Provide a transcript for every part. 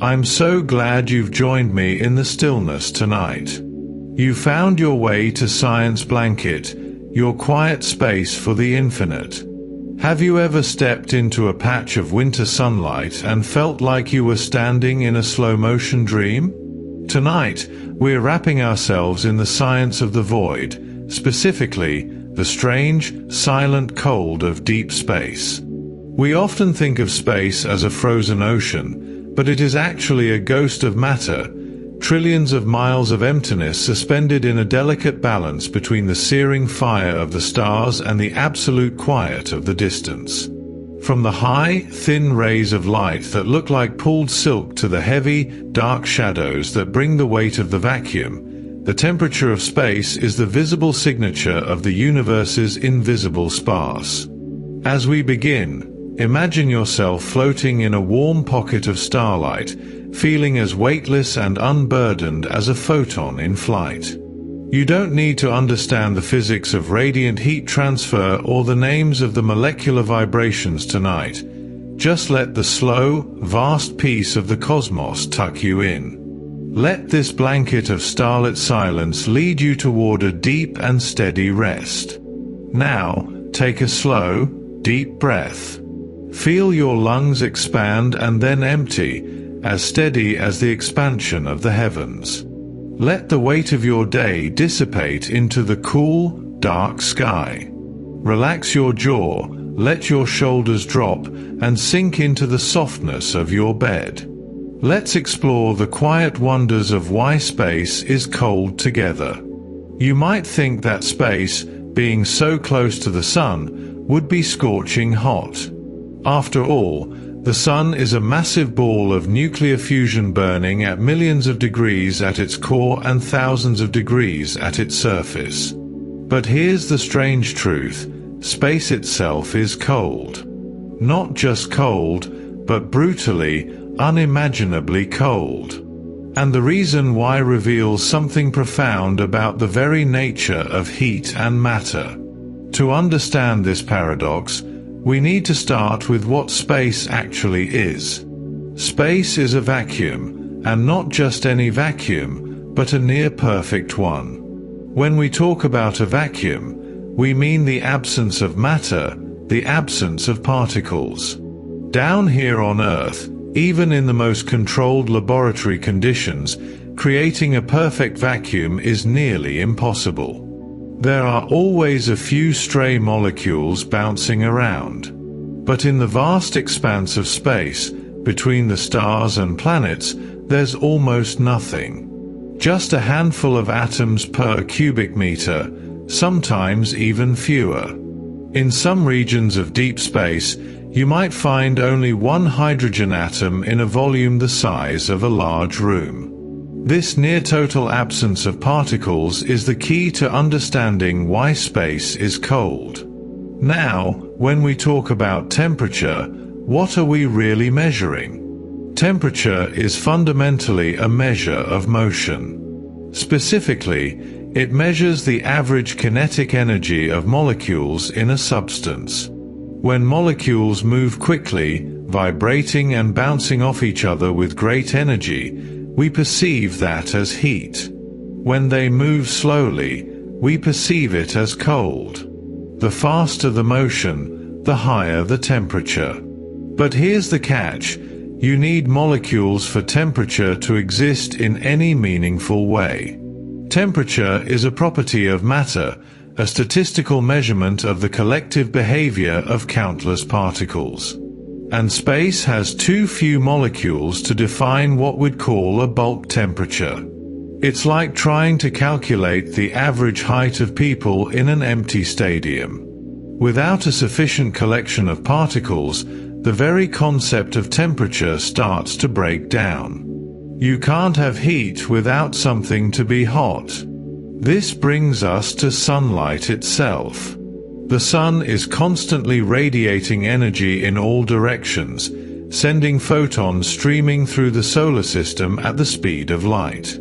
I'm so glad you've joined me in the stillness tonight. You found your way to Science Blanket, your quiet space for the infinite. Have you ever stepped into a patch of winter sunlight and felt like you were standing in a slow-motion dream? Tonight, we're wrapping ourselves in the science of the void, specifically, the strange, silent cold of deep space. We often think of space as a frozen ocean, but it is actually a ghost of matter, trillions of miles of emptiness suspended in a delicate balance between the searing fire of the stars and the absolute quiet of the distance. From the high, thin rays of light that look like pulled silk to the heavy, dark shadows that bring the weight of the vacuum, the temperature of space is the visible signature of the universe's invisible sparse. As we begin, imagine yourself floating in a warm pocket of starlight, feeling as weightless and unburdened as a photon in flight. You don't need to understand the physics of radiant heat transfer or the names of the molecular vibrations tonight. Just let the slow, vast peace of the cosmos tuck you in. Let this blanket of starlit silence lead you toward a deep and steady rest. Now, take a slow, deep breath. Feel your lungs expand and then empty, as steady as the expansion of the heavens. Let the weight of your day dissipate into the cool, dark sky. Relax your jaw, let your shoulders drop, and sink into the softness of your bed. Let's explore the quiet wonders of why space is cold together. You might think that space, being so close to the sun, would be scorching hot. After all, the sun is a massive ball of nuclear fusion burning at millions of degrees at its core and thousands of degrees at its surface. But here's the strange truth: space itself is cold. Not just cold, but brutally, unimaginably cold. And the reason why reveals something profound about the very nature of heat and matter. To understand this paradox, we need to start with what space actually is. Space is a vacuum, and not just any vacuum, but a near-perfect one. When we talk about a vacuum, we mean the absence of matter, the absence of particles. Down here on Earth, even in the most controlled laboratory conditions, creating a perfect vacuum is nearly impossible. There are always a few stray molecules bouncing around. But in the vast expanse of space, between the stars and planets, there's almost nothing. Just a handful of atoms per cubic meter, sometimes even fewer. In some regions of deep space, you might find only one hydrogen atom in a volume the size of a large room. This near-total absence of particles is the key to understanding why space is cold. Now, when we talk about temperature, what are we really measuring? Temperature is fundamentally a measure of motion. Specifically, it measures the average kinetic energy of molecules in a substance. When molecules move quickly, vibrating and bouncing off each other with great energy, we perceive that as heat. When they move slowly, we perceive it as cold. The faster the motion, the higher the temperature. But here's the catch: you need molecules for temperature to exist in any meaningful way. Temperature is a property of matter, a statistical measurement of the collective behavior of countless particles. And space has too few molecules to define what we'd call a bulk temperature. It's like trying to calculate the average height of people in an empty stadium. Without a sufficient collection of particles, the very concept of temperature starts to break down. You can't have heat without something to be hot. This brings us to sunlight itself. The sun is constantly radiating energy in all directions, sending photons streaming through the solar system at the speed of light.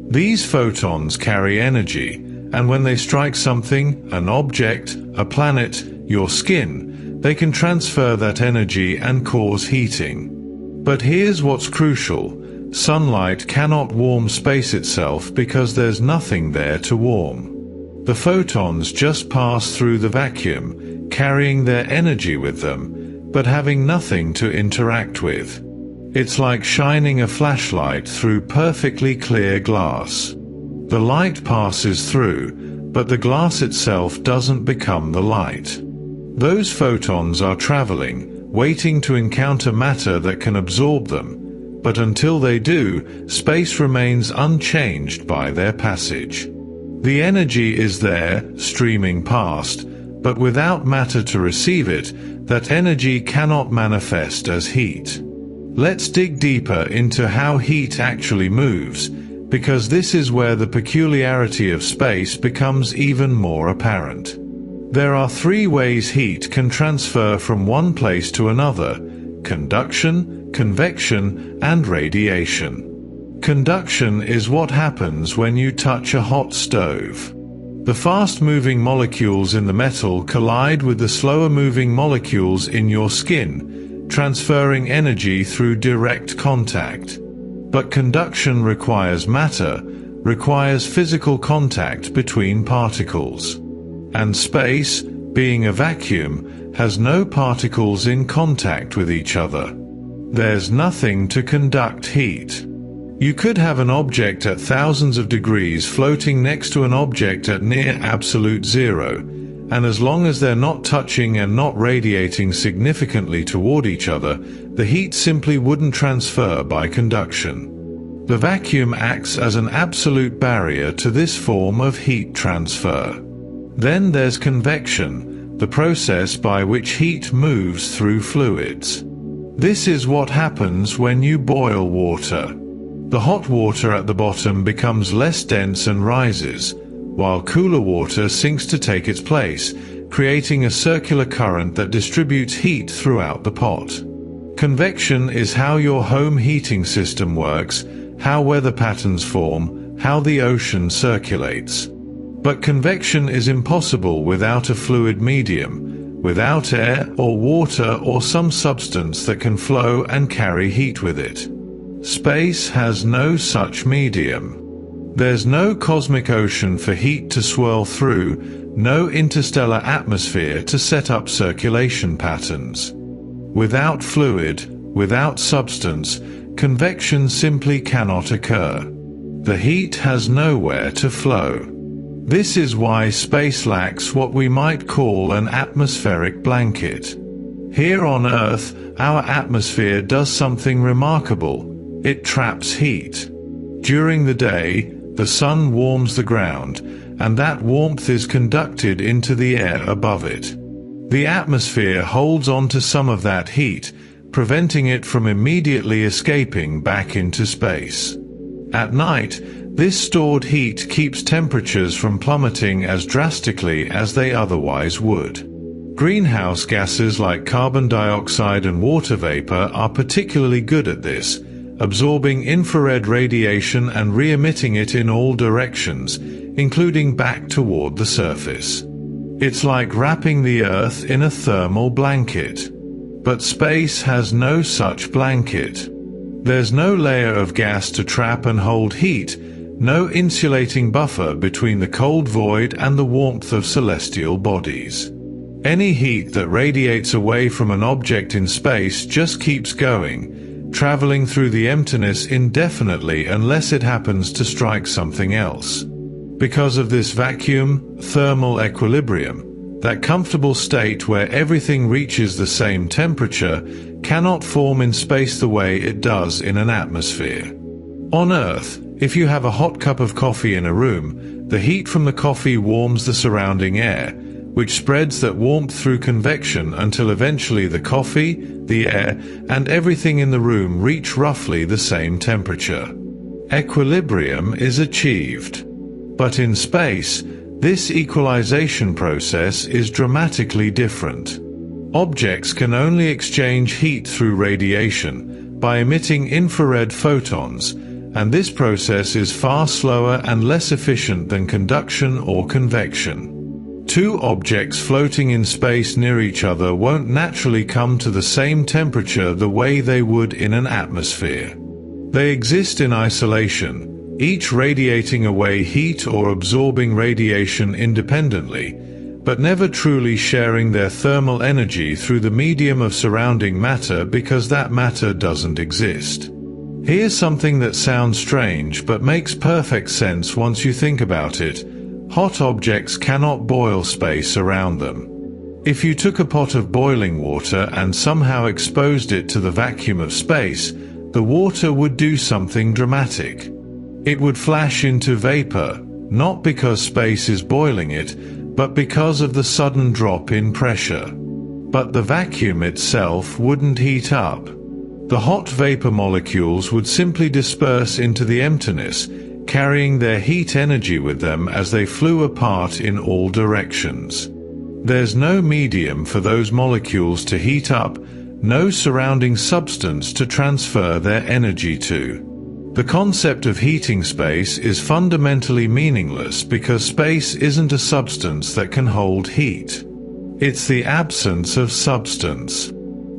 These photons carry energy, and when they strike something, an object, a planet, your skin, they can transfer that energy and cause heating. But here's what's crucial. Sunlight cannot warm space itself because there's nothing there to warm. The photons just pass through the vacuum, carrying their energy with them, but having nothing to interact with. It's like shining a flashlight through perfectly clear glass. The light passes through, but the glass itself doesn't become the light. Those photons are traveling, waiting to encounter matter that can absorb them, but until they do, space remains unchanged by their passage. The energy is there, streaming past, but without matter to receive it, that energy cannot manifest as heat. Let's dig deeper into how heat actually moves, because this is where the peculiarity of space becomes even more apparent. There are three ways heat can transfer from one place to another: conduction, convection, and radiation. Conduction is what happens when you touch a hot stove. The fast-moving molecules in the metal collide with the slower-moving molecules in your skin, transferring energy through direct contact. But conduction requires matter, requires physical contact between particles. And space, being a vacuum, has no particles in contact with each other. There's nothing to conduct heat. You could have an object at thousands of degrees floating next to an object at near absolute zero, and as long as they're not touching and not radiating significantly toward each other, the heat simply wouldn't transfer by conduction. The vacuum acts as an absolute barrier to this form of heat transfer. Then there's convection, the process by which heat moves through fluids. This is what happens when you boil water. The hot water at the bottom becomes less dense and rises, while cooler water sinks to take its place, creating a circular current that distributes heat throughout the pot. Convection is how your home heating system works, how weather patterns form, how the ocean circulates. But convection is impossible without a fluid medium, without air or water or some substance that can flow and carry heat with it. Space has no such medium. There's no cosmic ocean for heat to swirl through, no interstellar atmosphere to set up circulation patterns. Without fluid, without substance, convection simply cannot occur. The heat has nowhere to flow. This is why space lacks what we might call an atmospheric blanket. Here on Earth, our atmosphere does something remarkable. It traps heat. During the day, the sun warms the ground, and that warmth is conducted into the air above it. The atmosphere holds on to some of that heat, preventing it from immediately escaping back into space. At night, this stored heat keeps temperatures from plummeting as drastically as they otherwise would. Greenhouse gases like carbon dioxide and water vapor are particularly good at this, absorbing infrared radiation and re-emitting it in all directions, including back toward the surface. It's like wrapping the Earth in a thermal blanket. But space has no such blanket. There's no layer of gas to trap and hold heat, no insulating buffer between the cold void and the warmth of celestial bodies. Any heat that radiates away from an object in space just keeps going, traveling through the emptiness indefinitely unless it happens to strike something else. Because of this vacuum, thermal equilibrium, that comfortable state where everything reaches the same temperature, cannot form in space the way it does in an atmosphere. On Earth, if you have a hot cup of coffee in a room, the heat from the coffee warms the surrounding air, which spreads that warmth through convection until eventually the coffee, the air, and everything in the room reach roughly the same temperature. Equilibrium is achieved. But in space, this equalization process is dramatically different. Objects can only exchange heat through radiation, by emitting infrared photons, and this process is far slower and less efficient than conduction or convection. Two objects floating in space near each other won't naturally come to the same temperature the way they would in an atmosphere. They exist in isolation, each radiating away heat or absorbing radiation independently, but never truly sharing their thermal energy through the medium of surrounding matter because that matter doesn't exist. Here's something that sounds strange but makes perfect sense once you think about it. Hot objects cannot boil space around them. If you took a pot of boiling water and somehow exposed it to the vacuum of space, the water would do something dramatic. It would flash into vapor, not because space is boiling it, but because of the sudden drop in pressure. But the vacuum itself wouldn't heat up. The hot vapor molecules would simply disperse into the emptiness, carrying their heat energy with them as they flew apart in all directions. There's no medium for those molecules to heat up, no surrounding substance to transfer their energy to. The concept of heating space is fundamentally meaningless because space isn't a substance that can hold heat. It's the absence of substance.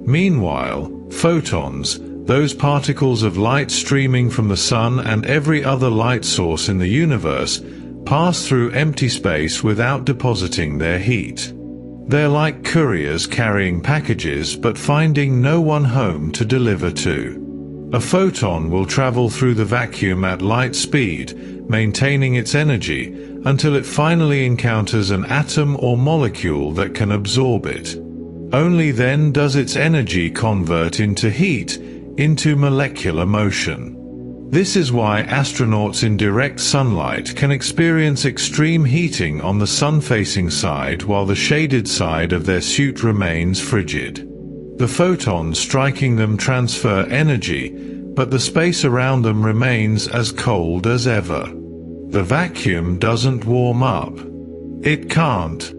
Meanwhile, photons, those particles of light streaming from the sun and every other light source in the universe, pass through empty space without depositing their heat. They're like couriers carrying packages but finding no one home to deliver to. A photon will travel through the vacuum at light speed, maintaining its energy, until it finally encounters an atom or molecule that can absorb it. Only then does its energy convert into heat, into molecular motion. This is why astronauts in direct sunlight can experience extreme heating on the sun-facing side while the shaded side of their suit remains frigid. The photons striking them transfer energy, but the space around them remains as cold as ever. The vacuum doesn't warm up. It can't.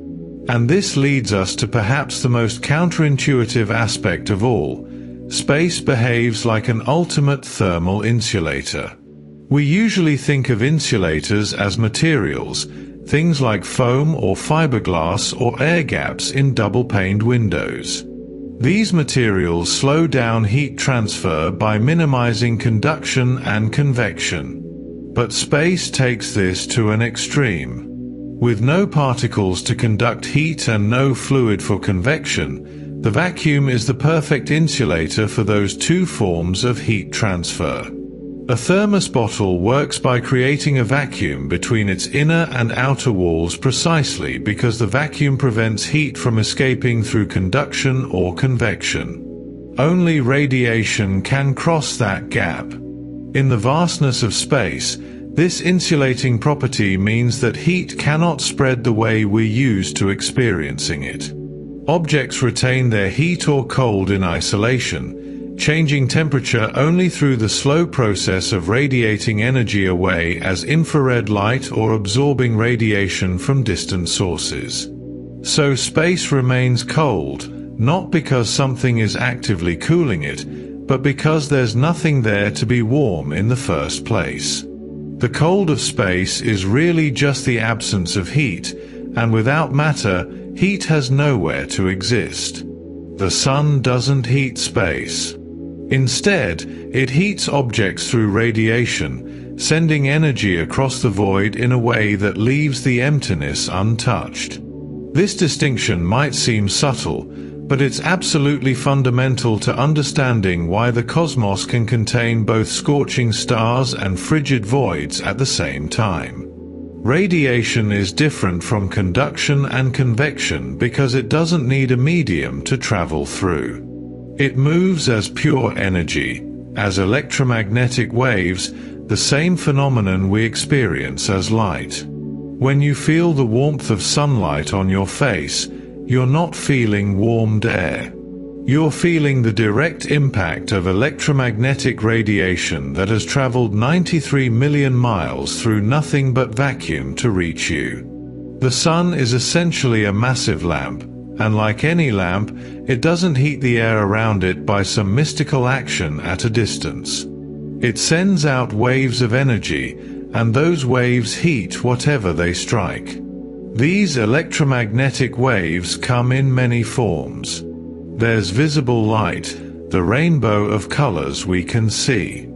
And this leads us to perhaps the most counterintuitive aspect of all. Space behaves like an ultimate thermal insulator. We usually think of insulators as materials, things like foam or fiberglass or air gaps in double-paned windows. These materials slow down heat transfer by minimizing conduction and convection. But space takes this to an extreme. With no particles to conduct heat and no fluid for convection, the vacuum is the perfect insulator for those two forms of heat transfer. A thermos bottle works by creating a vacuum between its inner and outer walls precisely because the vacuum prevents heat from escaping through conduction or convection. Only radiation can cross that gap. In the vastness of space, this insulating property means that heat cannot spread the way we're used to experiencing it. Objects retain their heat or cold in isolation, changing temperature only through the slow process of radiating energy away as infrared light or absorbing radiation from distant sources. So space remains cold, not because something is actively cooling it, but because there's nothing there to be warm in the first place. The cold of space is really just the absence of heat, and without matter, heat has nowhere to exist. The sun doesn't heat space. Instead, it heats objects through radiation, sending energy across the void in a way that leaves the emptiness untouched. This distinction might seem subtle, but it's absolutely fundamental to understanding why the cosmos can contain both scorching stars and frigid voids at the same time. Radiation is different from conduction and convection because it doesn't need a medium to travel through. It moves as pure energy, as electromagnetic waves, the same phenomenon we experience as light. When you feel the warmth of sunlight on your face, you're not feeling warmed air. You're feeling the direct impact of electromagnetic radiation that has traveled 93 million miles through nothing but vacuum to reach you. The sun is essentially a massive lamp, and like any lamp, it doesn't heat the air around it by some mystical action at a distance. It sends out waves of energy, and those waves heat whatever they strike. These electromagnetic waves come in many forms. There's visible light, the rainbow of colors we can see.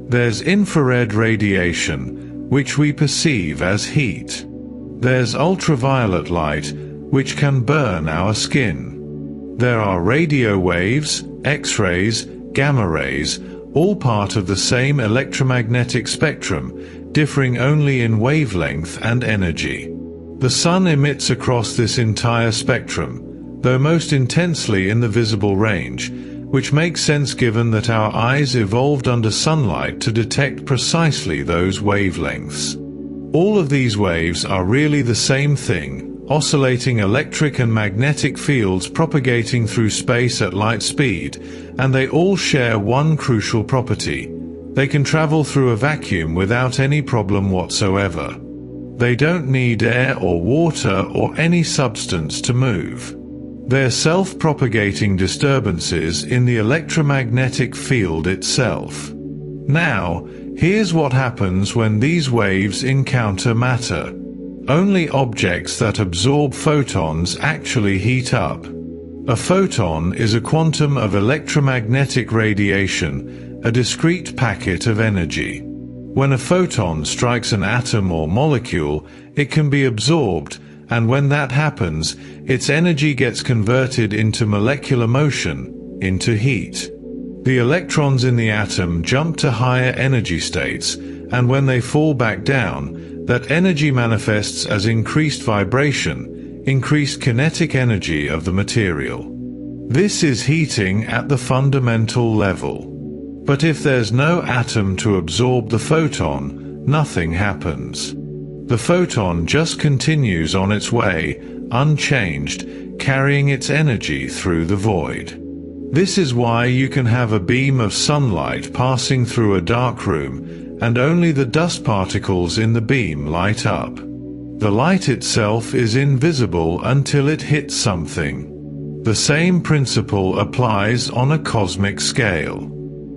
There's infrared radiation, which we perceive as heat. There's ultraviolet light, which can burn our skin. There are radio waves, X-rays, gamma rays, all part of the same electromagnetic spectrum, differing only in wavelength and energy. The sun emits across this entire spectrum, though most intensely in the visible range, which makes sense given that our eyes evolved under sunlight to detect precisely those wavelengths. All of these waves are really the same thing, oscillating electric and magnetic fields propagating through space at light speed, and they all share one crucial property. They can travel through a vacuum without any problem whatsoever. They don't need air or water or any substance to move. They're self-propagating disturbances in the electromagnetic field itself. Now, here's what happens when these waves encounter matter. Only objects that absorb photons actually heat up. A photon is a quantum of electromagnetic radiation, a discrete packet of energy. When a photon strikes an atom or molecule, it can be absorbed, and when that happens, its energy gets converted into molecular motion, into heat. The electrons in the atom jump to higher energy states, and when they fall back down, that energy manifests as increased vibration, increased kinetic energy of the material. This is heating at the fundamental level. But if there's no atom to absorb the photon, nothing happens. The photon just continues on its way, unchanged, carrying its energy through the void. This is why you can have a beam of sunlight passing through a dark room, and only the dust particles in the beam light up. The light itself is invisible until it hits something. The same principle applies on a cosmic scale.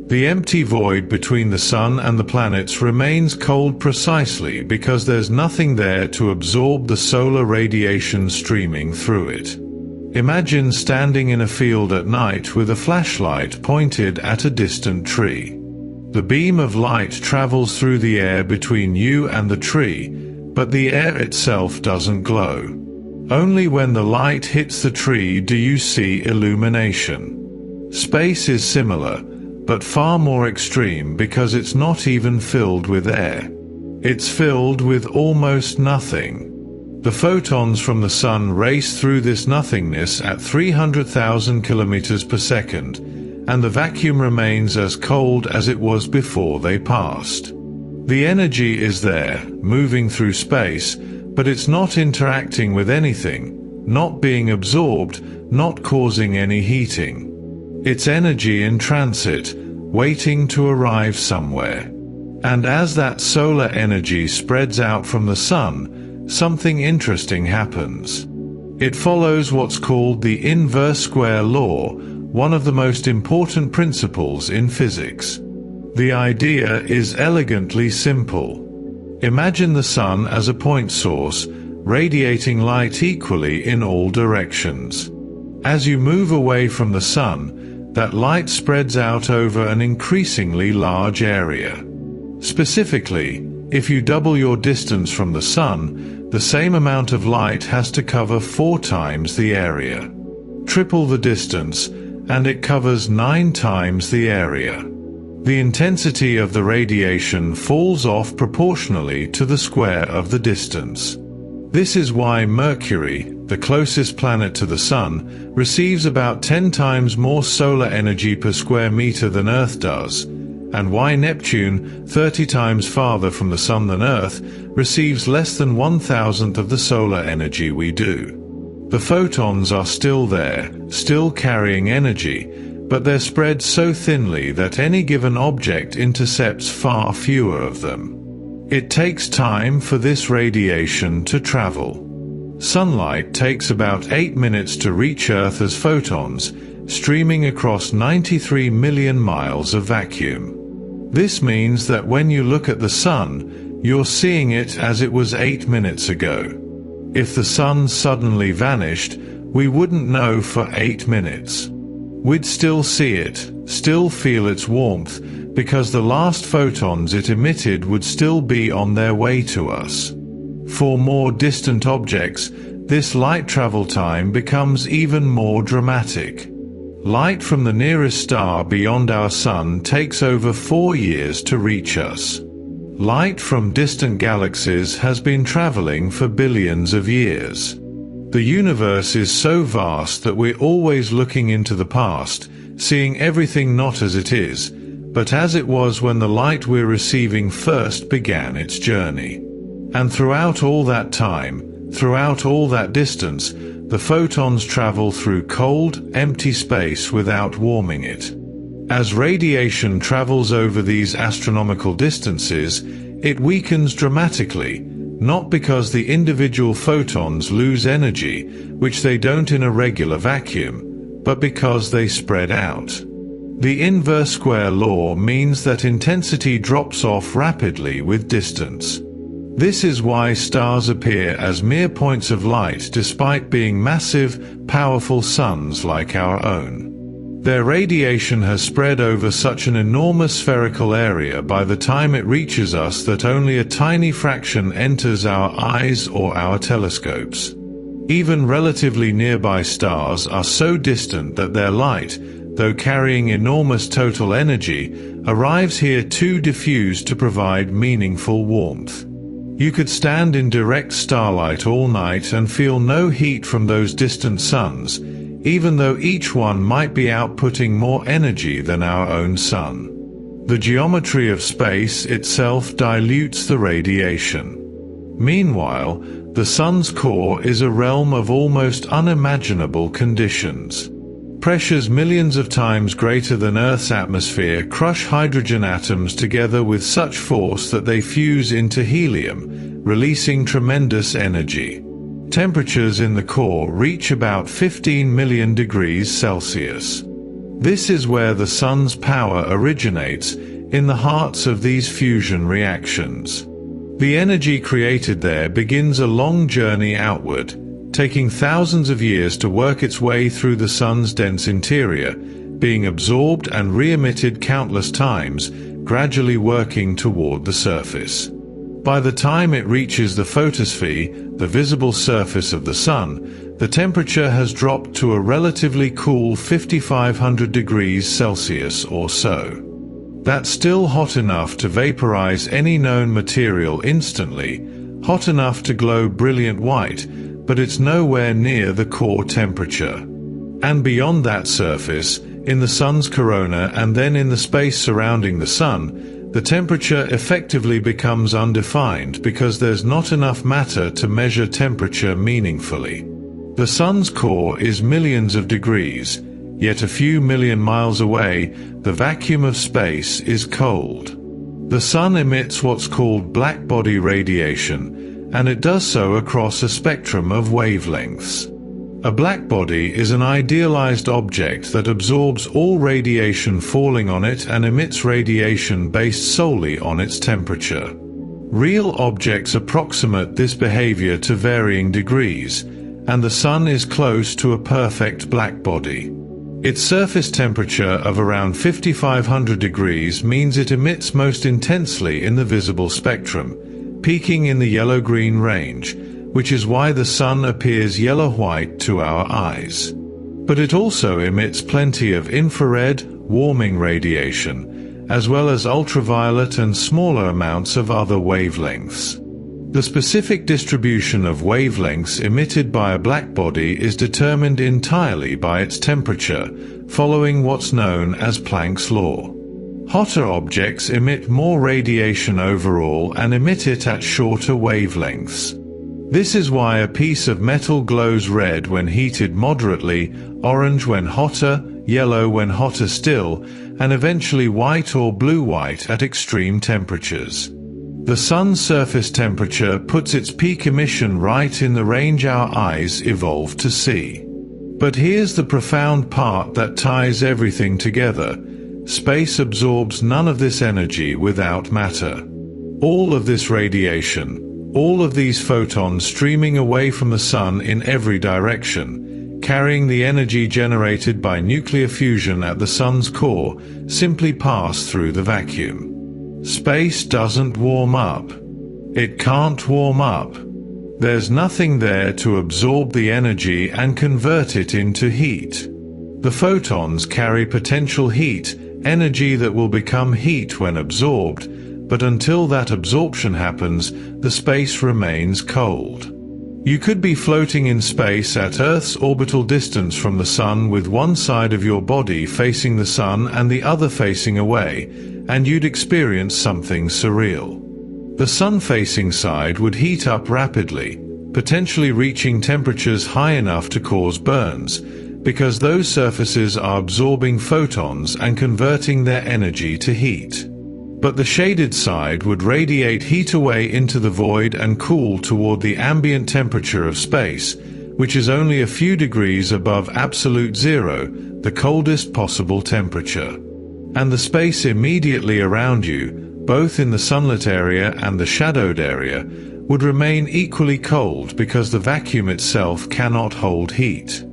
The empty void between the sun and the planets remains cold precisely because there's nothing there to absorb the solar radiation streaming through it. Imagine standing in a field at night with a flashlight pointed at a distant tree. The beam of light travels through the air between you and the tree, but the air itself doesn't glow. Only when the light hits the tree do you see illumination. Space is similar, but far more extreme because it's not even filled with air. It's filled with almost nothing. The photons from the sun race through this nothingness at 300,000 kilometers per second, and the vacuum remains as cold as it was before they passed. The energy is there, moving through space, but it's not interacting with anything, not being absorbed, not causing any heating. It's energy in transit, waiting to arrive somewhere. And as that solar energy spreads out from the sun, something interesting happens. It follows what's called the inverse square law, one of the most important principles in physics. The idea is elegantly simple. Imagine the sun as a point source, radiating light equally in all directions. As you move away from the sun, that light spreads out over an increasingly large area. Specifically, if you double your distance from the sun, the same amount of light has to cover 4 times the area. Triple the distance, and it covers 9 times the area. The intensity of the radiation falls off proportionally to the square of the distance. This is why Mercury, the closest planet to the Sun, receives about 10 times more solar energy per square meter than Earth does, and why Neptune, 30 times farther from the Sun than Earth, receives less than 1,000th of the solar energy we do. The photons are still there, still carrying energy, but they're spread so thinly that any given object intercepts far fewer of them. It takes time for this radiation to travel. Sunlight takes about 8 minutes to reach Earth as photons, streaming across 93 million miles of vacuum. This means that when you look at the sun, you're seeing it as it was 8 minutes ago. If the sun suddenly vanished, we wouldn't know for 8 minutes. We'd still see it, still feel its warmth, because the last photons it emitted would still be on their way to us. For more distant objects, this light travel time becomes even more dramatic. Light from the nearest star beyond our Sun takes over 4 years to reach us. Light from distant galaxies has been traveling for billions of years. The universe is so vast that we're always looking into the past, seeing everything not as it is, but as it was when the light we're receiving first began its journey. And throughout all that time, throughout all that distance, the photons travel through cold, empty space without warming it. As radiation travels over these astronomical distances, it weakens dramatically, not because the individual photons lose energy, which they don't in a regular vacuum, but because they spread out. The inverse square law means that intensity drops off rapidly with distance. This is why stars appear as mere points of light despite being massive, powerful suns like our own. Their radiation has spread over such an enormous spherical area by the time it reaches us that only a tiny fraction enters our eyes or our telescopes. Even relatively nearby stars are so distant that their light, though carrying enormous total energy, arrives here too diffused to provide meaningful warmth. You could stand in direct starlight all night and feel no heat from those distant suns, even though each one might be outputting more energy than our own sun. The geometry of space itself dilutes the radiation. Meanwhile, the sun's core is a realm of almost unimaginable conditions. Pressures millions of times greater than Earth's atmosphere crush hydrogen atoms together with such force that they fuse into helium, releasing tremendous energy. Temperatures in the core reach about 15 million degrees Celsius. This is where the sun's power originates, in the hearts of these fusion reactions. The energy created there begins a long journey outward, taking thousands of years to work its way through the sun's dense interior, being absorbed and re-emitted countless times, gradually working toward the surface. By the time it reaches the photosphere, the visible surface of the sun, the temperature has dropped to a relatively cool 5,500 degrees Celsius or so. That's still hot enough to vaporize any known material instantly, hot enough to glow brilliant white, but it's nowhere near the core temperature. And beyond that surface, in the sun's corona and then in the space surrounding the sun, the temperature effectively becomes undefined because there's not enough matter to measure temperature meaningfully. The sun's core is millions of degrees, yet a few million miles away, the vacuum of space is cold. The sun emits what's called blackbody radiation, and it does so across a spectrum of wavelengths. A blackbody is an idealized object that absorbs all radiation falling on it and emits radiation based solely on its temperature. Real objects approximate this behavior to varying degrees, and the sun is close to a perfect blackbody. Its surface temperature of around 5,500 degrees means it emits most intensely in the visible spectrum, peaking in the yellow-green range, which is why the sun appears yellow-white to our eyes. But it also emits plenty of infrared, warming radiation, as well as ultraviolet and smaller amounts of other wavelengths. The specific distribution of wavelengths emitted by a blackbody is determined entirely by its temperature, following what's known as Planck's law. Hotter objects emit more radiation overall and emit it at shorter wavelengths. This is why a piece of metal glows red when heated moderately, orange when hotter, yellow when hotter still, and eventually white or blue-white at extreme temperatures. The sun's surface temperature puts its peak emission right in the range our eyes evolved to see. But here's the profound part that ties everything together. Space absorbs none of this energy without matter. All of this radiation, all of these photons streaming away from the Sun in every direction, carrying the energy generated by nuclear fusion at the Sun's core, simply pass through the vacuum. Space doesn't warm up. It can't warm up. There's nothing there to absorb the energy and convert it into heat. The photons carry potential heat, energy that will become heat when absorbed, but until that absorption happens, the space remains cold. You could be floating in space at Earth's orbital distance from the Sun with one side of your body facing the Sun and the other facing away, and you'd experience something surreal. The Sun-facing side would heat up rapidly, potentially reaching temperatures high enough to cause burns, because those surfaces are absorbing photons and converting their energy to heat. But the shaded side would radiate heat away into the void and cool toward the ambient temperature of space, which is only a few degrees above absolute zero, the coldest possible temperature. And the space immediately around you, both in the sunlit area and the shadowed area, would remain equally cold because the vacuum itself cannot hold heat.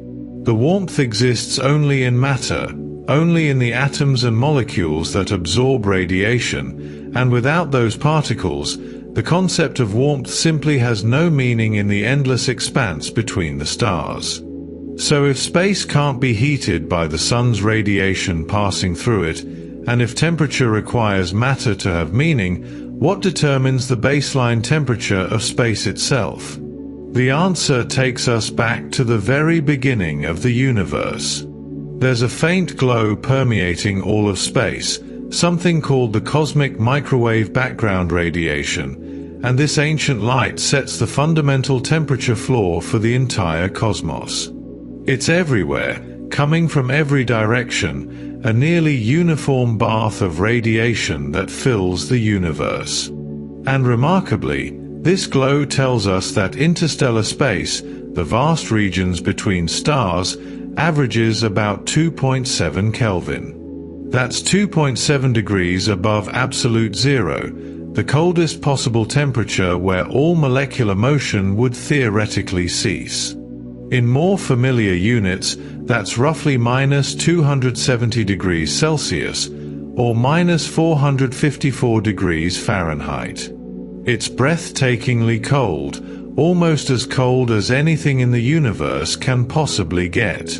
The warmth exists only in matter, only in the atoms and molecules that absorb radiation, and without those particles, the concept of warmth simply has no meaning in the endless expanse between the stars. So if space can't be heated by the Sun's radiation passing through it, and if temperature requires matter to have meaning, what determines the baseline temperature of space itself? The answer takes us back to the very beginning of the universe. There's a faint glow permeating all of space, something called the cosmic microwave background radiation, and this ancient light sets the fundamental temperature floor for the entire cosmos. It's everywhere, coming from every direction, a nearly uniform bath of radiation that fills the universe. And remarkably, this glow tells us that interstellar space, the vast regions between stars, averages about 2.7 Kelvin. That's 2.7 degrees above absolute zero, the coldest possible temperature where all molecular motion would theoretically cease. In more familiar units, that's roughly minus 270 degrees Celsius, or minus 454 degrees Fahrenheit. It's breathtakingly cold, almost as cold as anything in the universe can possibly get.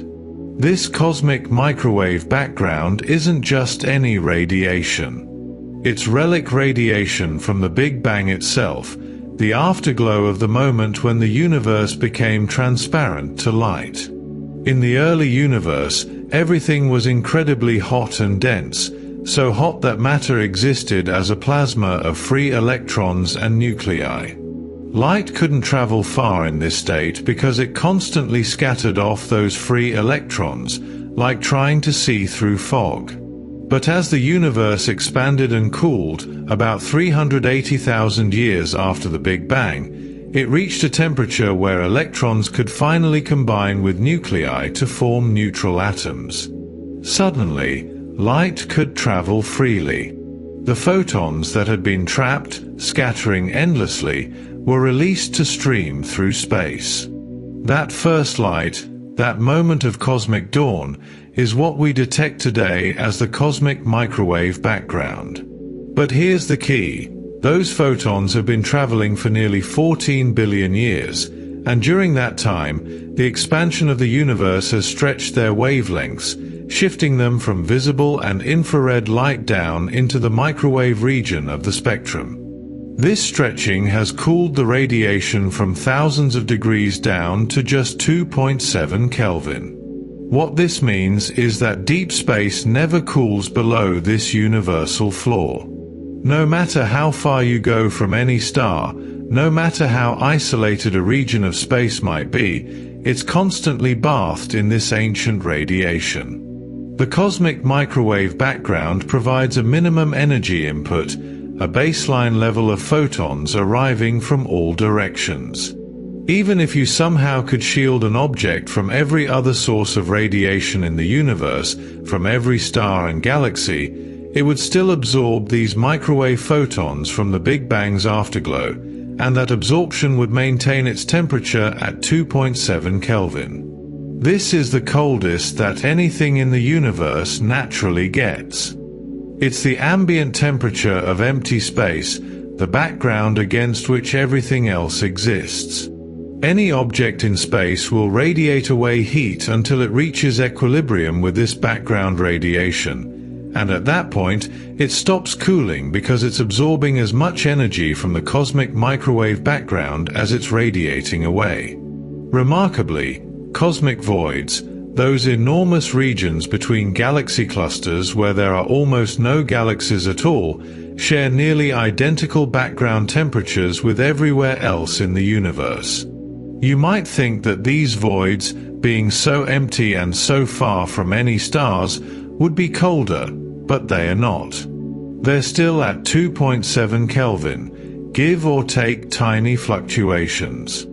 This cosmic microwave background isn't just any radiation. It's relic radiation from the Big Bang itself, the afterglow of the moment when the universe became transparent to light. In the early universe, everything was incredibly hot and dense, so hot that matter existed as a plasma of free electrons and nuclei. Light couldn't travel far in this state because it constantly scattered off those free electrons, like trying to see through fog. But as the universe expanded and cooled, about 380,000 years after the Big Bang, it reached a temperature where electrons could finally combine with nuclei to form neutral atoms. Suddenly, light could travel freely. The photons that had been trapped, scattering endlessly, were released to stream through space. That first light, that moment of cosmic dawn, is what we detect today as the cosmic microwave background. But here's the key. Those photons have been traveling for nearly 14 billion years, and during that time, the expansion of the universe has stretched their wavelengths, shifting them from visible and infrared light down into the microwave region of the spectrum. This stretching has cooled the radiation from thousands of degrees down to just 2.7 Kelvin. What this means is that deep space never cools below this universal floor. No matter how far you go from any star, no matter how isolated a region of space might be, it's constantly bathed in this ancient radiation. The cosmic microwave background provides a minimum energy input, a baseline level of photons arriving from all directions. Even if you somehow could shield an object from every other source of radiation in the universe, from every star and galaxy, it would still absorb these microwave photons from the Big Bang's afterglow, and that absorption would maintain its temperature at 2.7 Kelvin. This is the coldest that anything in the universe naturally gets. It's the ambient temperature of empty space, the background against which everything else exists. Any object in space will radiate away heat until it reaches equilibrium with this background radiation, and at that point it stops cooling because it's absorbing as much energy from the cosmic microwave background as it's radiating away. Remarkably, cosmic voids, those enormous regions between galaxy clusters where there are almost no galaxies at all, share nearly identical background temperatures with everywhere else in the universe. You might think that these voids, being so empty and so far from any stars, would be colder, but they are not. They're still at 2.7 Kelvin, give or take tiny fluctuations.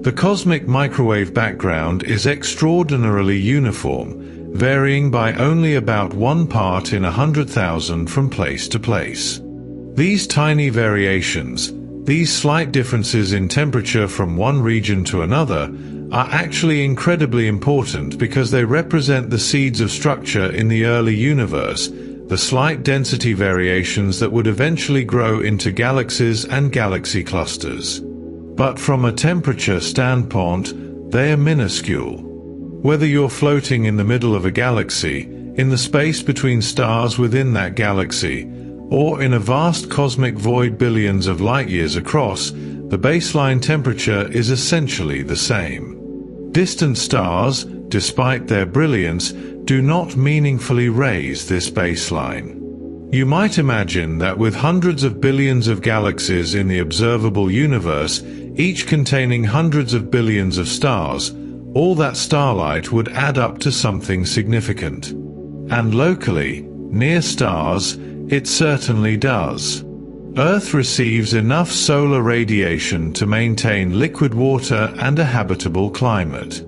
The cosmic microwave background is extraordinarily uniform, varying by only about 1 part in 100,000 from place to place. These tiny variations, these slight differences in temperature from one region to another, are actually incredibly important because they represent the seeds of structure in the early universe, the slight density variations that would eventually grow into galaxies and galaxy clusters. But from a temperature standpoint, they are minuscule. Whether you're floating in the middle of a galaxy, in the space between stars within that galaxy, or in a vast cosmic void billions of light-years across, the baseline temperature is essentially the same. Distant stars, despite their brilliance, do not meaningfully raise this baseline. You might imagine that with hundreds of billions of galaxies in the observable universe, each containing hundreds of billions of stars, all that starlight would add up to something significant. And locally, near stars, it certainly does. Earth receives enough solar radiation to maintain liquid water and a habitable climate.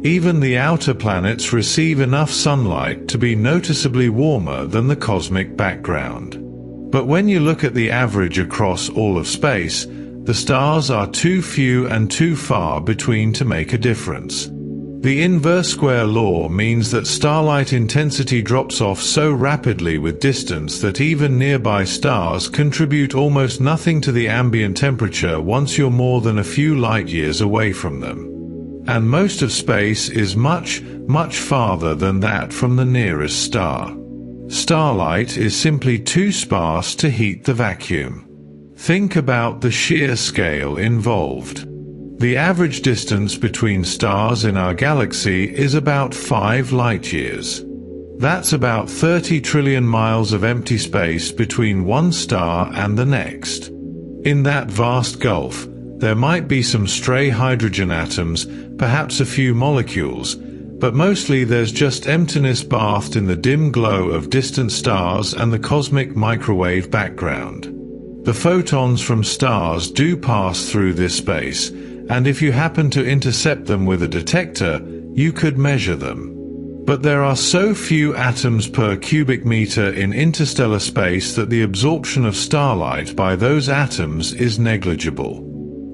Even the outer planets receive enough sunlight to be noticeably warmer than the cosmic background. But when you look at the average across all of space, the stars are too few and too far between to make a difference. The inverse square law means that starlight intensity drops off so rapidly with distance that even nearby stars contribute almost nothing to the ambient temperature once you're more than a few light-years away from them. And most of space is much, much farther than that from the nearest star. Starlight is simply too sparse to heat the vacuum. Think about the sheer scale involved. The average distance between stars in our galaxy is about 5 light-years. That's about 30 trillion miles of empty space between one star and the next. In that vast gulf, there might be some stray hydrogen atoms, perhaps a few molecules, but mostly there's just emptiness bathed in the dim glow of distant stars and the cosmic microwave background. The photons from stars do pass through this space, and if you happen to intercept them with a detector, you could measure them. But there are so few atoms per cubic meter in interstellar space that the absorption of starlight by those atoms is negligible.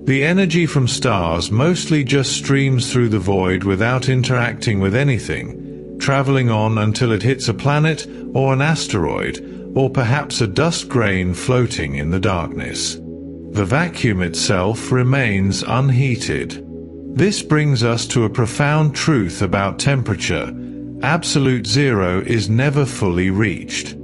The energy from stars mostly just streams through the void without interacting with anything, traveling on until it hits a planet or an asteroid, or perhaps a dust grain floating in the darkness. The vacuum itself remains unheated. This brings us to a profound truth about temperature. Absolute zero is never fully reached.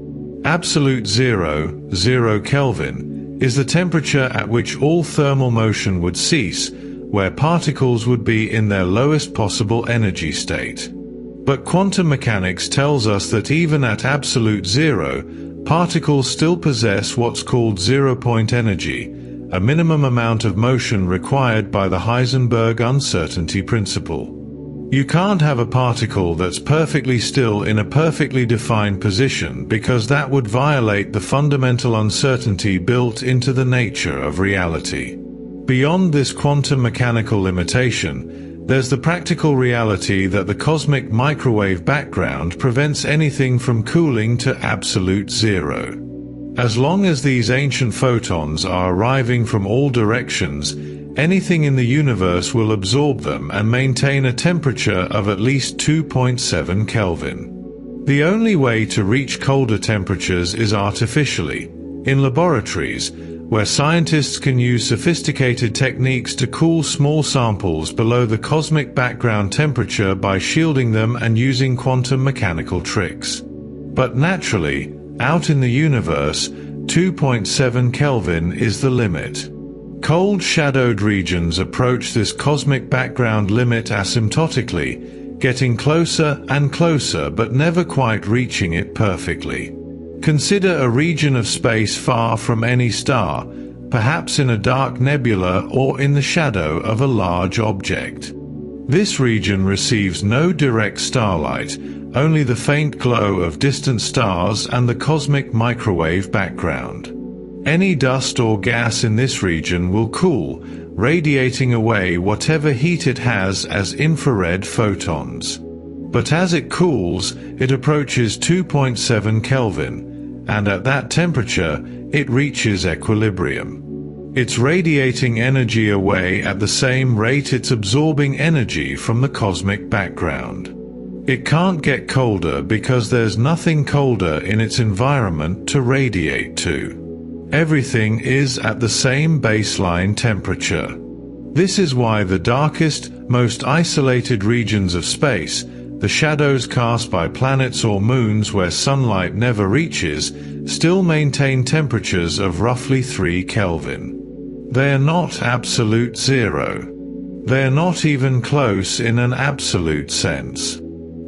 Absolute zero, 0 Kelvin, is the temperature at which all thermal motion would cease, where particles would be in their lowest possible energy state. But quantum mechanics tells us that even at absolute zero, particles still possess what's called zero-point energy, a minimum amount of motion required by the Heisenberg uncertainty principle. You can't have a particle that's perfectly still in a perfectly defined position because that would violate the fundamental uncertainty built into the nature of reality. Beyond this quantum mechanical limitation, there's the practical reality that the cosmic microwave background prevents anything from cooling to absolute zero. As long as these ancient photons are arriving from all directions, anything in the universe will absorb them and maintain a temperature of at least 2.7 Kelvin. The only way to reach colder temperatures is artificially, in laboratories, where scientists can use sophisticated techniques to cool small samples below the cosmic background temperature by shielding them and using quantum mechanical tricks. But naturally, out in the universe, 2.7 Kelvin is the limit. Cold shadowed regions approach this cosmic background limit asymptotically, getting closer and closer but never quite reaching it perfectly. Consider a region of space far from any star, perhaps in a dark nebula or in the shadow of a large object. This region receives no direct starlight, only the faint glow of distant stars and the cosmic microwave background. Any dust or gas in this region will cool, radiating away whatever heat it has as infrared photons. But as it cools, it approaches 2.7 Kelvin, and at that temperature, it reaches equilibrium. It's radiating energy away at the same rate it's absorbing energy from the cosmic background. It can't get colder because there's nothing colder in its environment to radiate to. Everything is at the same baseline temperature. This is why the darkest, most isolated regions of space, the shadows cast by planets or moons where sunlight never reaches, still maintain temperatures of roughly 3 Kelvin. They're not absolute zero. They're not even close in an absolute sense.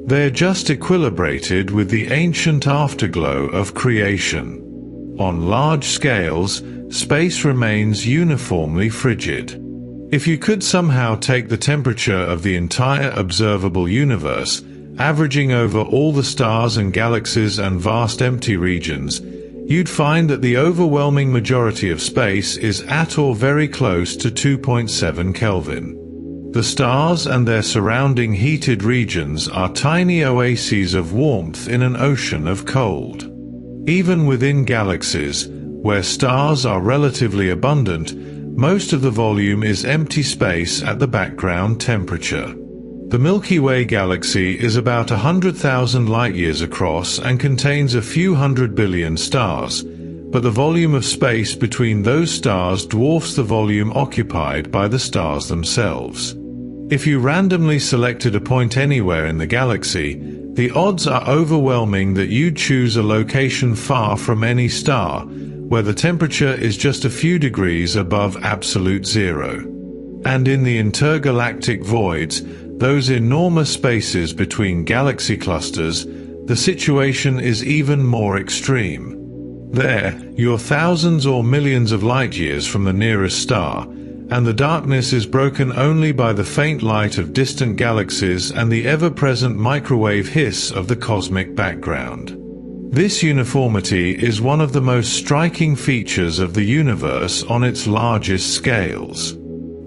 They're just equilibrated with the ancient afterglow of creation. On large scales, space remains uniformly frigid. If you could somehow take the temperature of the entire observable universe, averaging over all the stars and galaxies and vast empty regions, you'd find that the overwhelming majority of space is at or very close to 2.7 Kelvin. The stars and their surrounding heated regions are tiny oases of warmth in an ocean of cold. Even within galaxies, where stars are relatively abundant, most of the volume is empty space at the background temperature. The Milky Way galaxy is about 100,000 light-years across and contains a few 100 billion stars, but the volume of space between those stars dwarfs the volume occupied by the stars themselves. If you randomly selected a point anywhere in the galaxy, the odds are overwhelming that you'd choose a location far from any star, where the temperature is just a few degrees above absolute zero. And in the intergalactic voids, those enormous spaces between galaxy clusters, the situation is even more extreme. There, you're thousands or millions of light-years from the nearest star, and the darkness is broken only by the faint light of distant galaxies and the ever-present microwave hiss of the cosmic background. This uniformity is one of the most striking features of the universe on its largest scales.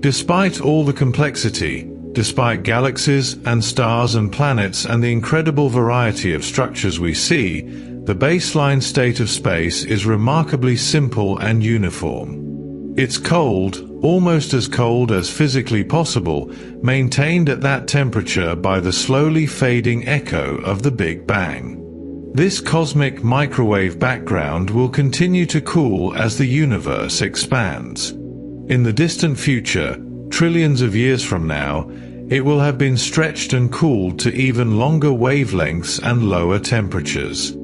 Despite all the complexity, despite galaxies and stars and planets and the incredible variety of structures we see, the baseline state of space is remarkably simple and uniform. It's cold, almost as cold as physically possible, maintained at that temperature by the slowly fading echo of the Big Bang. This cosmic microwave background will continue to cool as the universe expands. In the distant future, trillions of years from now, it will have been stretched and cooled to even longer wavelengths and lower temperatures.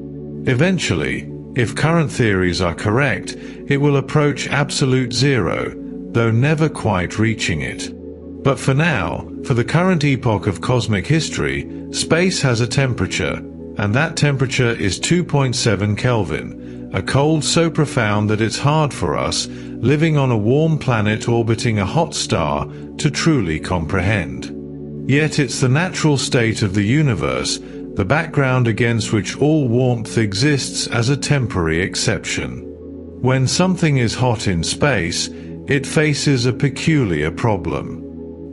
Eventually, if current theories are correct, it will approach absolute zero, though never quite reaching it. But for now, for the current epoch of cosmic history, space has a temperature, and that temperature is 2.7 Kelvin, a cold so profound that it's hard for us, living on a warm planet orbiting a hot star, to truly comprehend. Yet it's the natural state of the universe, the background against which all warmth exists as a temporary exception. When something is hot in space, it faces a peculiar problem.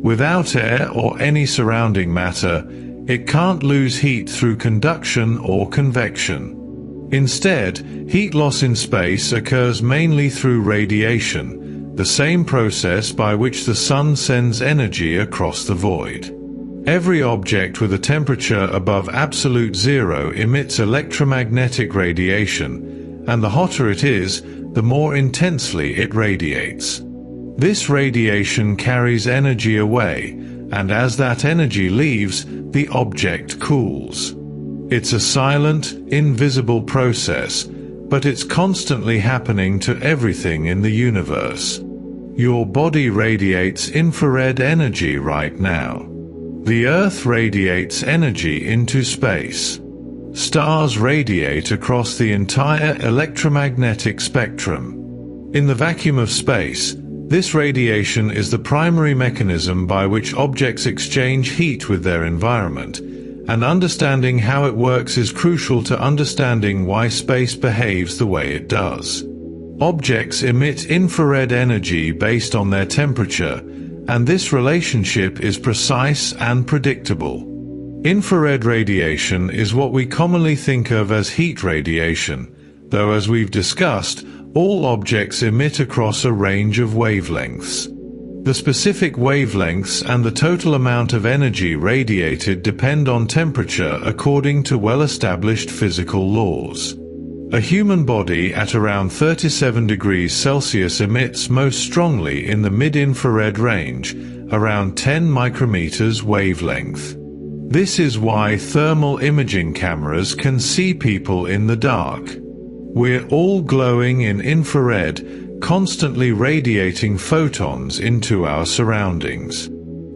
Without air or any surrounding matter, it can't lose heat through conduction or convection. Instead, heat loss in space occurs mainly through radiation, the same process by which the sun sends energy across the void. Every object with a temperature above absolute zero emits electromagnetic radiation, and the hotter it is, the more intensely it radiates. This radiation carries energy away, and as that energy leaves, the object cools. It's a silent, invisible process, but it's constantly happening to everything in the universe. Your body radiates infrared energy right now. The Earth radiates energy into space. Stars radiate across the entire electromagnetic spectrum. In the vacuum of space, this radiation is the primary mechanism by which objects exchange heat with their environment, and understanding how it works is crucial to understanding why space behaves the way it does. Objects emit infrared energy based on their temperature, and this relationship is precise and predictable. Infrared radiation is what we commonly think of as heat radiation, though as we've discussed, all objects emit across a range of wavelengths. The specific wavelengths and the total amount of energy radiated depend on temperature according to well-established physical laws. A human body at around 37 degrees Celsius emits most strongly in the mid-infrared range, around 10 micrometers wavelength. This is why thermal imaging cameras can see people in the dark. We're all glowing in infrared, constantly radiating photons into our surroundings.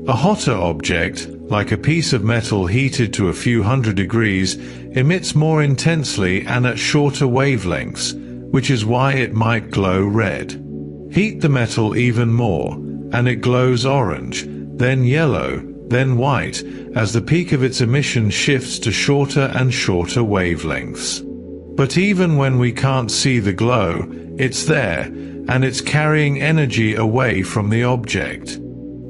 A hotter object, like a piece of metal heated to a few hundred degrees, emits more intensely and at shorter wavelengths, which is why it might glow red. Heat the metal even more, and it glows orange, then yellow, then white, as the peak of its emission shifts to shorter and shorter wavelengths. But even when we can't see the glow, it's there, and it's carrying energy away from the object.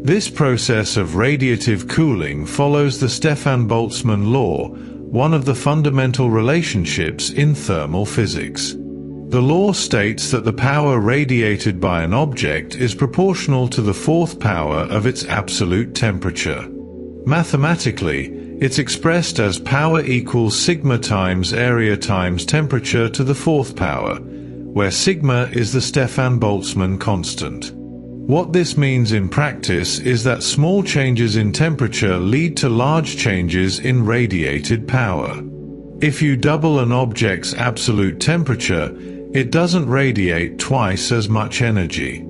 This process of radiative cooling follows the Stefan Boltzmann law, one of the fundamental relationships in thermal physics. The law states that the power radiated by an object is proportional to the fourth power of its absolute temperature. Mathematically, it's expressed as power equals sigma times area times temperature to the fourth power, where sigma is the Stefan Boltzmann constant. What this means in practice is that small changes in temperature lead to large changes in radiated power. If you double an object's absolute temperature, it doesn't radiate twice as much energy.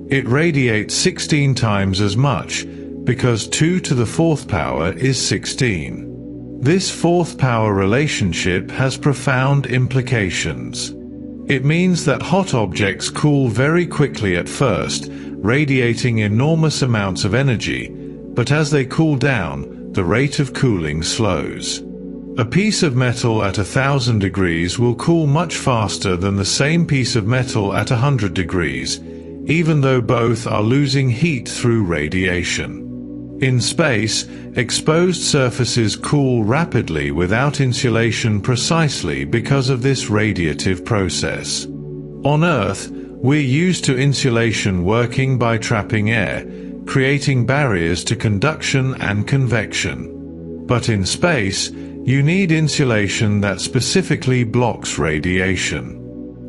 It radiates 16 times as much, because 2 to the fourth power is 16. This fourth power relationship has profound implications. It means that hot objects cool very quickly at first, radiating enormous amounts of energy, but as they cool down, the rate of cooling slows. A piece of metal at 1,000 degrees will cool much faster than the same piece of metal at 100 degrees, even though both are losing heat through radiation. In space, exposed surfaces cool rapidly without insulation precisely because of this radiative process. On Earth, we're used to insulation working by trapping air, creating barriers to conduction and convection. But in space, you need insulation that specifically blocks radiation.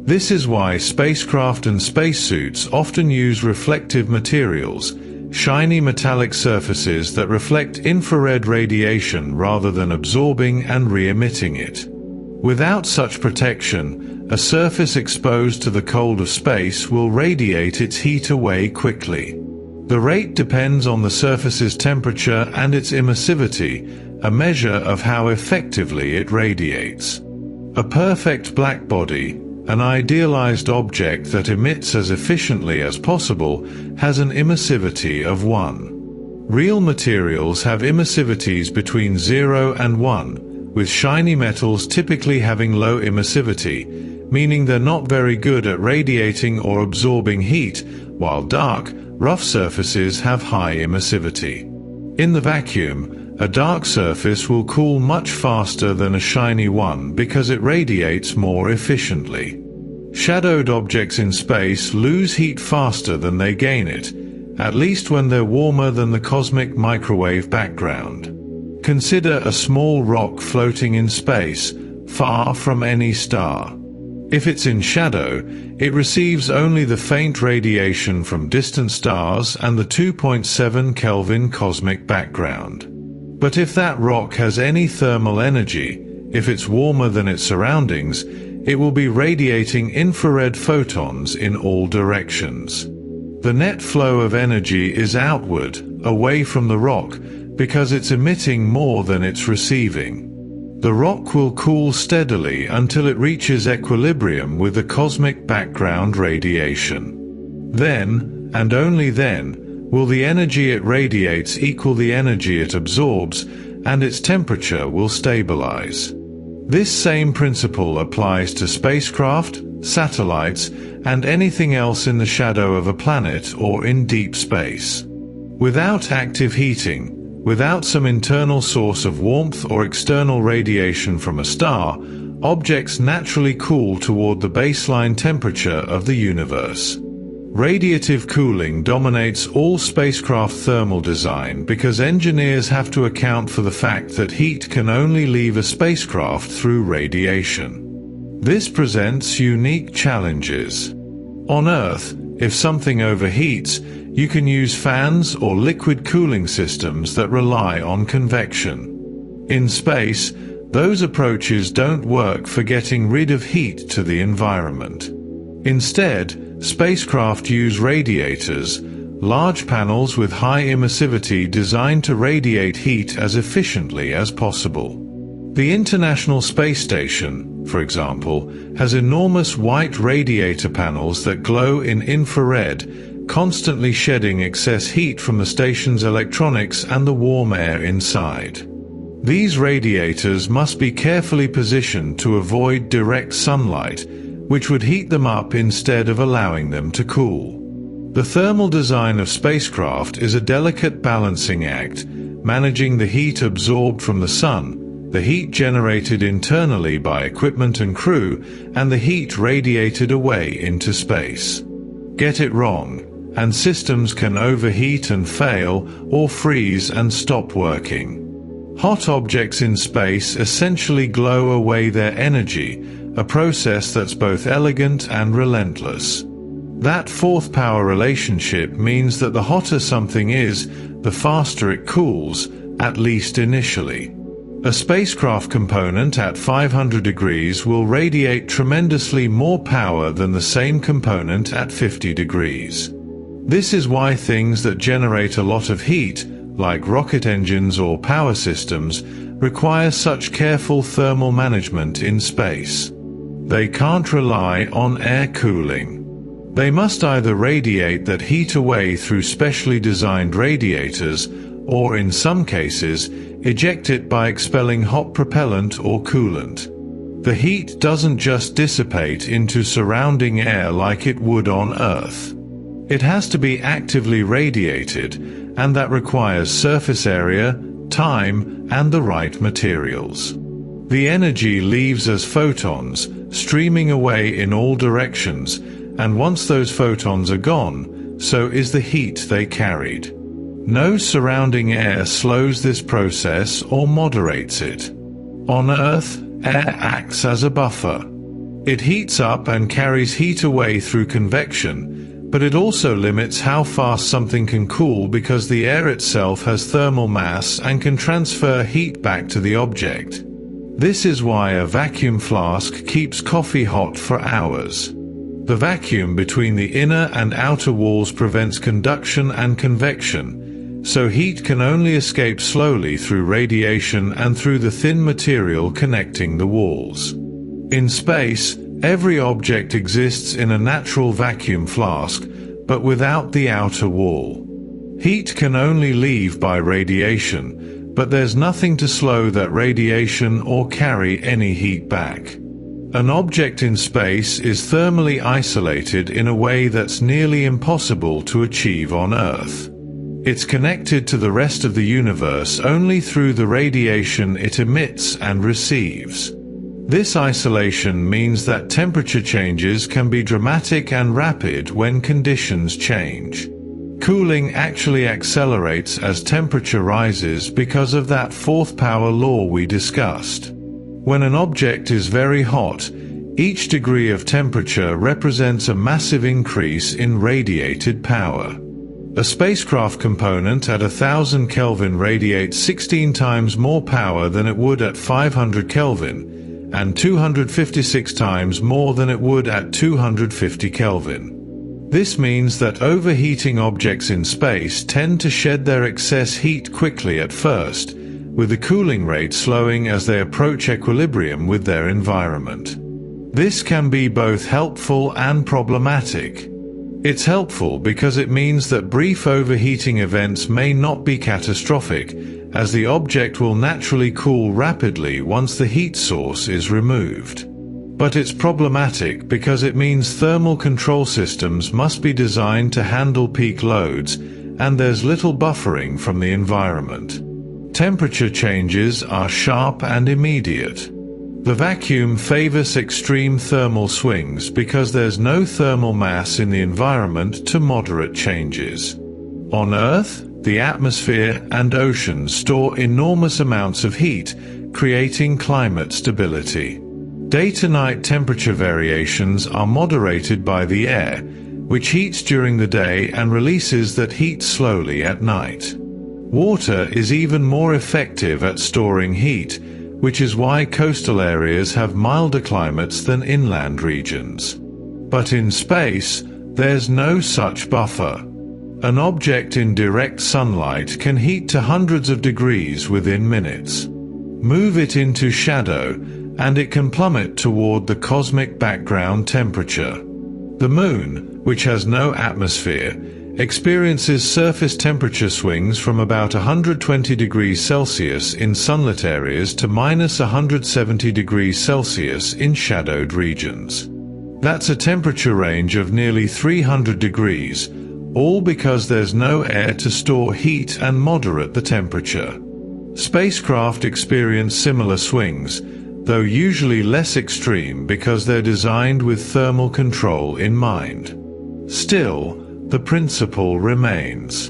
This is why spacecraft and spacesuits often use reflective materials, shiny metallic surfaces that reflect infrared radiation rather than absorbing and re-emitting it. Without such protection, a surface exposed to the cold of space will radiate its heat away quickly. The rate depends on the surface's temperature and its emissivity, a measure of how effectively it radiates. A perfect black body, an idealized object that emits as efficiently as possible, has an emissivity of 1. Real materials have emissivities between 0 and 1, with shiny metals typically having low emissivity, meaning they're not very good at radiating or absorbing heat, while dark, rough surfaces have high emissivity. In the vacuum, A dark surface will cool much faster than a shiny one because it radiates more efficiently. Shadowed objects in space lose heat faster than they gain it, at least when they're warmer than the cosmic microwave background. Consider a small rock floating in space, far from any star. If it's in shadow, it receives only the faint radiation from distant stars and the 2.7 Kelvin cosmic background. But if that rock has any thermal energy, if it's warmer than its surroundings, it will be radiating infrared photons in all directions. The net flow of energy is outward, away from the rock, because it's emitting more than it's receiving. The rock will cool steadily until it reaches equilibrium with the cosmic background radiation. Then, and only then, will the energy it radiates equal the energy it absorbs, and its temperature will stabilize. This same principle applies to spacecraft, satellites, and anything else in the shadow of a planet or in deep space. Without active heating, without some internal source of warmth or external radiation from a star, objects naturally cool toward the baseline temperature of the universe. Radiative cooling dominates all spacecraft thermal design because engineers have to account for the fact that heat can only leave a spacecraft through radiation. This presents unique challenges. On Earth, if something overheats, you can use fans or liquid cooling systems that rely on convection. In space, those approaches don't work for getting rid of heat to the environment. Instead, spacecraft use radiators, large panels with high emissivity designed to radiate heat as efficiently as possible. The International Space Station, for example, has enormous white radiator panels that glow in infrared, constantly shedding excess heat from the station's electronics and the warm air inside. These radiators must be carefully positioned to avoid direct sunlight, which would heat them up instead of allowing them to cool. The thermal design of spacecraft is a delicate balancing act, managing the heat absorbed from the sun, the heat generated internally by equipment and crew, and the heat radiated away into space. Get it wrong, and systems can overheat and fail, or freeze and stop working. Hot objects in space essentially glow away their energy, a process that's both elegant and relentless. That fourth power relationship means that the hotter something is, the faster it cools, at least initially. A spacecraft component at 500 degrees will radiate tremendously more power than the same component at 50 degrees. This is why things that generate a lot of heat, like rocket engines or power systems, require such careful thermal management in space. They can't rely on air cooling. They must either radiate that heat away through specially designed radiators, or in some cases, eject it by expelling hot propellant or coolant. The heat doesn't just dissipate into surrounding air like it would on Earth. It has to be actively radiated, and that requires surface area, time, and the right materials. The energy leaves as photons, streaming away in all directions, and once those photons are gone, so is the heat they carried. No surrounding air slows this process or moderates it. On Earth, air acts as a buffer. It heats up and carries heat away through convection, but it also limits how fast something can cool because the air itself has thermal mass and can transfer heat back to the object. This is why a vacuum flask keeps coffee hot for hours. The vacuum between the inner and outer walls prevents conduction and convection, so heat can only escape slowly through radiation and through the thin material connecting the walls. In space, every object exists in a natural vacuum flask, but without the outer wall. Heat can only leave by radiation, but there's nothing to slow that radiation or carry any heat back. An object in space is thermally isolated in a way that's nearly impossible to achieve on Earth. It's connected to the rest of the universe only through the radiation it emits and receives. This isolation means that temperature changes can be dramatic and rapid when conditions change. Cooling actually accelerates as temperature rises because of that fourth power law we discussed. When an object is very hot, each degree of temperature represents a massive increase in radiated power. A spacecraft component at 1000 Kelvin radiates 16 times more power than it would at 500 Kelvin, and 256 times more than it would at 250 Kelvin. This means that overheating objects in space tend to shed their excess heat quickly at first, with the cooling rate slowing as they approach equilibrium with their environment. This can be both helpful and problematic. It's helpful because it means that brief overheating events may not be catastrophic, as the object will naturally cool rapidly once the heat source is removed. But it's problematic because it means thermal control systems must be designed to handle peak loads, and there's little buffering from the environment. Temperature changes are sharp and immediate. The vacuum favors extreme thermal swings because there's no thermal mass in the environment to moderate changes. On Earth, the atmosphere and oceans store enormous amounts of heat, creating climate stability. Day-to-night temperature variations are moderated by the air, which heats during the day and releases that heat slowly at night. Water is even more effective at storing heat, which is why coastal areas have milder climates than inland regions. But in space, there's no such buffer. An object in direct sunlight can heat to hundreds of degrees within minutes. Move it into shadow, and it can plummet toward the cosmic background temperature. The Moon, which has no atmosphere, experiences surface temperature swings from about 120 degrees Celsius in sunlit areas to minus 170 degrees Celsius in shadowed regions. That's a temperature range of nearly 300 degrees, all because there's no air to store heat and moderate the temperature. Spacecraft experience similar swings, though usually less extreme because they're designed with thermal control in mind. Still, the principle remains.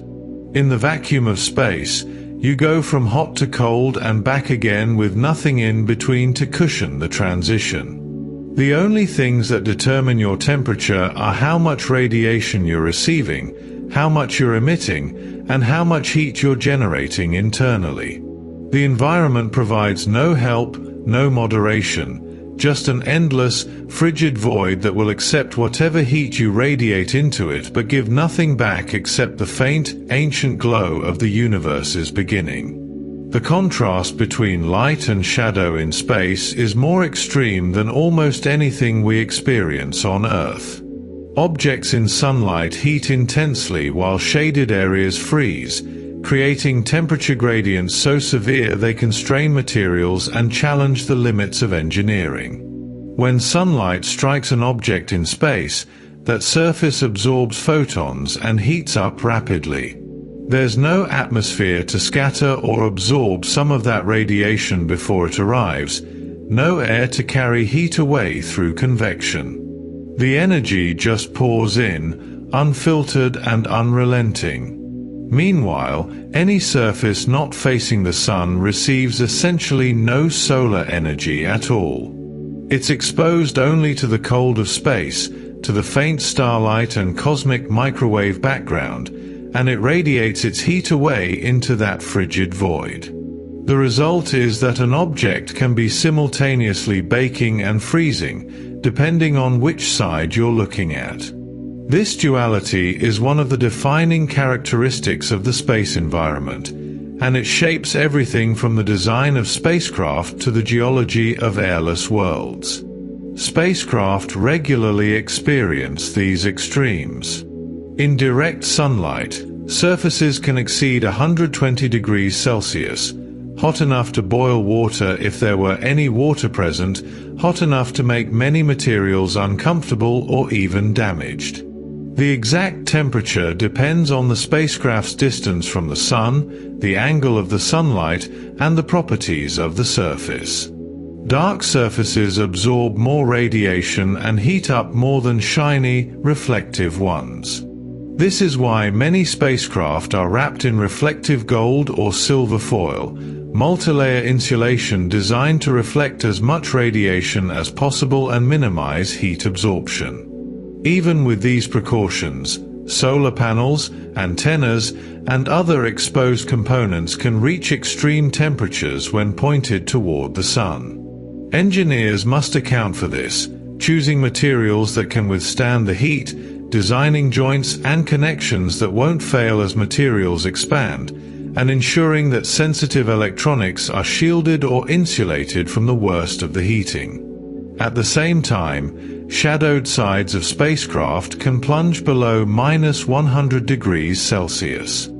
In the vacuum of space, you go from hot to cold and back again with nothing in between to cushion the transition. The only things that determine your temperature are how much radiation you're receiving, how much you're emitting, and how much heat you're generating internally. The environment provides no help, no moderation, just an endless, frigid void that will accept whatever heat you radiate into it but give nothing back except the faint, ancient glow of the universe's beginning. The contrast between light and shadow in space is more extreme than almost anything we experience on Earth. Objects in sunlight heat intensely while shaded areas freeze, creating temperature gradients so severe they constrain materials and challenge the limits of engineering. When sunlight strikes an object in space, that surface absorbs photons and heats up rapidly. There's no atmosphere to scatter or absorb some of that radiation before it arrives, no air to carry heat away through convection. The energy just pours in, unfiltered and unrelenting. Meanwhile, any surface not facing the sun receives essentially no solar energy at all. It's exposed only to the cold of space, to the faint starlight and cosmic microwave background, and it radiates its heat away into that frigid void. The result is that an object can be simultaneously baking and freezing, depending on which side you're looking at. This duality is one of the defining characteristics of the space environment, and it shapes everything from the design of spacecraft to the geology of airless worlds. Spacecraft regularly experience these extremes. In direct sunlight, surfaces can exceed 120 degrees Celsius, hot enough to boil water if there were any water present, hot enough to make many materials uncomfortable or even damaged. The exact temperature depends on the spacecraft's distance from the Sun, the angle of the sunlight, and the properties of the surface. Dark surfaces absorb more radiation and heat up more than shiny, reflective ones. This is why many spacecraft are wrapped in reflective gold or silver foil, multilayer insulation designed to reflect as much radiation as possible and minimize heat absorption. Even with these precautions, solar panels, antennas, and other exposed components can reach extreme temperatures when pointed toward the Sun. Engineers must account for this, choosing materials that can withstand the heat, designing joints and connections that won't fail as materials expand, and ensuring that sensitive electronics are shielded or insulated from the worst of the heating. At the same time, shadowed sides of spacecraft can plunge below -100 degrees Celsius.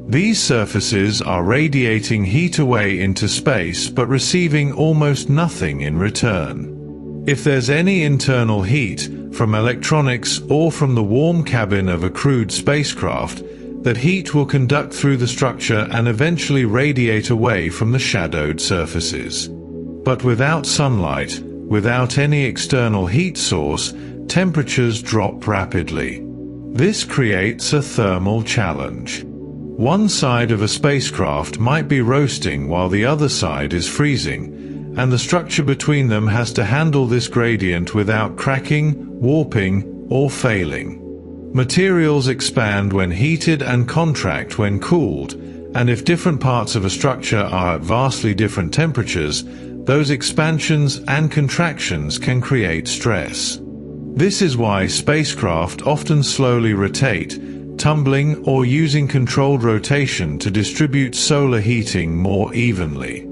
These surfaces are radiating heat away into space but receiving almost nothing in return. If there's any internal heat, from electronics or from the warm cabin of a crewed spacecraft, that heat will conduct through the structure and eventually radiate away from the shadowed surfaces. But without sunlight, without any external heat source, temperatures drop rapidly. This creates a thermal challenge. One side of a spacecraft might be roasting while the other side is freezing, and the structure between them has to handle this gradient without cracking, warping, or failing. Materials expand when heated and contract when cooled, and if different parts of a structure are at vastly different temperatures, those expansions and contractions can create stress. This is why spacecraft often slowly rotate, tumbling or using controlled rotation to distribute solar heating more evenly.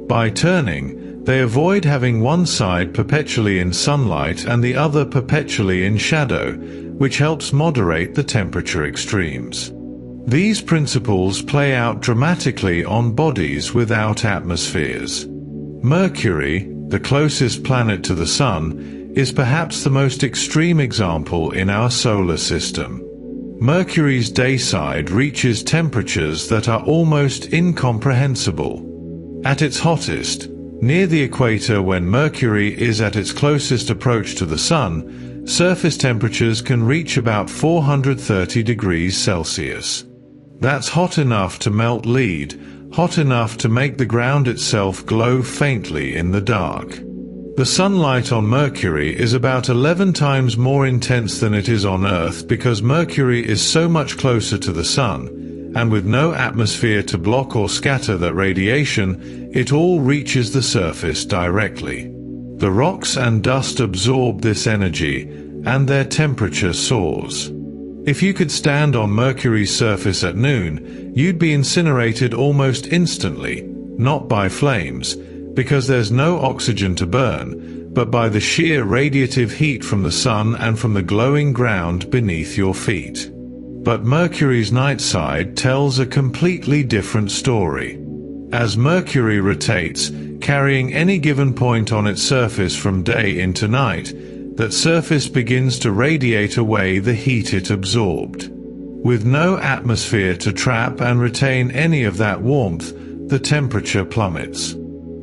By turning, they avoid having one side perpetually in sunlight and the other perpetually in shadow, which helps moderate the temperature extremes. These principles play out dramatically on bodies without atmospheres. Mercury, the closest planet to the Sun, is perhaps the most extreme example in our solar system. Mercury's day side reaches temperatures that are almost incomprehensible. At its hottest, near the equator when Mercury is at its closest approach to the Sun, surface temperatures can reach about 430 degrees Celsius. That's hot enough to melt lead, hot enough to make the ground itself glow faintly in the dark. The sunlight on Mercury is about 11 times more intense than it is on Earth because Mercury is so much closer to the Sun, and with no atmosphere to block or scatter that radiation, it all reaches the surface directly. The rocks and dust absorb this energy, and their temperature soars. If you could stand on Mercury's surface at noon, you'd be incinerated almost instantly, not by flames, because there's no oxygen to burn, but by the sheer radiative heat from the Sun and from the glowing ground beneath your feet. But Mercury's night side tells a completely different story. As Mercury rotates, carrying any given point on its surface from day into night, that surface begins to radiate away the heat it absorbed. With no atmosphere to trap and retain any of that warmth, the temperature plummets.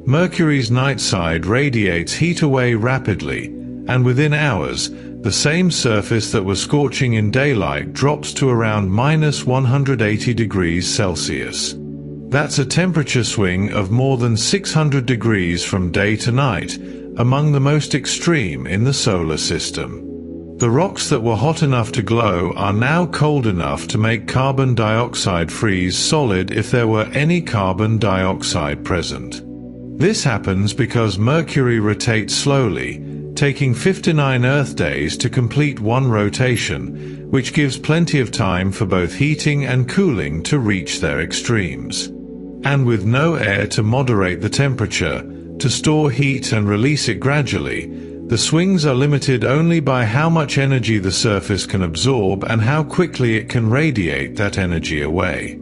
Mercury's night side radiates heat away rapidly, and within hours, the same surface that was scorching in daylight drops to around -180 degrees Celsius. That's a temperature swing of more than 600 degrees from day to night, among the most extreme in the solar system. The rocks that were hot enough to glow are now cold enough to make carbon dioxide freeze solid if there were any carbon dioxide present. This happens because Mercury rotates slowly, taking 59 Earth days to complete one rotation, which gives plenty of time for both heating and cooling to reach their extremes. And with no air to moderate the temperature, to store heat and release it gradually, the swings are limited only by how much energy the surface can absorb and how quickly it can radiate that energy away.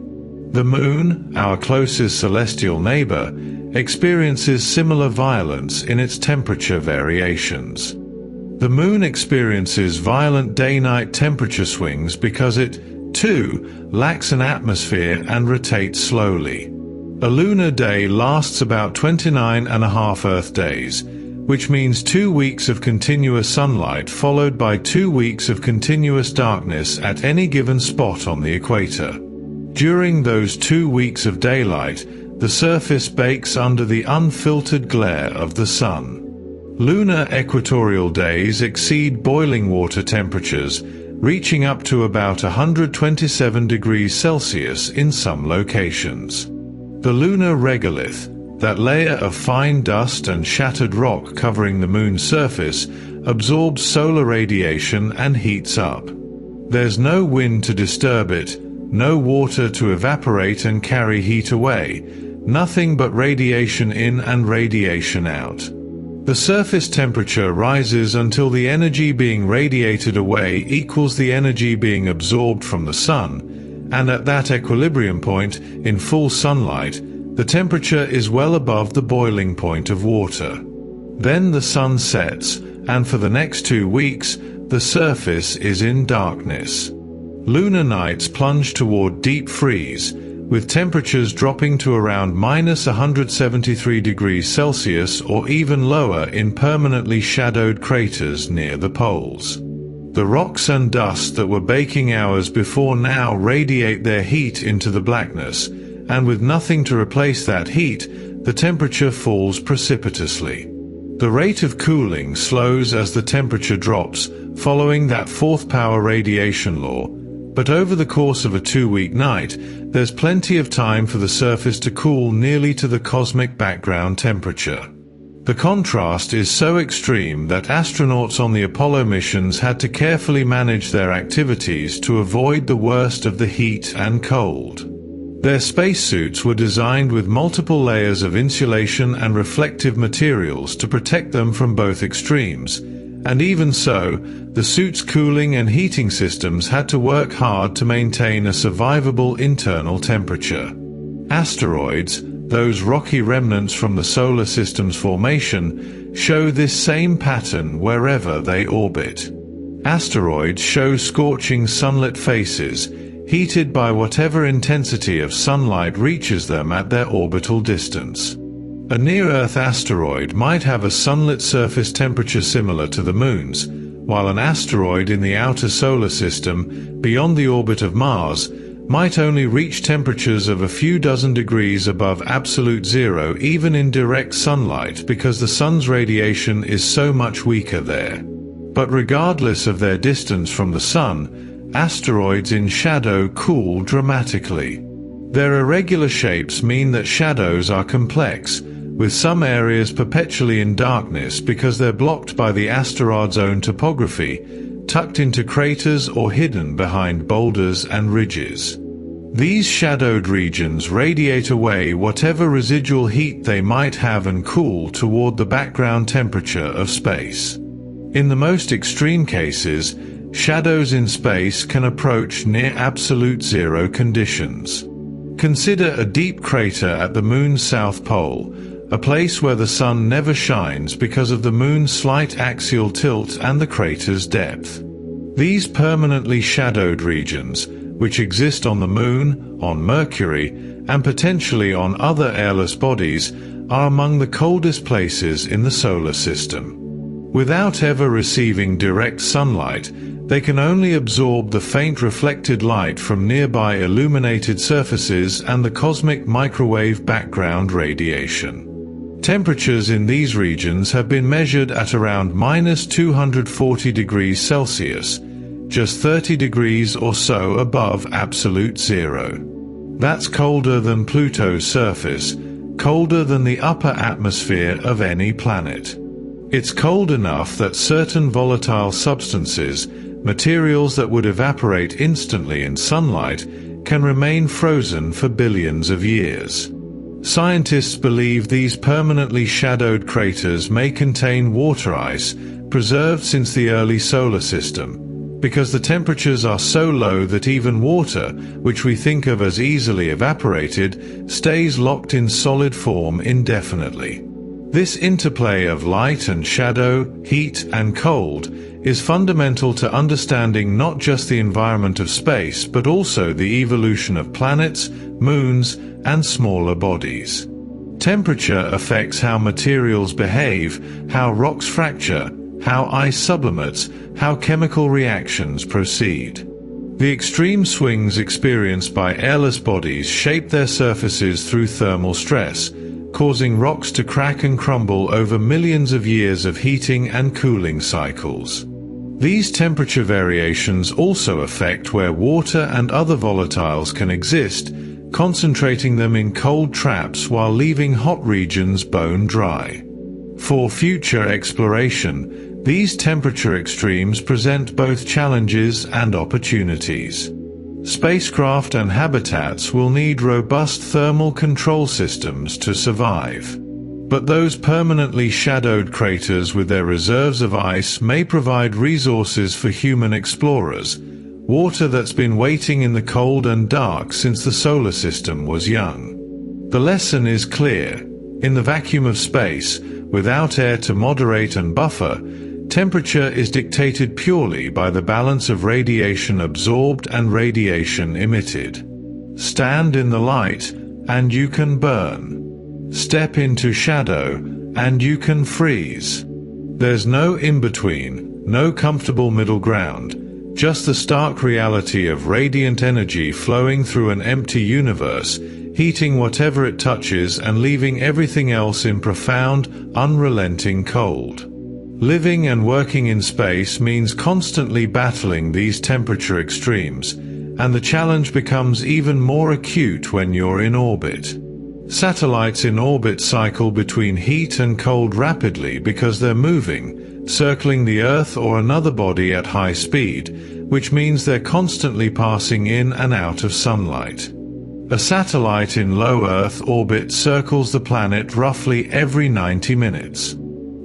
The Moon, our closest celestial neighbor, experiences similar violence in its temperature variations. The Moon experiences violent day-night temperature swings because it, too, lacks an atmosphere and rotates slowly. A lunar day lasts about 29.5 Earth days, which means 2 weeks of continuous sunlight followed by 2 weeks of continuous darkness at any given spot on the equator. During those 2 weeks of daylight, the surface bakes under the unfiltered glare of the sun. Lunar equatorial days exceed boiling water temperatures, reaching up to about 127 degrees Celsius in some locations. The lunar regolith, that layer of fine dust and shattered rock covering the Moon's surface, absorbs solar radiation and heats up. There's no wind to disturb it, no water to evaporate and carry heat away, nothing but radiation in and radiation out. The surface temperature rises until the energy being radiated away equals the energy being absorbed from the sun, and at that equilibrium point, in full sunlight, the temperature is well above the boiling point of water. Then the sun sets, and for the next 2 weeks, the surface is in darkness. Lunar nights plunge toward deep freeze, with temperatures dropping to around -173 degrees Celsius or even lower in permanently shadowed craters near the poles. The rocks and dust that were baking hours before now radiate their heat into the blackness, and with nothing to replace that heat, the temperature falls precipitously. The rate of cooling slows as the temperature drops, following that fourth power radiation law, but over the course of a 2-week night, there's plenty of time for the surface to cool nearly to the cosmic background temperature. The contrast is so extreme that astronauts on the Apollo missions had to carefully manage their activities to avoid the worst of the heat and cold. Their spacesuits were designed with multiple layers of insulation and reflective materials to protect them from both extremes, and even so, the suit's cooling and heating systems had to work hard to maintain a survivable internal temperature. Asteroids, those rocky remnants from the solar system's formation, show this same pattern wherever they orbit. Asteroids show scorching sunlit faces, heated by whatever intensity of sunlight reaches them at their orbital distance. A near-Earth asteroid might have a sunlit surface temperature similar to the Moon's, while an asteroid in the outer solar system, beyond the orbit of Mars, might only reach temperatures of a few dozen degrees above absolute zero even in direct sunlight because the sun's radiation is so much weaker there. But regardless of their distance from the sun, asteroids in shadow cool dramatically. Their irregular shapes mean that shadows are complex, with some areas perpetually in darkness because they're blocked by the asteroid's own topography, tucked into craters or hidden behind boulders and ridges. These shadowed regions radiate away whatever residual heat they might have and cool toward the background temperature of space. In the most extreme cases, shadows in space can approach near absolute zero conditions. Consider a deep crater at the Moon's south pole, a place where the sun never shines because of the Moon's slight axial tilt and the crater's depth. These permanently shadowed regions, which exist on the Moon, on Mercury, and potentially on other airless bodies, are among the coldest places in the solar system. Without ever receiving direct sunlight, they can only absorb the faint reflected light from nearby illuminated surfaces and the cosmic microwave background radiation. Temperatures in these regions have been measured at around -240 degrees Celsius, just 30 degrees or so above absolute zero. That's colder than Pluto's surface, colder than the upper atmosphere of any planet. It's cold enough that certain volatile substances, materials that would evaporate instantly in sunlight, can remain frozen for billions of years. Scientists believe these permanently shadowed craters may contain water ice, preserved since the early solar system, because the temperatures are so low that even water, which we think of as easily evaporated, stays locked in solid form indefinitely. This interplay of light and shadow, heat and cold, is fundamental to understanding not just the environment of space but also the evolution of planets, moons, and smaller bodies. Temperature affects how materials behave, how rocks fracture, how ice sublimates, how chemical reactions proceed. The extreme swings experienced by airless bodies shape their surfaces through thermal stress, causing rocks to crack and crumble over millions of years of heating and cooling cycles. These temperature variations also affect where water and other volatiles can exist, concentrating them in cold traps while leaving hot regions bone dry. For future exploration, these temperature extremes present both challenges and opportunities. Spacecraft and habitats will need robust thermal control systems to survive. But those permanently shadowed craters with their reserves of ice may provide resources for human explorers, water that's been waiting in the cold and dark since the solar system was young. The lesson is clear. In the vacuum of space, without air to moderate and buffer, temperature is dictated purely by the balance of radiation absorbed and radiation emitted. Stand in the light, and you can burn. Step into shadow, and you can freeze. There's no in-between, no comfortable middle ground, just the stark reality of radiant energy flowing through an empty universe, heating whatever it touches and leaving everything else in profound, unrelenting cold. Living and working in space means constantly battling these temperature extremes, and the challenge becomes even more acute when you're in orbit. Satellites in orbit cycle between heat and cold rapidly because they're moving, circling the Earth or another body at high speed, which means they're constantly passing in and out of sunlight. A satellite in low Earth orbit circles the planet roughly every 90 minutes.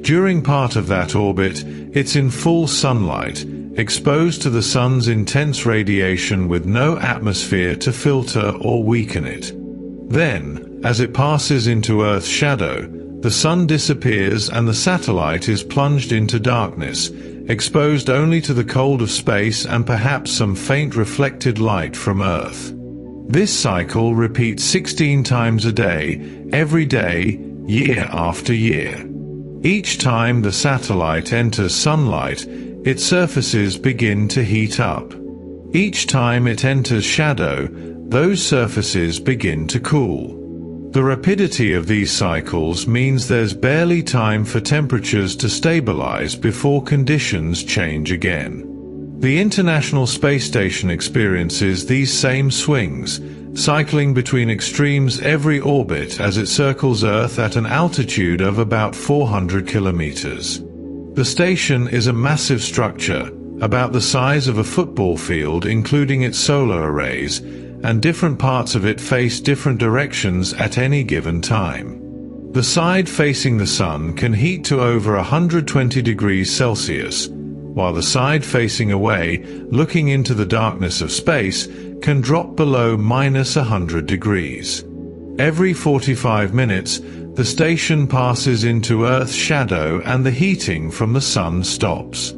During part of that orbit, it's in full sunlight, exposed to the sun's intense radiation with no atmosphere to filter or weaken it. Then, as it passes into Earth's shadow, the sun disappears and the satellite is plunged into darkness, exposed only to the cold of space and perhaps some faint reflected light from Earth. This cycle repeats 16 times a day, every day, year after year. Each time the satellite enters sunlight, its surfaces begin to heat up. Each time it enters shadow, those surfaces begin to cool. The rapidity of these cycles means there's barely time for temperatures to stabilize before conditions change again. The International Space Station experiences these same swings, cycling between extremes every orbit as it circles Earth at an altitude of about 400 kilometers. The station is a massive structure, about the size of a football field including its solar arrays, and different parts of it face different directions at any given time. The side facing the sun can heat to over 120 degrees Celsius, while the side facing away, looking into the darkness of space, can drop below -100 degrees. Every 45 minutes, the station passes into Earth's shadow and the heating from the sun stops.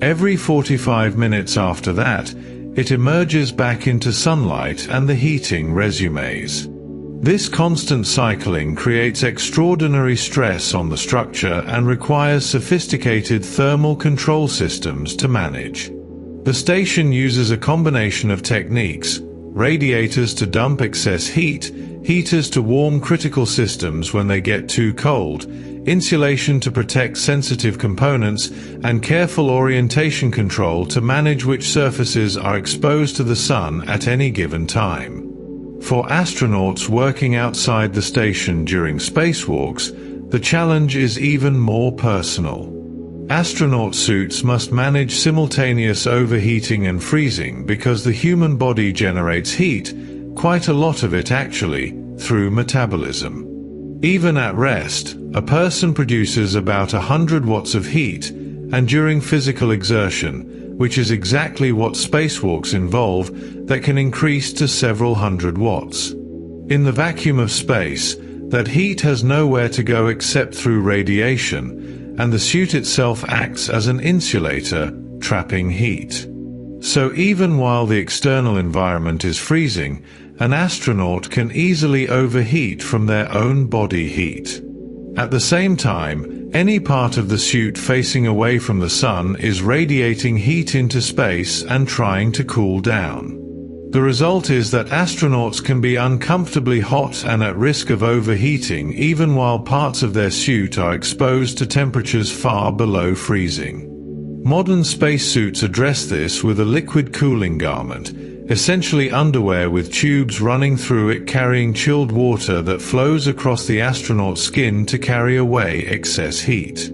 Every 45 minutes after that, it emerges back into sunlight and the heating resumes. This constant cycling creates extraordinary stress on the structure and requires sophisticated thermal control systems to manage. The station uses a combination of techniques: radiators to dump excess heat, heaters to warm critical systems when they get too cold, insulation to protect sensitive components, and careful orientation control to manage which surfaces are exposed to the sun at any given time. For astronauts working outside the station during spacewalks, the challenge is even more personal. Astronaut suits must manage simultaneous overheating and freezing because the human body generates heat, quite a lot of it actually, through metabolism. Even at rest, a person produces about 100 watts of heat, and during physical exertion, which is exactly what spacewalks involve, that can increase to several hundred watts. In the vacuum of space, That heat has nowhere to go except through radiation, and the suit itself acts as an insulator, trapping heat. So even while the external environment is freezing, an astronaut can easily overheat from their own body heat. At the same time, any part of the suit facing away from the sun is radiating heat into space and trying to cool down. The result is that astronauts can be uncomfortably hot and at risk of overheating even while parts of their suit are exposed to temperatures far below freezing. Modern spacesuits address this with a liquid cooling garment, essentially underwear with tubes running through it carrying chilled water that flows across the astronaut's skin to carry away excess heat.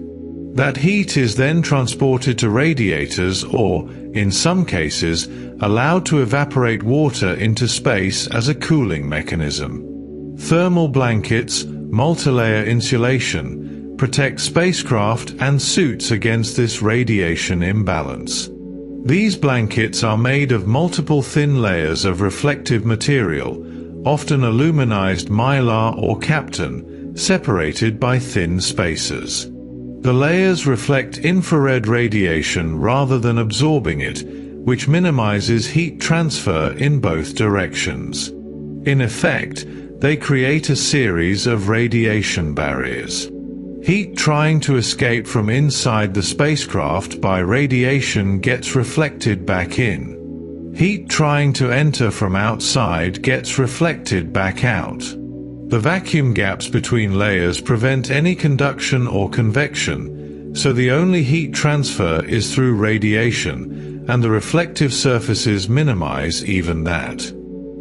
That heat is then transported to radiators or, in some cases, allowed to evaporate water into space as a cooling mechanism. Thermal blankets, multilayer insulation, protect spacecraft and suits against this radiation imbalance. These blankets are made of multiple thin layers of reflective material, often aluminized mylar or kapton, separated by thin spacers. The layers reflect infrared radiation rather than absorbing it, which minimizes heat transfer in both directions. In effect, they create a series of radiation barriers. Heat trying to escape from inside the spacecraft by radiation gets reflected back in. Heat trying to enter from outside gets reflected back out. The vacuum gaps between layers prevent any conduction or convection, so the only heat transfer is through radiation, and the reflective surfaces minimize even that.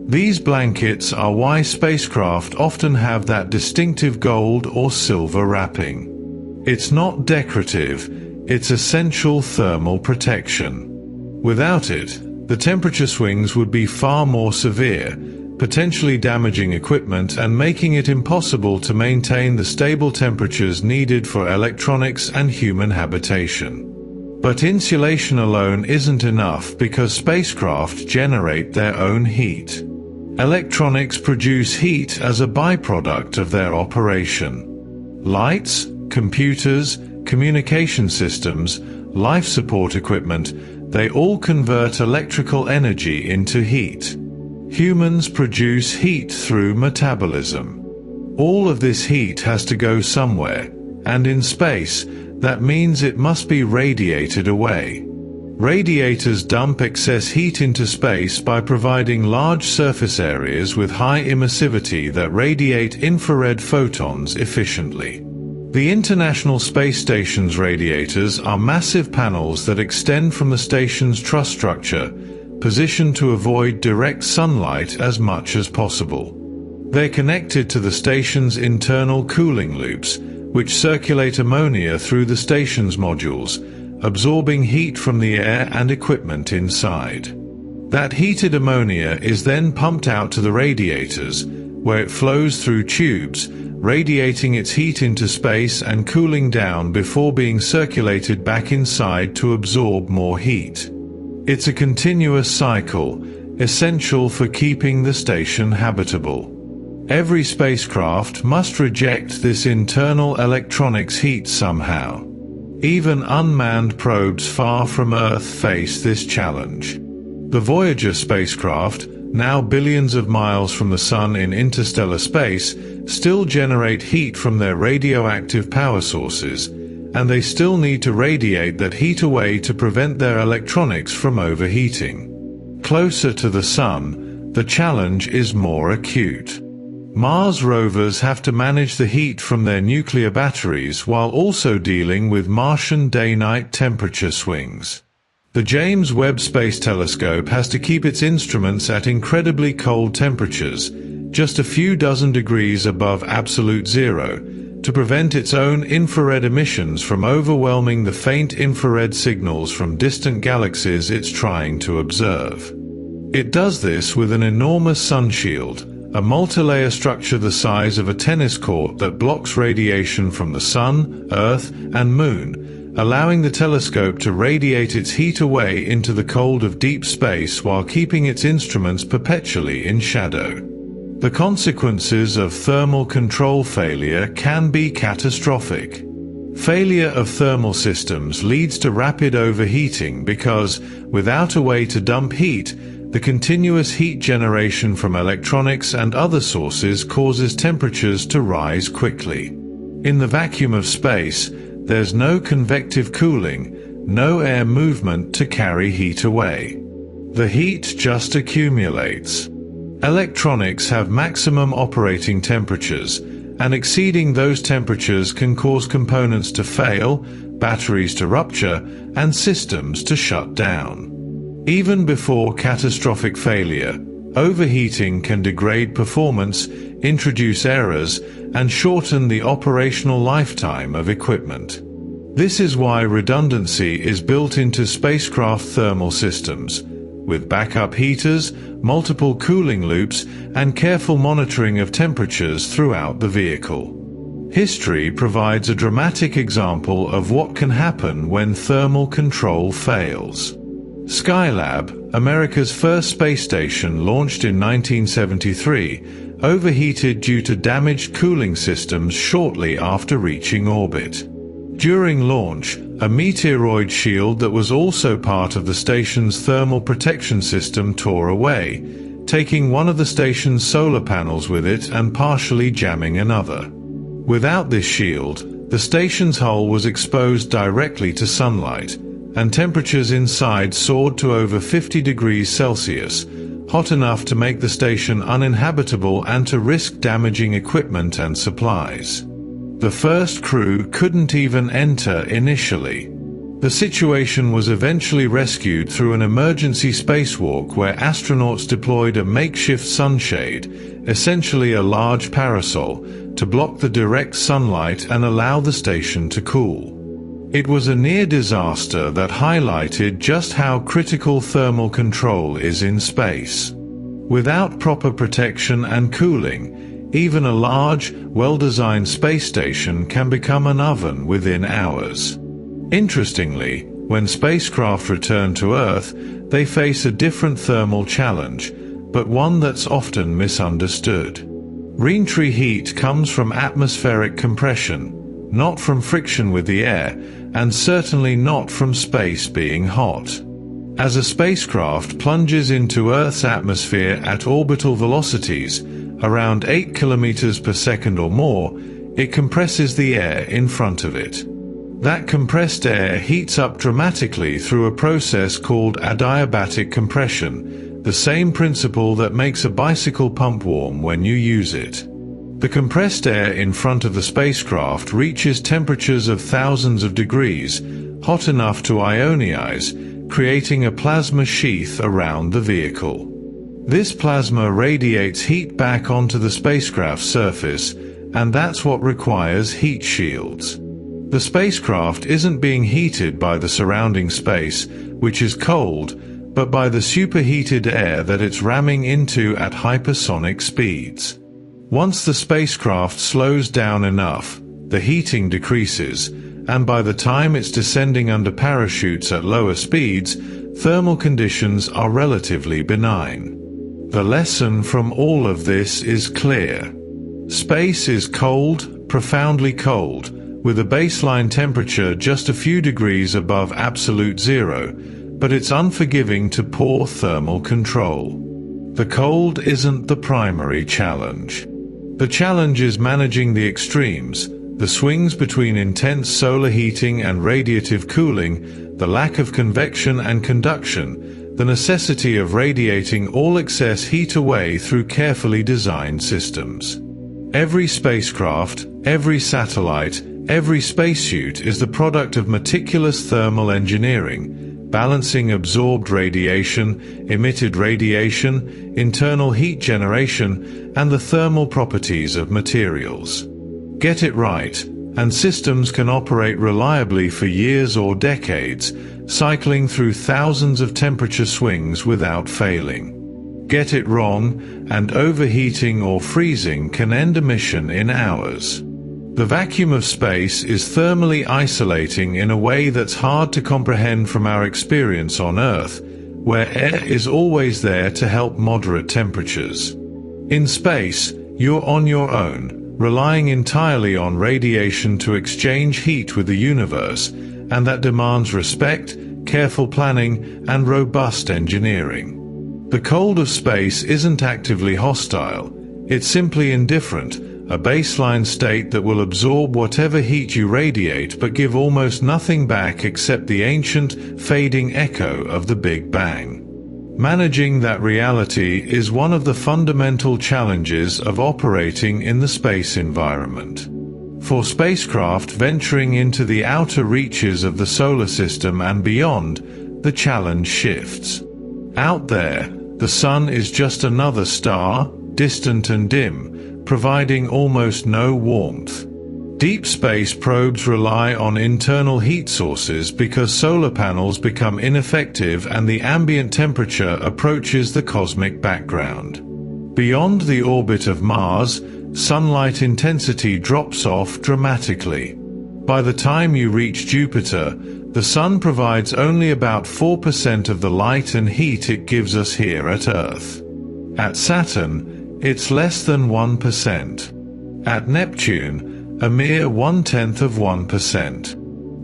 These blankets are why spacecraft often have that distinctive gold or silver wrapping. It's not decorative, it's essential thermal protection. Without it, the temperature swings would be far more severe, potentially damaging equipment and making it impossible to maintain the stable temperatures needed for electronics and human habitation. But insulation alone isn't enough because spacecraft generate their own heat. Electronics produce heat as a byproduct of their operation. Lights, computers, communication systems, life support equipment, they all convert electrical energy into heat. Humans produce heat through metabolism. All of this heat has to go somewhere, and in space, that means it must be radiated away. Radiators dump excess heat into space by providing large surface areas with high emissivity that radiate infrared photons efficiently. The International Space Station's radiators are massive panels that extend from the station's truss structure, positioned to avoid direct sunlight as much as possible. They're connected to the station's internal cooling loops, which circulate ammonia through the station's modules, absorbing heat from the air and equipment inside. That heated ammonia is then pumped out to the radiators, where it flows through tubes, radiating its heat into space and cooling down before being circulated back inside to absorb more heat. It's a continuous cycle, essential for keeping the station habitable. Every spacecraft must reject this internal electronics heat somehow. Even unmanned probes far from Earth face this challenge. The Voyager spacecraft, now billions of miles from the Sun in interstellar space, still generate heat from their radioactive power sources, and they still need to radiate that heat away to prevent their electronics from overheating. Closer to the Sun, the challenge is more acute. Mars rovers have to manage the heat from their nuclear batteries while also dealing with Martian day-night temperature swings. The James Webb Space Telescope has to keep its instruments at incredibly cold temperatures, just a few dozen degrees above absolute zero, to prevent its own infrared emissions from overwhelming the faint infrared signals from distant galaxies it's trying to observe. It does this with an enormous sun shield, a multilayer structure the size of a tennis court that blocks radiation from the Sun, Earth, and Moon, allowing the telescope to radiate its heat away into the cold of deep space while keeping its instruments perpetually in shadow. The consequences of thermal control failure can be catastrophic. Failure of thermal systems leads to rapid overheating because, without a way to dump heat, the continuous heat generation from electronics and other sources causes temperatures to rise quickly. In the vacuum of space, there's no convective cooling, no air movement to carry heat away. The heat just accumulates. Electronics have maximum operating temperatures, and exceeding those temperatures can cause components to fail, batteries to rupture, and systems to shut down. Even before catastrophic failure, overheating can degrade performance, introduce errors, and shorten the operational lifetime of equipment. This is why redundancy is built into spacecraft thermal systems, with backup heaters, multiple cooling loops, and careful monitoring of temperatures throughout the vehicle. History provides a dramatic example of what can happen when thermal control fails. Skylab, America's first space station launched in 1973, overheated due to damaged cooling systems shortly after reaching orbit. During launch, a meteoroid shield that was also part of the station's thermal protection system tore away, taking one of the station's solar panels with it and partially jamming another. Without this shield, the station's hull was exposed directly to sunlight, and temperatures inside soared to over 50 degrees Celsius, hot enough to make the station uninhabitable and to risk damaging equipment and supplies. The first crew couldn't even enter initially. The situation was eventually rescued through an emergency spacewalk where astronauts deployed a makeshift sunshade, essentially a large parasol, to block the direct sunlight and allow the station to cool. It was a near disaster that highlighted just how critical thermal control is in space. Without proper protection and cooling, even a large, well-designed space station can become an oven within hours. Interestingly, when spacecraft return to Earth, they face a different thermal challenge, but one that's often misunderstood. Reentry heat comes from atmospheric compression, not from friction with the air, and certainly not from space being hot. As a spacecraft plunges into Earth's atmosphere at orbital velocities, around 8 kilometers per second or more, it compresses the air in front of it. That compressed air heats up dramatically through a process called adiabatic compression, the same principle that makes a bicycle pump warm when you use it. The compressed air in front of the spacecraft reaches temperatures of thousands of degrees, hot enough to ionize, creating a plasma sheath around the vehicle. This plasma radiates heat back onto the spacecraft's surface, and that's what requires heat shields. The spacecraft isn't being heated by the surrounding space, which is cold, but by the superheated air that it's ramming into at hypersonic speeds. Once the spacecraft slows down enough, the heating decreases, and by the time it's descending under parachutes at lower speeds, thermal conditions are relatively benign. The lesson from all of this is clear. Space is cold, profoundly cold, with a baseline temperature just a few degrees above absolute zero, but it's unforgiving to poor thermal control. The cold isn't the primary challenge. The challenge is managing the extremes, the swings between intense solar heating and radiative cooling, the lack of convection and conduction, the necessity of radiating all excess heat away through carefully designed systems. Every spacecraft, every satellite, every spacesuit is the product of meticulous thermal engineering, balancing absorbed radiation, emitted radiation, internal heat generation, and the thermal properties of materials. Get it right, and systems can operate reliably for years or decades, cycling through thousands of temperature swings without failing. Get it wrong, and overheating or freezing can end a mission in hours. The vacuum of space is thermally isolating in a way that's hard to comprehend from our experience on Earth, where air is always there to help moderate temperatures. In space, you're on your own, relying entirely on radiation to exchange heat with the universe, and that demands respect, careful planning, and robust engineering. The cold of space isn't actively hostile, it's simply indifferent, a baseline state that will absorb whatever heat you radiate but give almost nothing back except the ancient, fading echo of the Big Bang. Managing that reality is one of the fundamental challenges of operating in the space environment. For spacecraft venturing into the outer reaches of the solar system and beyond, the challenge shifts. Out there, the sun is just another star, distant and dim, providing almost no warmth. Deep space probes rely on internal heat sources because solar panels become ineffective and the ambient temperature approaches the cosmic background. Beyond the orbit of Mars, sunlight intensity drops off dramatically. By the time you reach Jupiter, the sun provides only about 4% of the light and heat it gives us here at Earth. At Saturn, it's less than 1%. At Neptune, a mere 1/10%.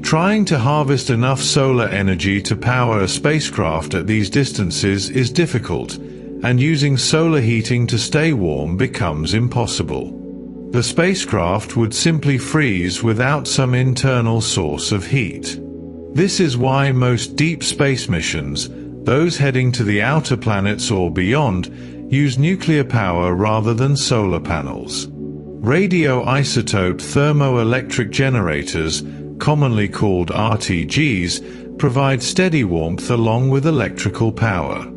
Trying to harvest enough solar energy to power a spacecraft at these distances is difficult, and using solar heating to stay warm becomes impossible. The spacecraft would simply freeze without some internal source of heat. This is why most deep space missions, those heading to the outer planets or beyond, use nuclear power rather than solar panels. Radioisotope thermoelectric generators, commonly called RTGs, provide steady warmth along with electrical power.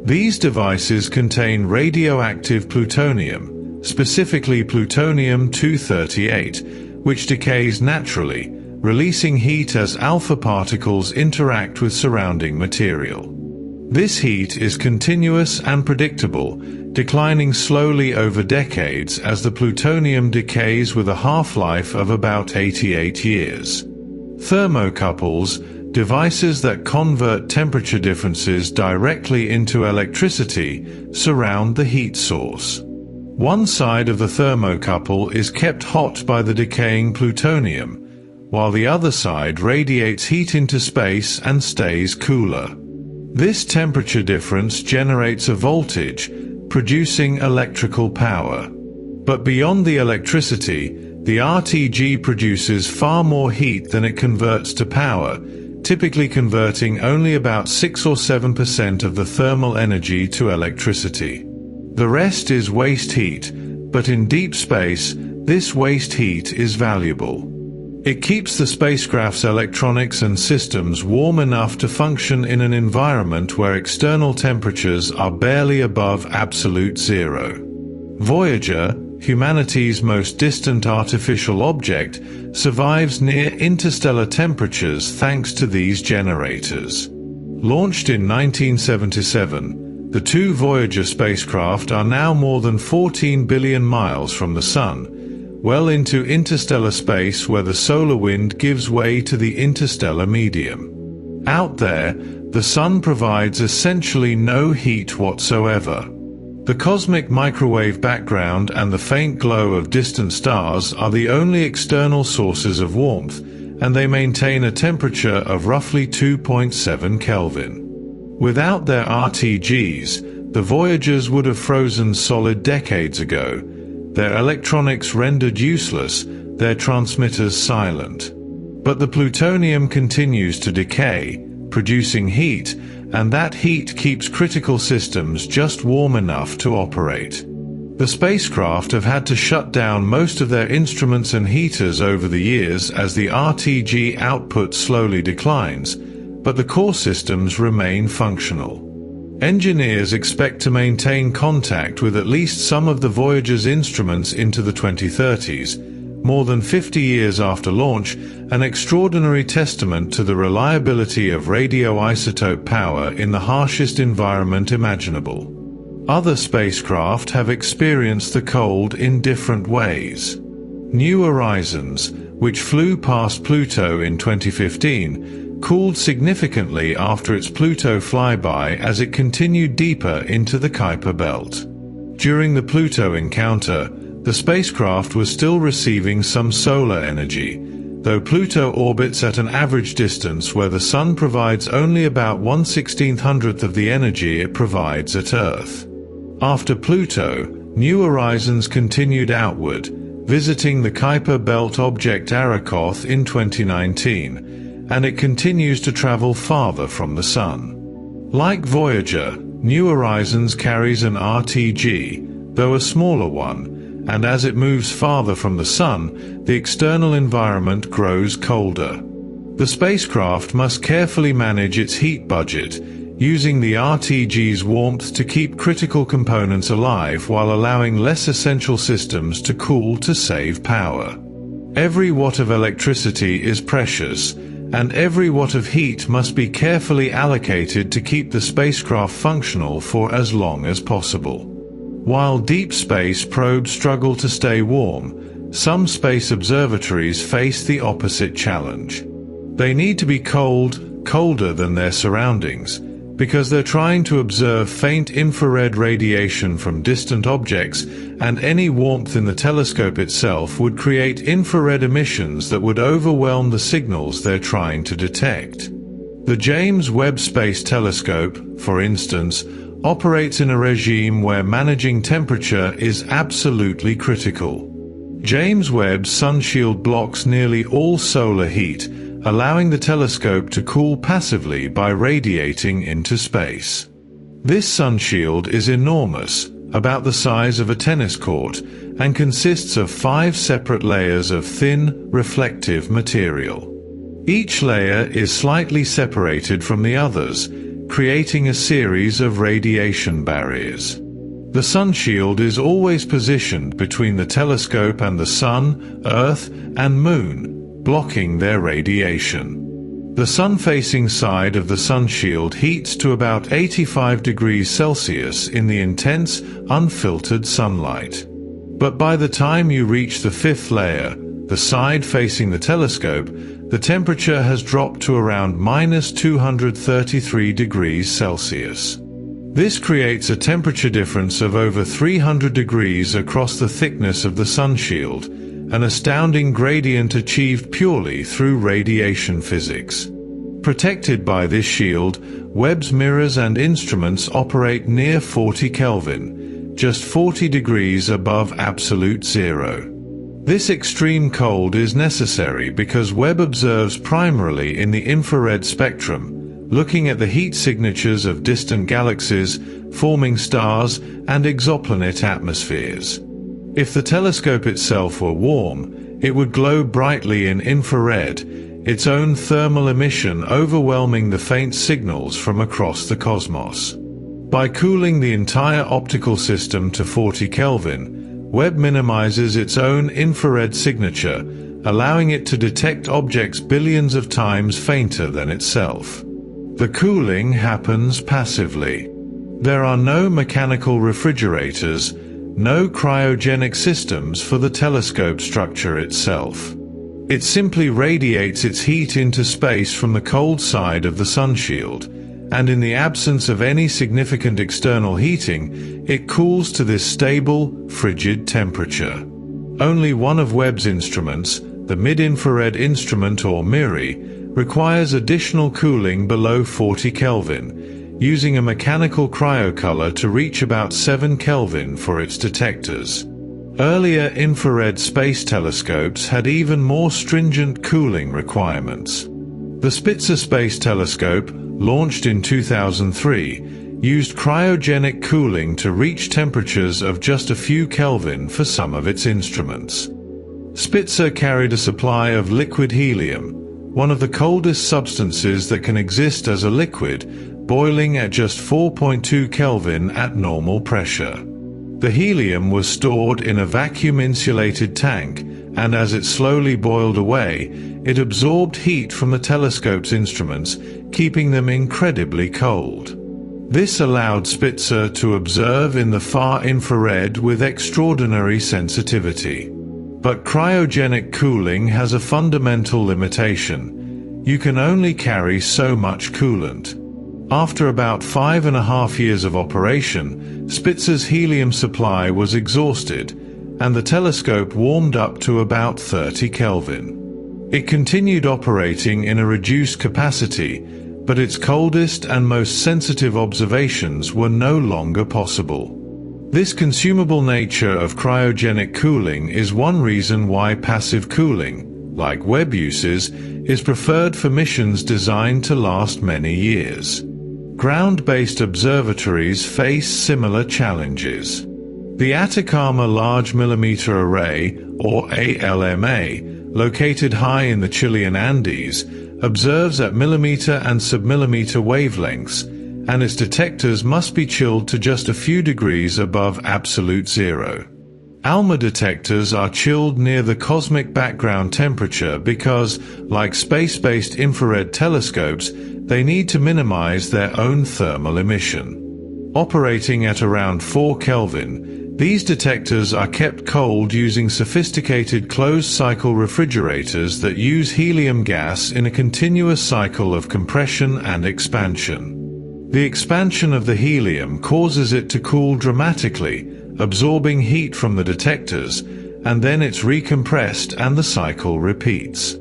These devices contain radioactive plutonium, specifically plutonium-238, which decays naturally, releasing heat as alpha particles interact with surrounding material. This heat is continuous and predictable, declining slowly over decades as the plutonium decays with a half-life of about 88 years. Thermocouples, devices that convert temperature differences directly into electricity, surround the heat source. One side of the thermocouple is kept hot by the decaying plutonium, while the other side radiates heat into space and stays cooler. This temperature difference generates a voltage, producing electrical power. But beyond the electricity, the RTG produces far more heat than it converts to power, typically converting only about 6 or 7% of the thermal energy to electricity. The rest is waste heat, but in deep space, this waste heat is valuable. It keeps the spacecraft's electronics and systems warm enough to function in an environment where external temperatures are barely above absolute zero. Voyager, humanity's most distant artificial object, survives near interstellar temperatures thanks to these generators. Launched in 1977, the two Voyager spacecraft are now more than 14 billion miles from the Sun, well into interstellar space where the solar wind gives way to the interstellar medium. Out there, the Sun provides essentially no heat whatsoever. The cosmic microwave background and the faint glow of distant stars are the only external sources of warmth, and they maintain a temperature of roughly 2.7 Kelvin. Without their RTGs, the Voyagers would have frozen solid decades ago, their electronics rendered useless, their transmitters silent. But the plutonium continues to decay, producing heat, and that heat keeps critical systems just warm enough to operate. The spacecraft have had to shut down most of their instruments and heaters over the years as the RTG output slowly declines, but the core systems remain functional. Engineers expect to maintain contact with at least some of the Voyager's instruments into the 2030s, more than 50 years after launch, an extraordinary testament to the reliability of radioisotope power in the harshest environment imaginable. Other spacecraft have experienced the cold in different ways. New Horizons, which flew past Pluto in 2015, cooled significantly after its Pluto flyby as it continued deeper into the Kuiper belt. During the Pluto encounter, the spacecraft was still receiving some solar energy, though Pluto orbits at an average distance where the Sun provides only about 1/1600th of the energy it provides at Earth. After Pluto, New Horizons continued outward, visiting the Kuiper Belt object Arakoth in 2019, and it continues to travel farther from the Sun. Like Voyager, New Horizons carries an RTG, though a smaller one, and as it moves farther from the Sun, the external environment grows colder. The spacecraft must carefully manage its heat budget, using the RTG's warmth to keep critical components alive while allowing less essential systems to cool to save power. Every watt of electricity is precious, and every watt of heat must be carefully allocated to keep the spacecraft functional for as long as possible. While deep space probes struggle to stay warm, some space observatories face the opposite challenge. They need to be colder than their surroundings, because they're trying to observe faint infrared radiation from distant objects, and any warmth in the telescope itself would create infrared emissions that would overwhelm the signals they're trying to detect. The James Webb Space Telescope, for instance, operates in a regime where managing temperature is absolutely critical. James Webb's sunshield blocks nearly all solar heat, allowing the telescope to cool passively by radiating into space. This sunshield is enormous, about the size of a tennis court, and consists of 5 separate layers of thin, reflective material. Each layer is slightly separated from the others, creating a series of radiation barriers. The sunshield is always positioned between the telescope and the Sun, Earth, and Moon, blocking their radiation. The sun-facing side of the sunshield heats to about 85 degrees Celsius in the intense, unfiltered sunlight. But by the time you reach the 5th layer, the side facing the telescope, the temperature has dropped to around -233 degrees Celsius. This creates a temperature difference of over 300 degrees across the thickness of the sunshield, an astounding gradient achieved purely through radiation physics. Protected by this shield, Webb's mirrors and instruments operate near 40 Kelvin, just 40 degrees above absolute zero. This extreme cold is necessary because Webb observes primarily in the infrared spectrum, looking at the heat signatures of distant galaxies, forming stars, and exoplanet atmospheres. If the telescope itself were warm, it would glow brightly in infrared, its own thermal emission overwhelming the faint signals from across the cosmos. By cooling the entire optical system to 40 Kelvin, Webb minimizes its own infrared signature, allowing it to detect objects billions of times fainter than itself. The cooling happens passively. There are no mechanical refrigerators, no cryogenic systems for the telescope structure itself. It simply radiates its heat into space from the cold side of the sunshield, and in the absence of any significant external heating, it cools to this stable, frigid temperature. Only one of Webb's instruments, the mid-infrared instrument or MIRI, requires additional cooling below 40 Kelvin, using a mechanical cryocolor to reach about 7 Kelvin for its detectors. Earlier infrared space telescopes had even more stringent cooling requirements. The Spitzer Space Telescope, launched in 2003, used cryogenic cooling to reach temperatures of just a few Kelvin for some of its instruments. Spitzer carried a supply of liquid helium, one of the coldest substances that can exist as a liquid, boiling at just 4.2 Kelvin at normal pressure. The helium was stored in a vacuum-insulated tank, and as it slowly boiled away, it absorbed heat from the telescope's instruments, keeping them incredibly cold. This allowed Spitzer to observe in the far infrared with extraordinary sensitivity. But cryogenic cooling has a fundamental limitation. You can only carry so much coolant. After about 5.5 years of operation, Spitzer's helium supply was exhausted, and the telescope warmed up to about 30 Kelvin. It continued operating in a reduced capacity, but its coldest and most sensitive observations were no longer possible. This consumable nature of cryogenic cooling is one reason why passive cooling, like Webb uses, is preferred for missions designed to last many years. Ground-based observatories face similar challenges. The Atacama Large Millimeter Array, or ALMA, located high in the Chilean Andes, observes at millimeter and submillimeter wavelengths, and its detectors must be chilled to just a few degrees above absolute zero. ALMA detectors are chilled near the cosmic background temperature because, like space-based infrared telescopes, they need to minimize their own thermal emission. Operating at around 4 Kelvin, these detectors are kept cold using sophisticated closed-cycle refrigerators that use helium gas in a continuous cycle of compression and expansion. The expansion of the helium causes it to cool dramatically, absorbing heat from the detectors, and then it's recompressed and the cycle repeats.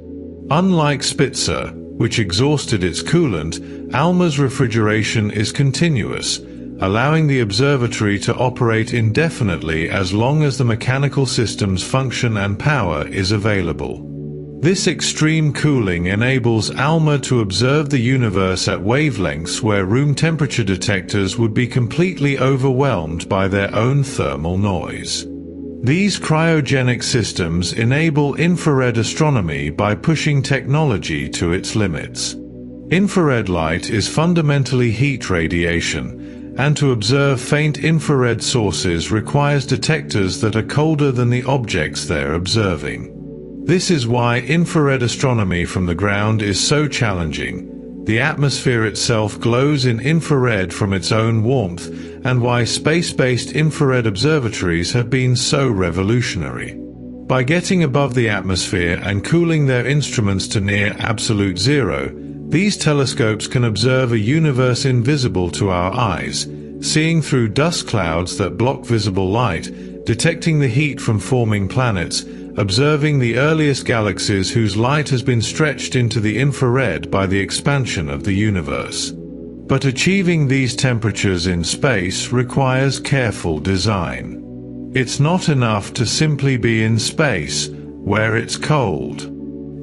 Unlike Spitzer, which exhausted its coolant, ALMA's refrigeration is continuous, allowing the observatory to operate indefinitely as long as the mechanical system's function and power is available. This extreme cooling enables ALMA to observe the universe at wavelengths where room temperature detectors would be completely overwhelmed by their own thermal noise. These cryogenic systems enable infrared astronomy by pushing technology to its limits. Infrared light is fundamentally heat radiation, and to observe faint infrared sources requires detectors that are colder than the objects they're observing. This is why infrared astronomy from the ground is so challenging. The atmosphere itself glows in infrared from its own warmth, and why space-based infrared observatories have been so revolutionary. By getting above the atmosphere and cooling their instruments to near absolute zero, these telescopes can observe a universe invisible to our eyes, seeing through dust clouds that block visible light, detecting the heat from forming planets, observing the earliest galaxies whose light has been stretched into the infrared by the expansion of the universe. But achieving these temperatures in space requires careful design. It's not enough to simply be in space, where it's cold.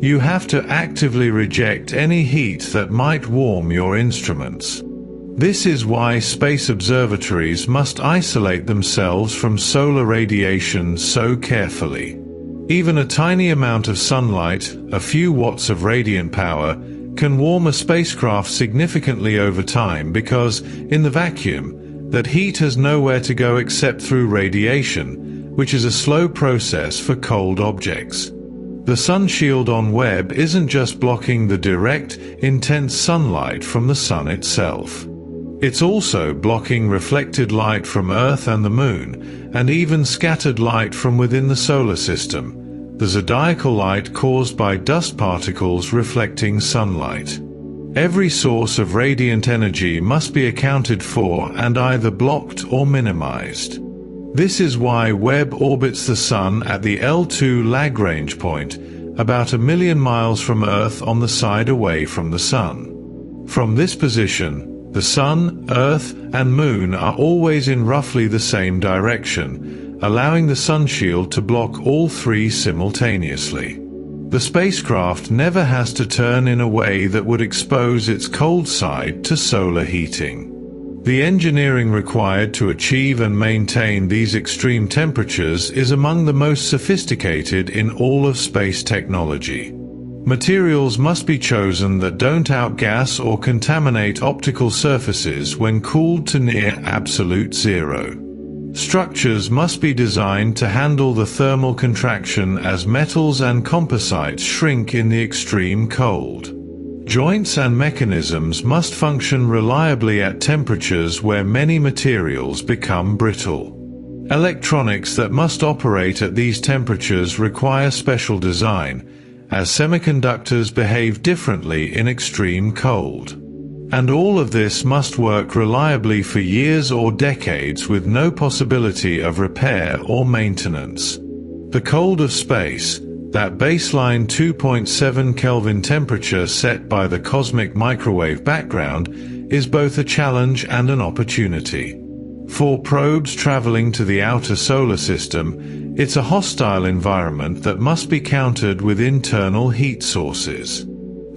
You have to actively reject any heat that might warm your instruments. This is why space observatories must isolate themselves from solar radiation so carefully. Even a tiny amount of sunlight, a few watts of radiant power, can warm a spacecraft significantly over time because, in the vacuum, that heat has nowhere to go except through radiation, which is a slow process for cold objects. The sun shield on Webb isn't just blocking the direct, intense sunlight from the sun itself. It's also blocking reflected light from Earth and the Moon, and even scattered light from within the solar system, the zodiacal light caused by dust particles reflecting sunlight. Every source of radiant energy must be accounted for and either blocked or minimized. This is why Webb orbits the Sun at the L2 Lagrange point, about 1 million miles from Earth on the side away from the Sun. From this position, the Sun, Earth, and Moon are always in roughly the same direction, allowing the sun shield to block all three simultaneously. The spacecraft never has to turn in a way that would expose its cold side to solar heating. The engineering required to achieve and maintain these extreme temperatures is among the most sophisticated in all of space technology. Materials must be chosen that don't outgas or contaminate optical surfaces when cooled to near absolute zero. Structures must be designed to handle the thermal contraction as metals and composites shrink in the extreme cold. Joints and mechanisms must function reliably at temperatures where many materials become brittle. Electronics that must operate at these temperatures require special design, as semiconductors behave differently in extreme cold. And all of this must work reliably for years or decades with no possibility of repair or maintenance. The cold of space, that baseline 2.7 Kelvin temperature set by the cosmic microwave background, is both a challenge and an opportunity. For probes traveling to the outer solar system, it's a hostile environment that must be countered with internal heat sources.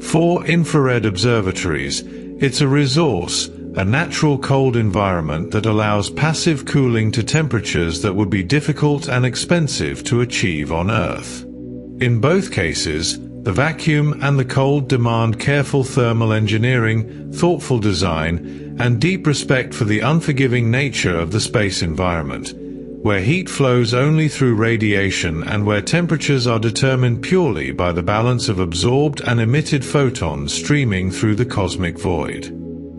For infrared observatories, it's a resource, a natural cold environment that allows passive cooling to temperatures that would be difficult and expensive to achieve on Earth. In both cases, the vacuum and the cold demand careful thermal engineering, thoughtful design, and deep respect for the unforgiving nature of the space environment, where heat flows only through radiation and where temperatures are determined purely by the balance of absorbed and emitted photons streaming through the cosmic void.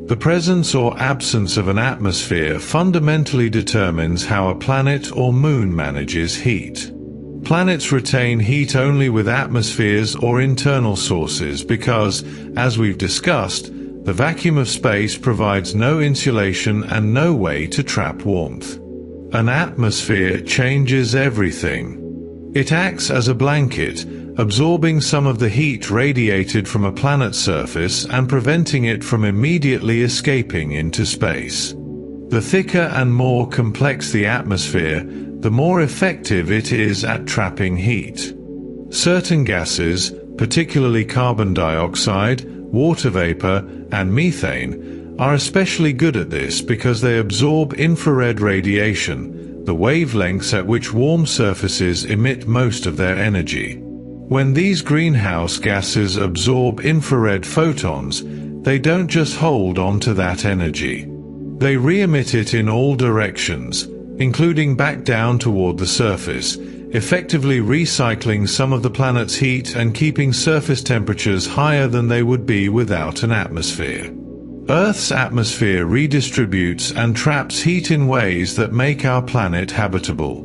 The presence or absence of an atmosphere fundamentally determines how a planet or moon manages heat. Planets retain heat only with atmospheres or internal sources because, as we've discussed, the vacuum of space provides no insulation and no way to trap warmth. An atmosphere changes everything. It acts as a blanket, absorbing some of the heat radiated from a planet's surface and preventing it from immediately escaping into space. The thicker and more complex the atmosphere, the more effective it is at trapping heat. Certain gases, particularly carbon dioxide, water vapor, and methane, are especially good at this because they absorb infrared radiation, the wavelengths at which warm surfaces emit most of their energy. When these greenhouse gases absorb infrared photons, they don't just hold on to that energy. They re-emit it in all directions, including back down toward the surface, effectively recycling some of the planet's heat and keeping surface temperatures higher than they would be without an atmosphere. Earth's atmosphere redistributes and traps heat in ways that make our planet habitable.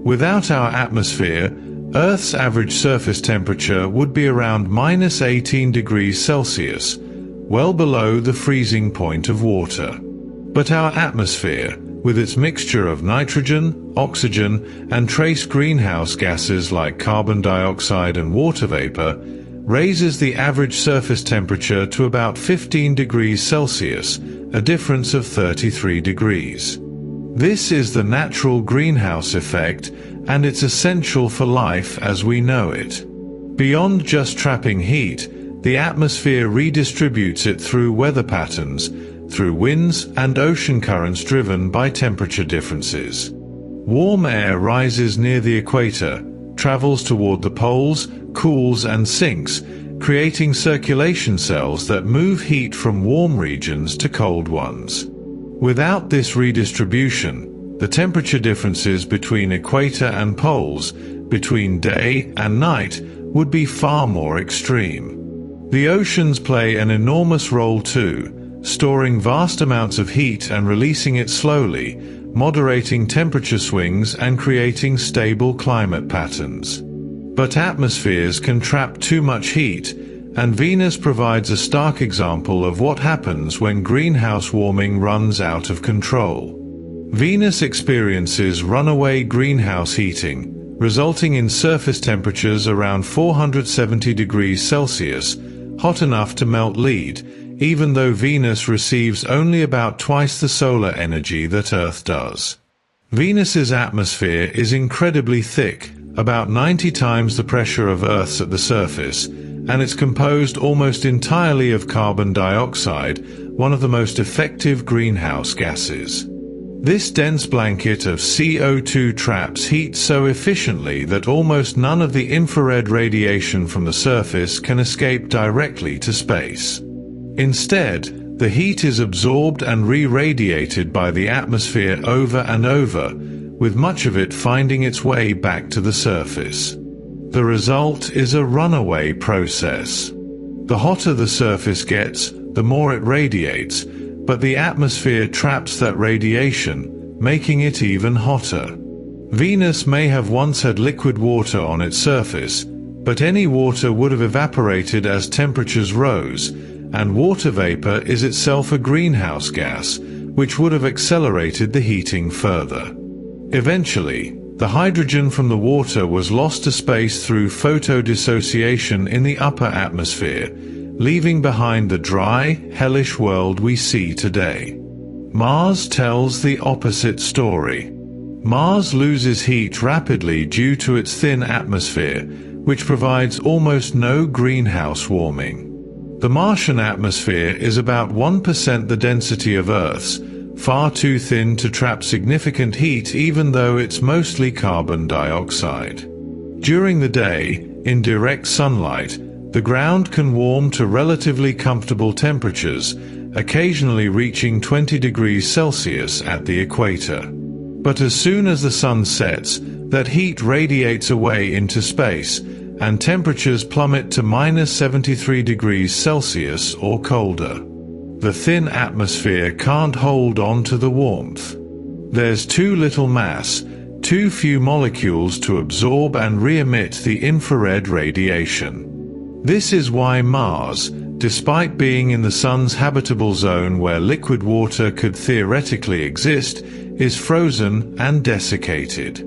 Without our atmosphere, Earth's average surface temperature would be around -18 degrees Celsius, well below the freezing point of water. But our atmosphere, with its mixture of nitrogen, oxygen, and trace greenhouse gases like carbon dioxide and water vapor, raises the average surface temperature to about 15 degrees Celsius, a difference of 33 degrees. This is the natural greenhouse effect, and it's essential for life as we know it. Beyond just trapping heat, the atmosphere redistributes it through weather patterns, through winds and ocean currents driven by temperature differences. Warm air rises near the equator, travels toward the poles, cools and sinks, creating circulation cells that move heat from warm regions to cold ones. Without this redistribution, the temperature differences between equator and poles, between day and night, would be far more extreme. The oceans play an enormous role too, storing vast amounts of heat and releasing it slowly, moderating temperature swings and creating stable climate patterns. But atmospheres can trap too much heat, and Venus provides a stark example of what happens when greenhouse warming runs out of control. Venus experiences runaway greenhouse heating, resulting in surface temperatures around 470 degrees Celsius, hot enough to melt lead, even though Venus receives only about twice the solar energy that Earth does. Venus's atmosphere is incredibly thick, about 90 times the pressure of Earth's at the surface, and it's composed almost entirely of carbon dioxide, one of the most effective greenhouse gases. This dense blanket of CO2 traps heat so efficiently that almost none of the infrared radiation from the surface can escape directly to space. Instead, the heat is absorbed and re-radiated by the atmosphere over and over, with much of it finding its way back to the surface. The result is a runaway process. The hotter the surface gets, the more it radiates, but the atmosphere traps that radiation, making it even hotter. Venus may have once had liquid water on its surface, but any water would have evaporated as temperatures rose, and water vapor is itself a greenhouse gas, which would have accelerated the heating further. Eventually, the hydrogen from the water was lost to space through photodissociation in the upper atmosphere, leaving behind the dry, hellish world we see today. Mars tells the opposite story. Mars loses heat rapidly due to its thin atmosphere, which provides almost no greenhouse warming. The Martian atmosphere is about 1% the density of Earth's, far too thin to trap significant heat even though it's mostly carbon dioxide. During the day, in direct sunlight, the ground can warm to relatively comfortable temperatures, occasionally reaching 20 degrees Celsius at the equator. But as soon as the sun sets, that heat radiates away into space, and temperatures plummet to -73 degrees Celsius or colder. The thin atmosphere can't hold on to the warmth. There's too little mass, too few molecules to absorb and re-emit the infrared radiation. This is why Mars, despite being in the Sun's habitable zone where liquid water could theoretically exist, is frozen and desiccated.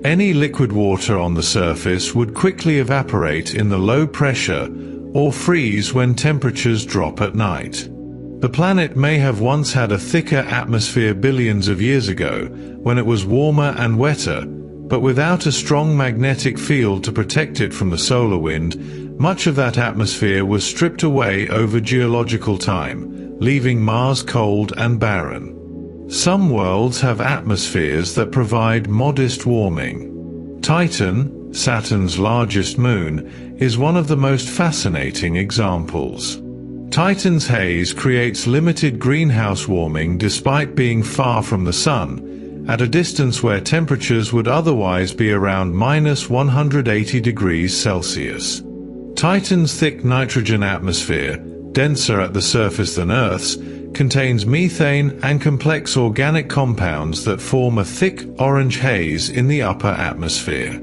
Any liquid water on the surface would quickly evaporate in the low pressure or freeze when temperatures drop at night. The planet may have once had a thicker atmosphere billions of years ago, when it was warmer and wetter, but without a strong magnetic field to protect it from the solar wind, much of that atmosphere was stripped away over geological time, leaving Mars cold and barren. Some worlds have atmospheres that provide modest warming. Titan, Saturn's largest moon, is one of the most fascinating examples. Titan's haze creates limited greenhouse warming despite being far from the Sun, at a distance where temperatures would otherwise be around -180 degrees Celsius. Titan's thick nitrogen atmosphere, denser at the surface than Earth's, contains methane and complex organic compounds that form a thick orange haze in the upper atmosphere.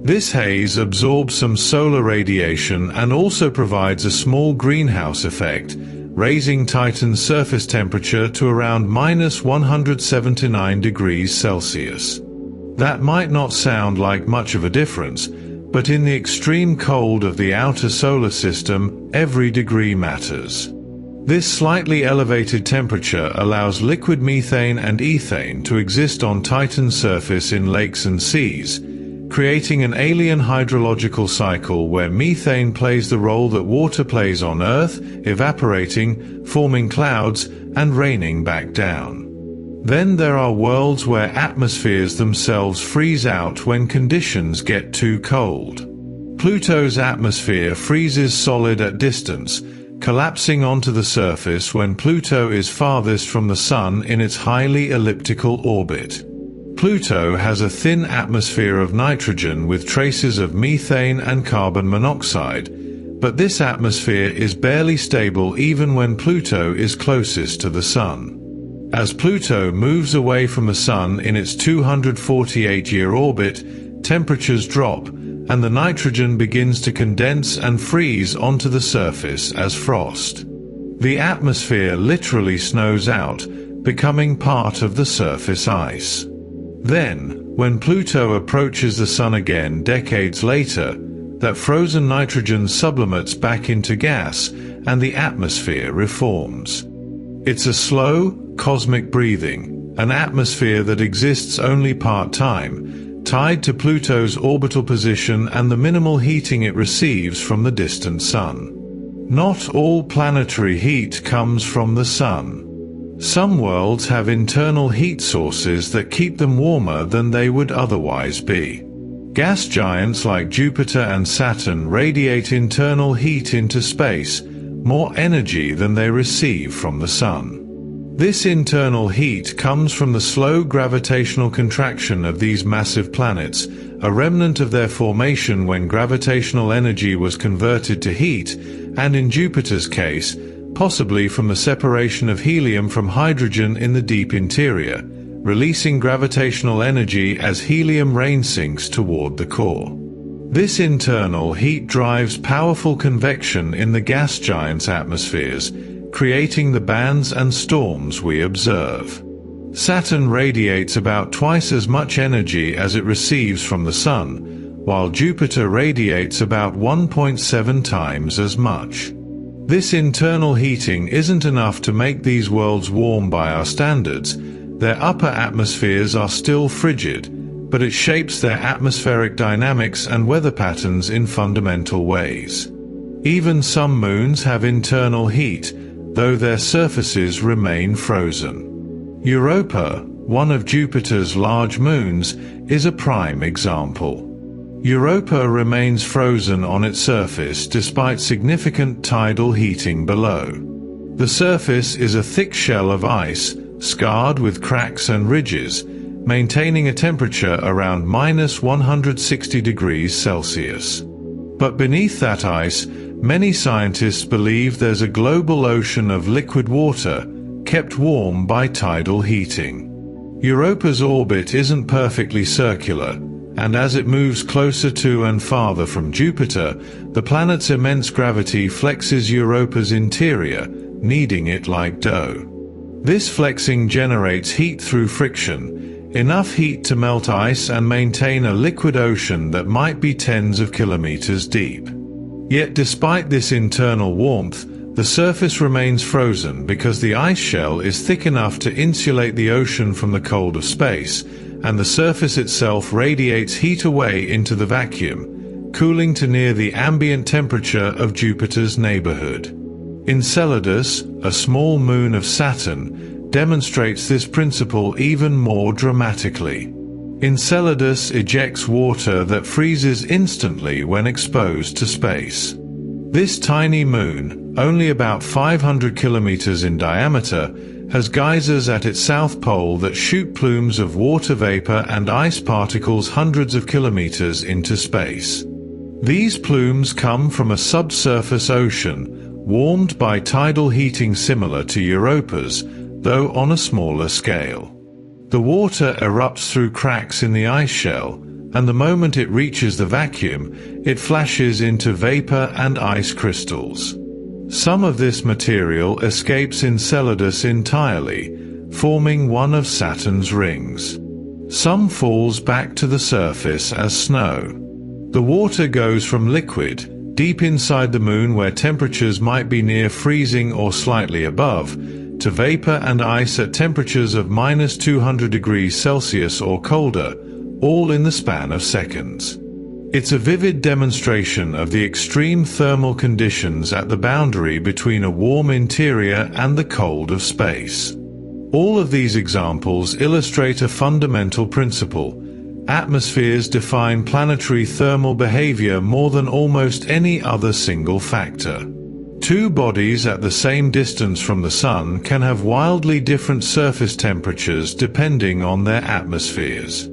This haze absorbs some solar radiation and also provides a small greenhouse effect, raising Titan's surface temperature to around -179 degrees Celsius. That might not sound like much of a difference, but in the extreme cold of the outer solar system, every degree matters. This slightly elevated temperature allows liquid methane and ethane to exist on Titan's surface in lakes and seas, creating an alien hydrological cycle where methane plays the role that water plays on Earth, evaporating, forming clouds, and raining back down. Then there are worlds where atmospheres themselves freeze out when conditions get too cold. Pluto's atmosphere freezes solid at distance, collapsing onto the surface when Pluto is farthest from the Sun in its highly elliptical orbit. Pluto has a thin atmosphere of nitrogen with traces of methane and carbon monoxide, but this atmosphere is barely stable even when Pluto is closest to the Sun. As Pluto moves away from the Sun in its 248-year orbit, temperatures drop, and the nitrogen begins to condense and freeze onto the surface as frost. The atmosphere literally snows out, becoming part of the surface ice. Then, when Pluto approaches the Sun again decades later, that frozen nitrogen sublimates back into gas, and the atmosphere reforms. It's a slow, cosmic breathing, an atmosphere that exists only part-time, tied to Pluto's orbital position and the minimal heating it receives from the distant Sun. Not all planetary heat comes from the Sun. Some worlds have internal heat sources that keep them warmer than they would otherwise be. Gas giants like Jupiter and Saturn radiate internal heat into space, more energy than they receive from the Sun. This internal heat comes from the slow gravitational contraction of these massive planets, a remnant of their formation when gravitational energy was converted to heat, and in Jupiter's case, possibly from the separation of helium from hydrogen in the deep interior, releasing gravitational energy as helium rain sinks toward the core. This internal heat drives powerful convection in the gas giants' atmospheres, creating the bands and storms we observe. Saturn radiates about twice as much energy as it receives from the Sun, while Jupiter radiates about 1.7 times as much. This internal heating isn't enough to make these worlds warm by our standards. Their upper atmospheres are still frigid, but it shapes their atmospheric dynamics and weather patterns in fundamental ways. Even some moons have internal heat, though their surfaces remain frozen. Europa, one of Jupiter's large moons, is a prime example. Europa remains frozen on its surface despite significant tidal heating below. The surface is a thick shell of ice, scarred with cracks and ridges, maintaining a temperature around -160 degrees Celsius. But beneath that ice, many scientists believe there's a global ocean of liquid water, kept warm by tidal heating. Europa's orbit isn't perfectly circular, and as it moves closer to and farther from Jupiter, the planet's immense gravity flexes Europa's interior, kneading it like dough. This flexing generates heat through friction, enough heat to melt ice and maintain a liquid ocean that might be tens of kilometers deep. Yet despite this internal warmth, the surface remains frozen because the ice shell is thick enough to insulate the ocean from the cold of space, and the surface itself radiates heat away into the vacuum, cooling to near the ambient temperature of Jupiter's neighborhood. Enceladus, a small moon of Saturn, demonstrates this principle even more dramatically. Enceladus ejects water that freezes instantly when exposed to space. This tiny moon, only about 500 kilometers in diameter, has geysers at its south pole that shoot plumes of water vapor and ice particles hundreds of kilometers into space. These plumes come from a subsurface ocean, warmed by tidal heating similar to Europa's, though on a smaller scale. The water erupts through cracks in the ice shell, and the moment it reaches the vacuum, it flashes into vapor and ice crystals. Some of this material escapes Enceladus entirely, forming one of Saturn's rings. Some falls back to the surface as snow. The water goes from liquid, deep inside the moon where temperatures might be near freezing or slightly above, to vapor and ice at temperatures of -200 degrees Celsius or colder, all in the span of seconds. It's a vivid demonstration of the extreme thermal conditions at the boundary between a warm interior and the cold of space. All of these examples illustrate a fundamental principle. Atmospheres define planetary thermal behavior more than almost any other single factor. Two bodies at the same distance from the Sun can have wildly different surface temperatures depending on their atmospheres.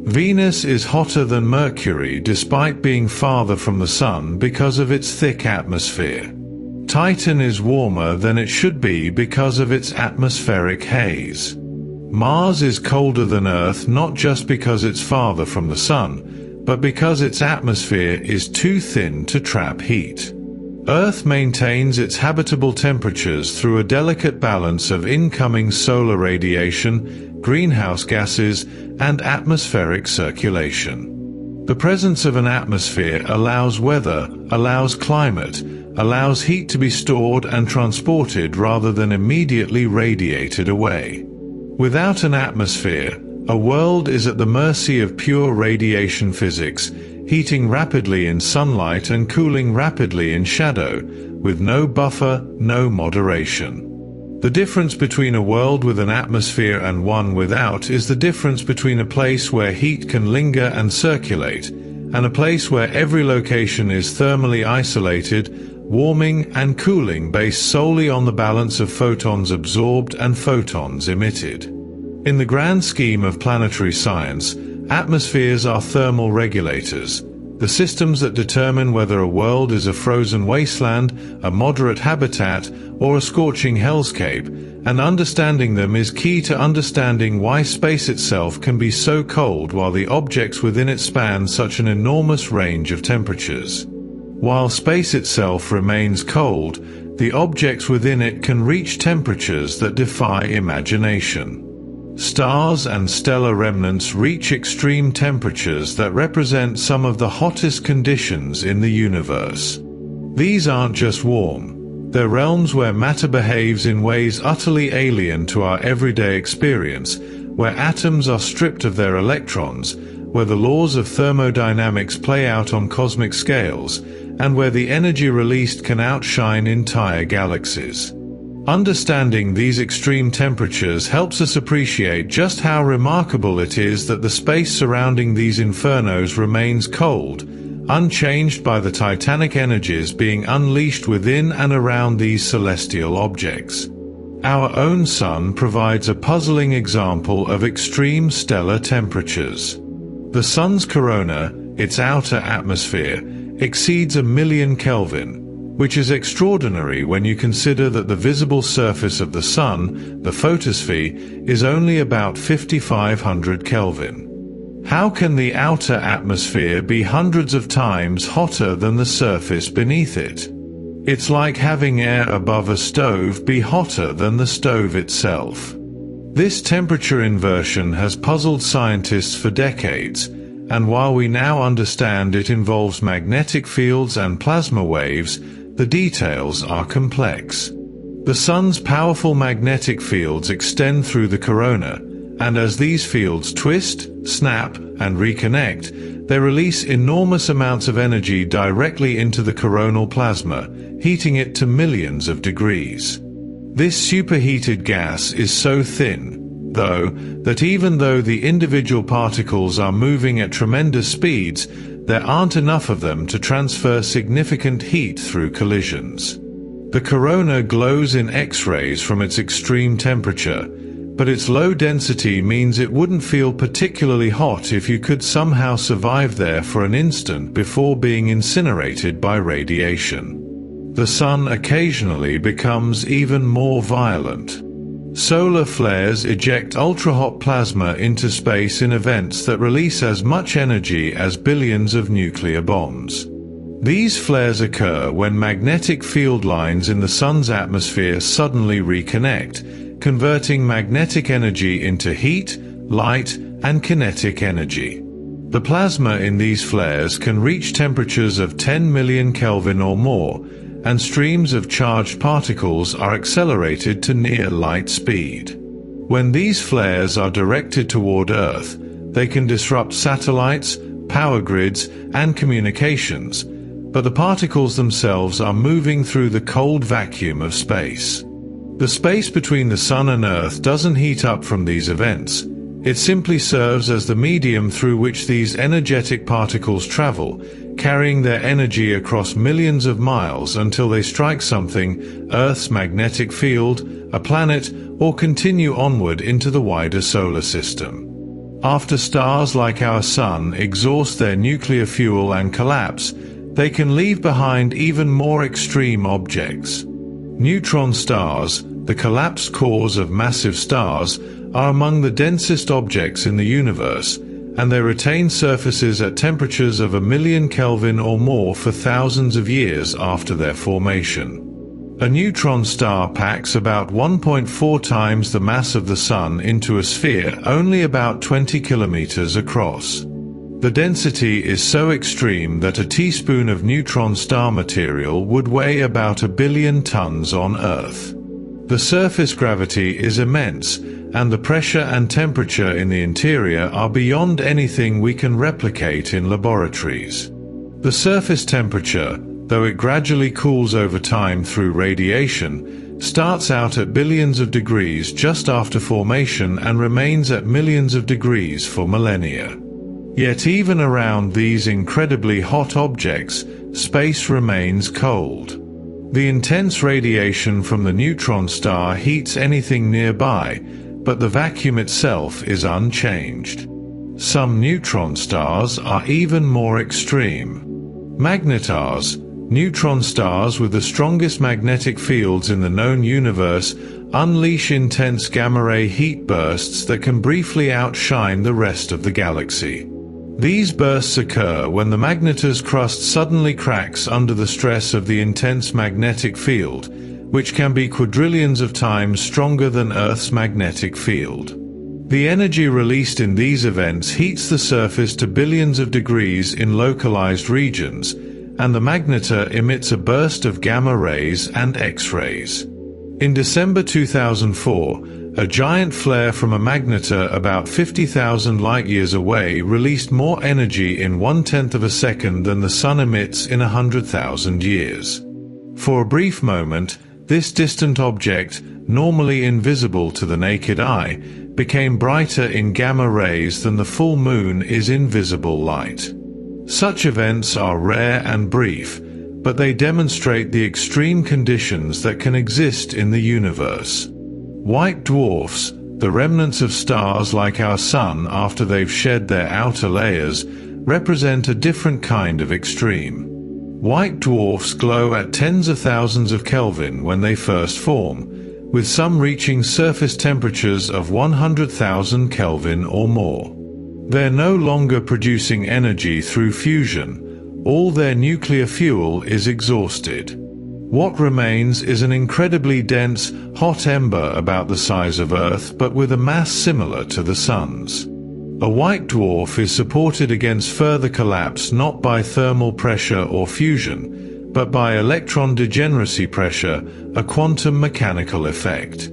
Venus is hotter than Mercury despite being farther from the Sun because of its thick atmosphere. Titan is warmer than it should be because of its atmospheric haze. Mars is colder than Earth not just because it's farther from the Sun, but because its atmosphere is too thin to trap heat. Earth maintains its habitable temperatures through a delicate balance of incoming solar radiation, greenhouse gases, and atmospheric circulation. The presence of an atmosphere allows weather, allows climate, allows heat to be stored and transported rather than immediately radiated away. Without an atmosphere, a world is at the mercy of pure radiation physics, heating rapidly in sunlight and cooling rapidly in shadow, with no buffer, no moderation. The difference between a world with an atmosphere and one without is the difference between a place where heat can linger and circulate, and a place where every location is thermally isolated, warming and cooling based solely on the balance of photons absorbed and photons emitted. In the grand scheme of planetary science, atmospheres are thermal regulators. the systems that determine whether a world is a frozen wasteland, a moderate habitat, or a scorching hellscape, and understanding them is key to understanding why space itself can be so cold while the objects within it span such an enormous range of temperatures. While space itself remains cold, the objects within it can reach temperatures that defy imagination. Stars and stellar remnants reach extreme temperatures that represent some of the hottest conditions in the universe. These aren't just warm. They're realms where matter behaves in ways utterly alien to our everyday experience, where atoms are stripped of their electrons, where the laws of thermodynamics play out on cosmic scales, and where the energy released can outshine entire galaxies. Understanding these extreme temperatures helps us appreciate just how remarkable it is that the space surrounding these infernos remains cold, unchanged by the titanic energies being unleashed within and around these celestial objects. Our own Sun provides a puzzling example of extreme stellar temperatures. The Sun's corona, its outer atmosphere, exceeds 1,000,000 Kelvin, which is extraordinary when you consider that the visible surface of the Sun, the photosphere, is only about 5,500 Kelvin. How can the outer atmosphere be hundreds of times hotter than the surface beneath it? It's like having air above a stove be hotter than the stove itself. This temperature inversion has puzzled scientists for decades, and while we now understand it involves magnetic fields and plasma waves, the details are complex. The Sun's powerful magnetic fields extend through the corona, and as these fields twist, snap, and reconnect, they release enormous amounts of energy directly into the coronal plasma, heating it to millions of degrees. This superheated gas is so thin, though, that even though the individual particles are moving at tremendous speeds, there aren't enough of them to transfer significant heat through collisions. The corona glows in X-rays from its extreme temperature, but its low density means it wouldn't feel particularly hot if you could somehow survive there for an instant before being incinerated by radiation. The Sun occasionally becomes even more violent. Solar flares eject ultra-hot plasma into space in events that release as much energy as billions of nuclear bombs. These flares occur when magnetic field lines in the Sun's atmosphere suddenly reconnect, converting magnetic energy into heat, light, and kinetic energy. The plasma in these flares can reach temperatures of 10,000,000 Kelvin or more, and streams of charged particles are accelerated to near light speed. When these flares are directed toward Earth, they can disrupt satellites, power grids, and communications, but the particles themselves are moving through the cold vacuum of space. The space between the Sun and Earth doesn't heat up from these events. It simply serves as the medium through which these energetic particles travel, carrying their energy across millions of miles until they strike something, Earth's magnetic field, a planet, or continue onward into the wider solar system. After stars like our Sun exhaust their nuclear fuel and collapse, they can leave behind even more extreme objects. Neutron stars, the collapsed cores of massive stars, are among the densest objects in the universe, and they retain surfaces at temperatures of 1,000,000 Kelvin or more for thousands of years after their formation. A neutron star packs about 1.4 times the mass of the Sun into a sphere only about 20 kilometers across. The density is so extreme that a teaspoon of neutron star material would weigh about 1 billion tons on Earth. The surface gravity is immense, and the pressure and temperature in the interior are beyond anything we can replicate in laboratories. The surface temperature, though it gradually cools over time through radiation, starts out at billions of degrees just after formation and remains at millions of degrees for millennia. Yet even around these incredibly hot objects, space remains cold. The intense radiation from the neutron star heats anything nearby, but the vacuum itself is unchanged. Some neutron stars are even more extreme. Magnetars, neutron stars with the strongest magnetic fields in the known universe, unleash intense gamma-ray heat bursts that can briefly outshine the rest of the galaxy. These bursts occur when the magnetar's crust suddenly cracks under the stress of the intense magnetic field, which can be quadrillions of times stronger than Earth's magnetic field. The energy released in these events heats the surface to billions of degrees in localized regions, and the magnetar emits a burst of gamma rays and X-rays. In December 2004, a giant flare from a magnetar about 50,000 light-years away released more energy in 1/10 of a second than the Sun emits in 100,000 years. For a brief moment, this distant object, normally invisible to the naked eye, became brighter in gamma rays than the full moon is in visible light. Such events are rare and brief, but they demonstrate the extreme conditions that can exist in the universe. White dwarfs, the remnants of stars like our Sun after they've shed their outer layers, represent a different kind of extreme. White dwarfs glow at tens of thousands of Kelvin when they first form, with some reaching surface temperatures of 100,000 Kelvin or more. They're no longer producing energy through fusion. All their nuclear fuel is exhausted. What remains is an incredibly dense, hot ember about the size of Earth but with a mass similar to the Sun's. A white dwarf is supported against further collapse not by thermal pressure or fusion, but by electron degeneracy pressure, a quantum mechanical effect.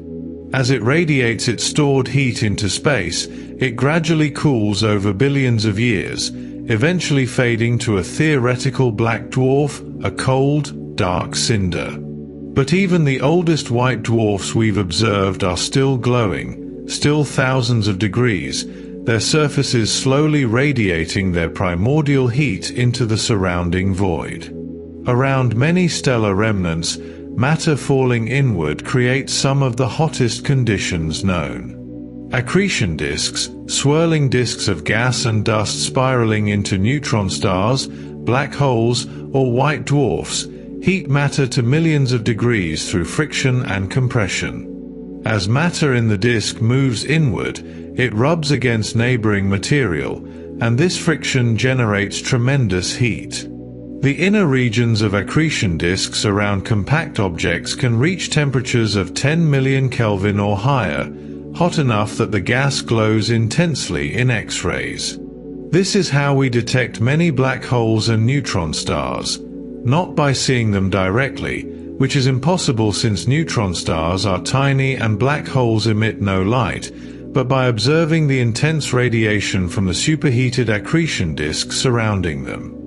As it radiates its stored heat into space, it gradually cools over billions of years, eventually fading to a theoretical black dwarf, a cold, dark cinder. But even the oldest white dwarfs we've observed are still glowing, still thousands of degrees, their surfaces slowly radiating their primordial heat into the surrounding void. Around many stellar remnants, matter falling inward creates some of the hottest conditions known. Accretion disks, swirling disks of gas and dust spiraling into neutron stars, black holes, or white dwarfs, heat matter to millions of degrees through friction and compression. As matter in the disk moves inward, it rubs against neighboring material, and this friction generates tremendous heat. The inner regions of accretion disks around compact objects can reach temperatures of 10 million Kelvin or higher, hot enough that the gas glows intensely in X-rays. This is how we detect many black holes and neutron stars, not by seeing them directly, which is impossible since neutron stars are tiny and black holes emit no light, but by observing the intense radiation from the superheated accretion disk surrounding them.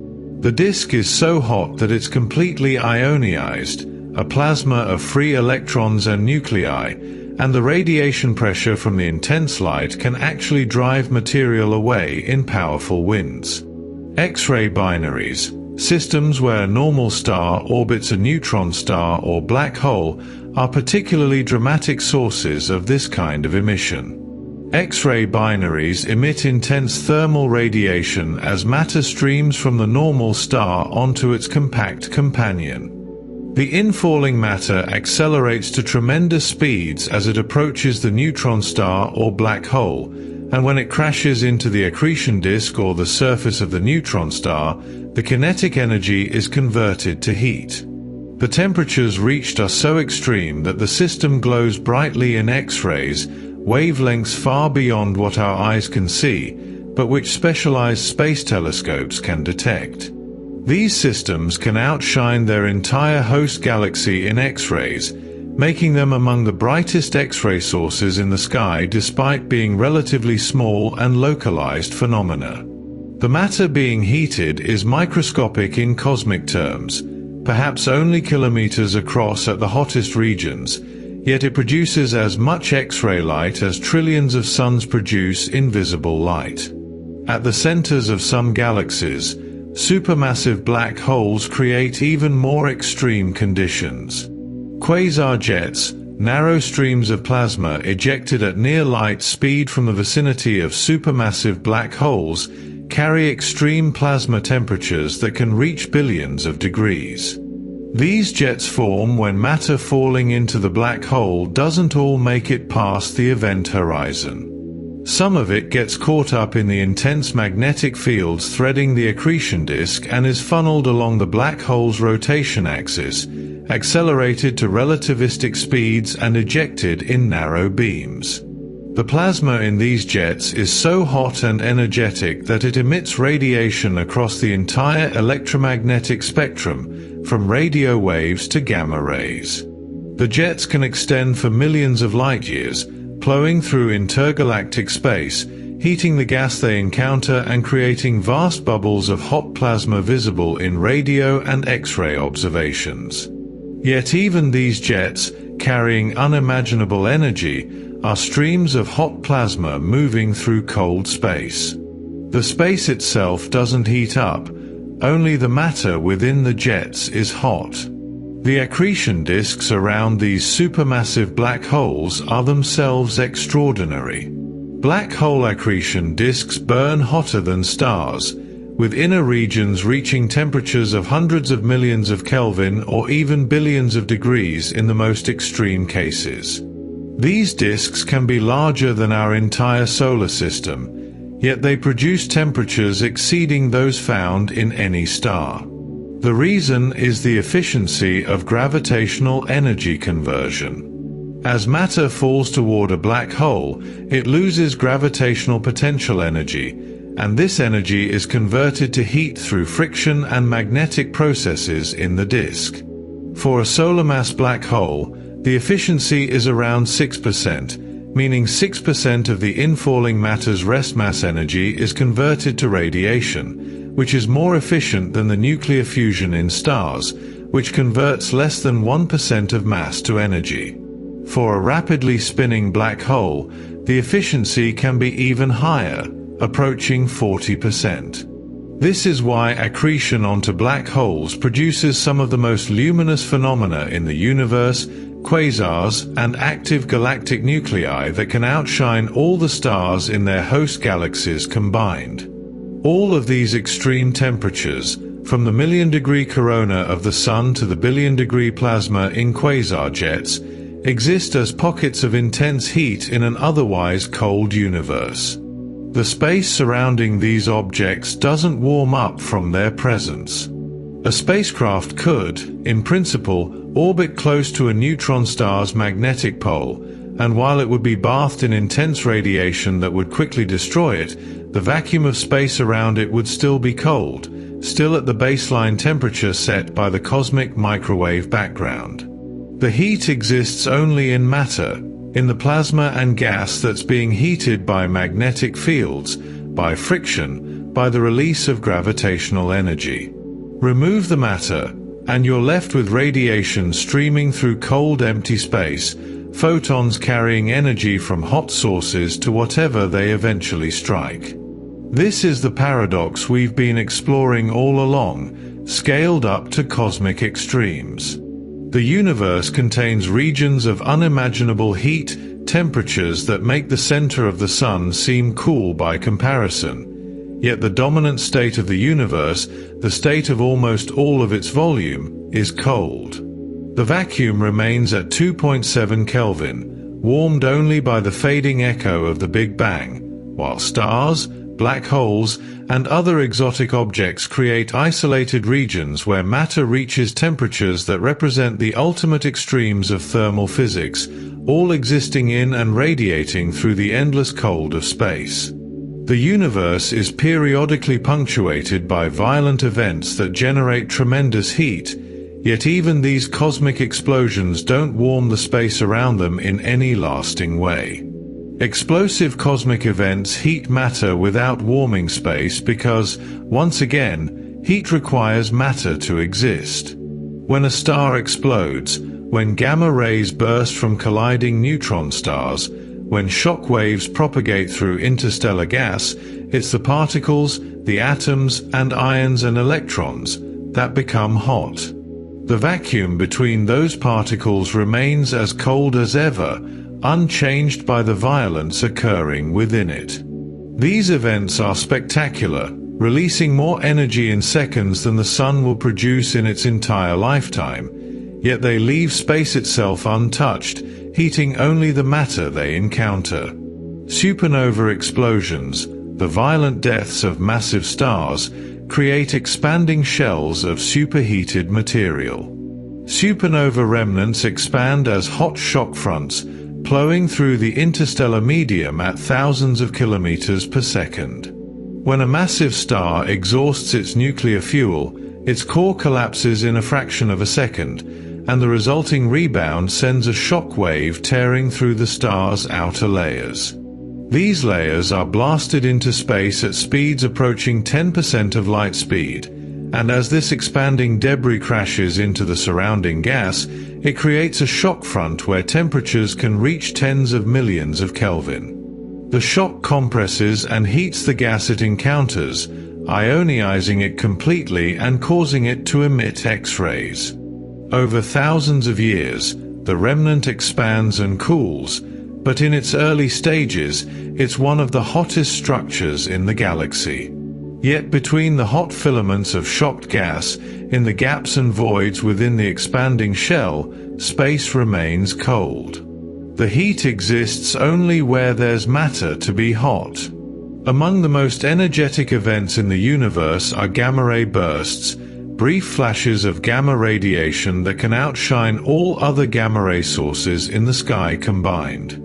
The disk is so hot that it's completely ionized, a plasma of free electrons and nuclei, and the radiation pressure from the intense light can actually drive material away in powerful winds. X-ray binaries, systems where a normal star orbits a neutron star or black hole, are particularly dramatic sources of this kind of emission. X-ray binaries emit intense thermal radiation as matter streams from the normal star onto its compact companion. The infalling matter accelerates to tremendous speeds as it approaches the neutron star or black hole, and when it crashes into the accretion disk or the surface of the neutron star, the kinetic energy is converted to heat. The temperatures reached are so extreme that the system glows brightly in X-rays, wavelengths far beyond what our eyes can see, but which specialized space telescopes can detect. These systems can outshine their entire host galaxy in X-rays, making them among the brightest X-ray sources in the sky despite being relatively small and localized phenomena. The matter being heated is microscopic in cosmic terms, perhaps only kilometers across at the hottest regions, yet it produces as much X-ray light as trillions of suns produce in visible light. At the centers of some galaxies, supermassive black holes create even more extreme conditions. Quasar jets, narrow streams of plasma ejected at near light speed from the vicinity of supermassive black holes carry extreme plasma temperatures that can reach billions of degrees. These jets form when matter falling into the black hole doesn't all make it past the event horizon. Some of it gets caught up in the intense magnetic fields threading the accretion disk and is funneled along the black hole's rotation axis, accelerated to relativistic speeds and ejected in narrow beams. The plasma in these jets is so hot and energetic that it emits radiation across the entire electromagnetic spectrum, from radio waves to gamma rays. The jets can extend for millions of light years, plowing through intergalactic space, heating the gas they encounter and creating vast bubbles of hot plasma visible in radio and X-ray observations. Yet even these jets, carrying unimaginable energy, are streams of hot plasma moving through cold space. The space itself doesn't heat up, only the matter within the jets is hot. The accretion disks around these supermassive black holes are themselves extraordinary. Black hole accretion disks burn hotter than stars, with inner regions reaching temperatures of hundreds of millions of Kelvin or even billions of degrees in the most extreme cases. These disks can be larger than our entire solar system, yet they produce temperatures exceeding those found in any star. The reason is the efficiency of gravitational energy conversion. As matter falls toward a black hole, it loses gravitational potential energy, and this energy is converted to heat through friction and magnetic processes in the disk. For a solar mass black hole, the efficiency is around 6%, meaning 6% of the infalling matter's rest mass energy is converted to radiation, which is more efficient than the nuclear fusion in stars, which converts less than 1% of mass to energy. For a rapidly spinning black hole, the efficiency can be even higher, approaching 40%. This is why accretion onto black holes produces some of the most luminous phenomena in the universe, quasars, and active galactic nuclei that can outshine all the stars in their host galaxies combined. All of these extreme temperatures, from the million-degree corona of the Sun to the billion-degree plasma in quasar jets, exist as pockets of intense heat in an otherwise cold universe. The space surrounding these objects doesn't warm up from their presence. A spacecraft could, in principle, orbit close to a neutron star's magnetic pole, and while it would be bathed in intense radiation that would quickly destroy it, the vacuum of space around it would still be cold, still at the baseline temperature set by the cosmic microwave background. The heat exists only in matter, in the plasma and gas that's being heated by magnetic fields, by friction, by the release of gravitational energy. Remove the matter, and you're left with radiation streaming through cold empty space, photons carrying energy from hot sources to whatever they eventually strike. This is the paradox we've been exploring all along, scaled up to cosmic extremes. The universe contains regions of unimaginable heat, temperatures that make the center of the Sun seem cool by comparison. Yet the dominant state of the universe, the state of almost all of its volume, is cold. The vacuum remains at 2.7 Kelvin, warmed only by the fading echo of the Big Bang, while stars, black holes, and other exotic objects create isolated regions where matter reaches temperatures that represent the ultimate extremes of thermal physics, all existing in and radiating through the endless cold of space. The universe is periodically punctuated by violent events that generate tremendous heat, yet even these cosmic explosions don't warm the space around them in any lasting way. Explosive cosmic events heat matter without warming space because, once again, heat requires matter to exist. When a star explodes, when gamma rays burst from colliding neutron stars, when shock waves propagate through interstellar gas, it's the particles, the atoms and ions and electrons that become hot. The vacuum between those particles remains as cold as ever, unchanged by the violence occurring within it. These events are spectacular, releasing more energy in seconds than the Sun will produce in its entire lifetime, yet they leave space itself untouched, heating only the matter they encounter. Supernova explosions, the violent deaths of massive stars, create expanding shells of superheated material. Supernova remnants expand as hot shock fronts, plowing through the interstellar medium at thousands of kilometers per second. When a massive star exhausts its nuclear fuel, its core collapses in a fraction of a second, and the resulting rebound sends a shock wave tearing through the star's outer layers. These layers are blasted into space at speeds approaching 10% of light speed, and as this expanding debris crashes into the surrounding gas, it creates a shock front where temperatures can reach tens of millions of Kelvin. The shock compresses and heats the gas it encounters, ionizing it completely and causing it to emit X-rays. Over thousands of years, the remnant expands and cools, but in its early stages, it's one of the hottest structures in the galaxy. Yet between the hot filaments of shocked gas, in the gaps and voids within the expanding shell, space remains cold. The heat exists only where there's matter to be hot. Among the most energetic events in the universe are gamma-ray bursts, brief flashes of gamma radiation that can outshine all other gamma-ray sources in the sky combined.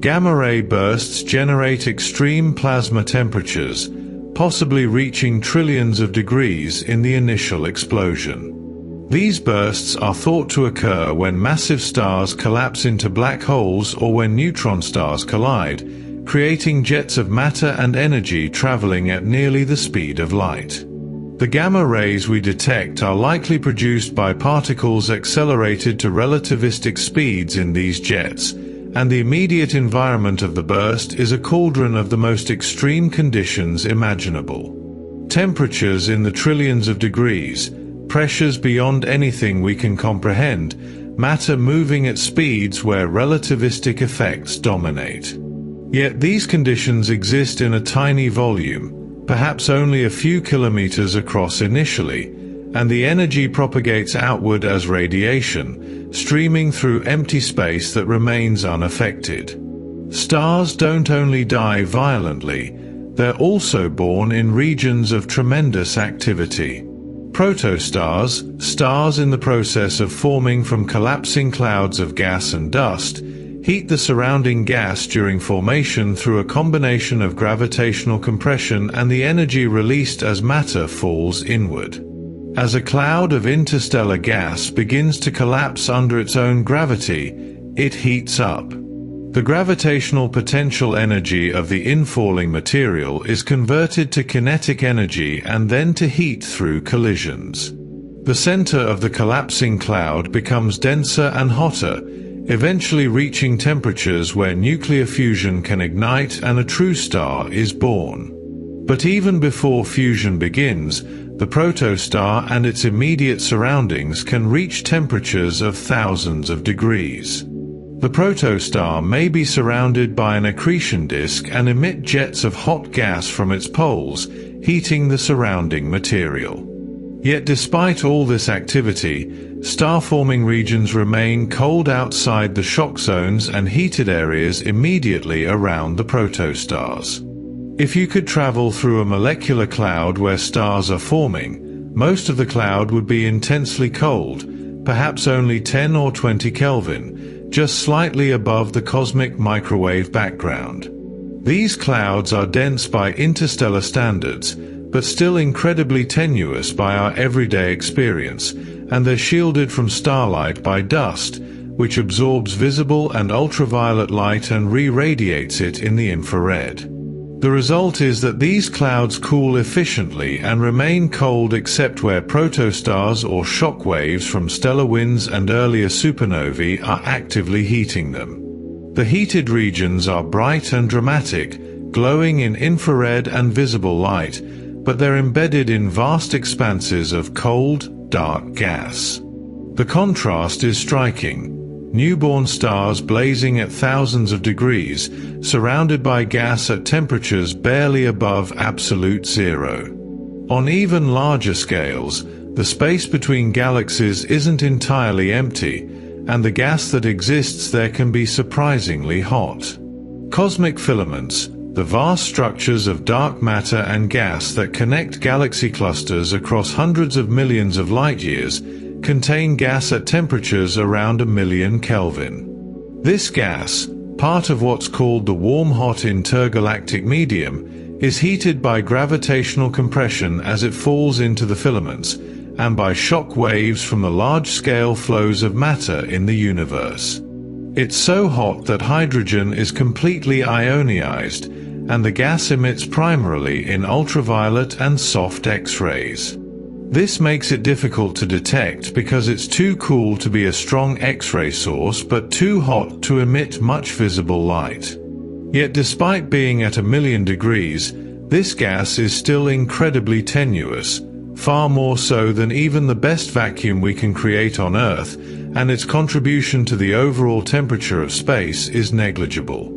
Gamma-ray bursts generate extreme plasma temperatures, possibly reaching trillions of degrees in the initial explosion. These bursts are thought to occur when massive stars collapse into black holes or when neutron stars collide, creating jets of matter and energy traveling at nearly the speed of light. The gamma rays we detect are likely produced by particles accelerated to relativistic speeds in these jets, and the immediate environment of the burst is a cauldron of the most extreme conditions imaginable. Temperatures in the trillions of degrees, pressures beyond anything we can comprehend, matter moving at speeds where relativistic effects dominate. Yet these conditions exist in a tiny volume, perhaps only a few kilometers across initially, and the energy propagates outward as radiation, streaming through empty space that remains unaffected. Stars don't only die violently, they're also born in regions of tremendous activity. Protostars, stars in the process of forming from collapsing clouds of gas and dust, heat the surrounding gas during formation through a combination of gravitational compression and the energy released as matter falls inward. As a cloud of interstellar gas begins to collapse under its own gravity, it heats up. The gravitational potential energy of the infalling material is converted to kinetic energy and then to heat through collisions. The center of the collapsing cloud becomes denser and hotter, eventually reaching temperatures where nuclear fusion can ignite and a true star is born. But even before fusion begins, the protostar and its immediate surroundings can reach temperatures of thousands of degrees. The protostar may be surrounded by an accretion disk and emit jets of hot gas from its poles, heating the surrounding material. Yet despite all this activity, star-forming regions remain cold outside the shock zones and heated areas immediately around the protostars. If you could travel through a molecular cloud where stars are forming, most of the cloud would be intensely cold, perhaps only 10 or 20 Kelvin, just slightly above the cosmic microwave background. These clouds are dense by interstellar standards, but still incredibly tenuous by our everyday experience, and they're shielded from starlight by dust, which absorbs visible and ultraviolet light and re-radiates it in the infrared. The result is that these clouds cool efficiently and remain cold except where protostars or shock waves from stellar winds and earlier supernovae are actively heating them. The heated regions are bright and dramatic, glowing in infrared and visible light, but they're embedded in vast expanses of cold, dark gas. The contrast is striking. Newborn stars blazing at thousands of degrees, surrounded by gas at temperatures barely above absolute zero. On even larger scales, the space between galaxies isn't entirely empty, and the gas that exists there can be surprisingly hot. Cosmic filaments, the vast structures of dark matter and gas that connect galaxy clusters across hundreds of millions of light-years, contain gas at temperatures around 1,000,000 Kelvin. This gas, part of what's called the warm-hot intergalactic medium, is heated by gravitational compression as it falls into the filaments, and by shock waves from the large-scale flows of matter in the universe. It's so hot that hydrogen is completely ionized, and the gas emits primarily in ultraviolet and soft X-rays. This makes it difficult to detect because it's too cool to be a strong X-ray source but too hot to emit much visible light. Yet despite being at 1,000,000 degrees, this gas is still incredibly tenuous, far more so than even the best vacuum we can create on Earth, and its contribution to the overall temperature of space is negligible.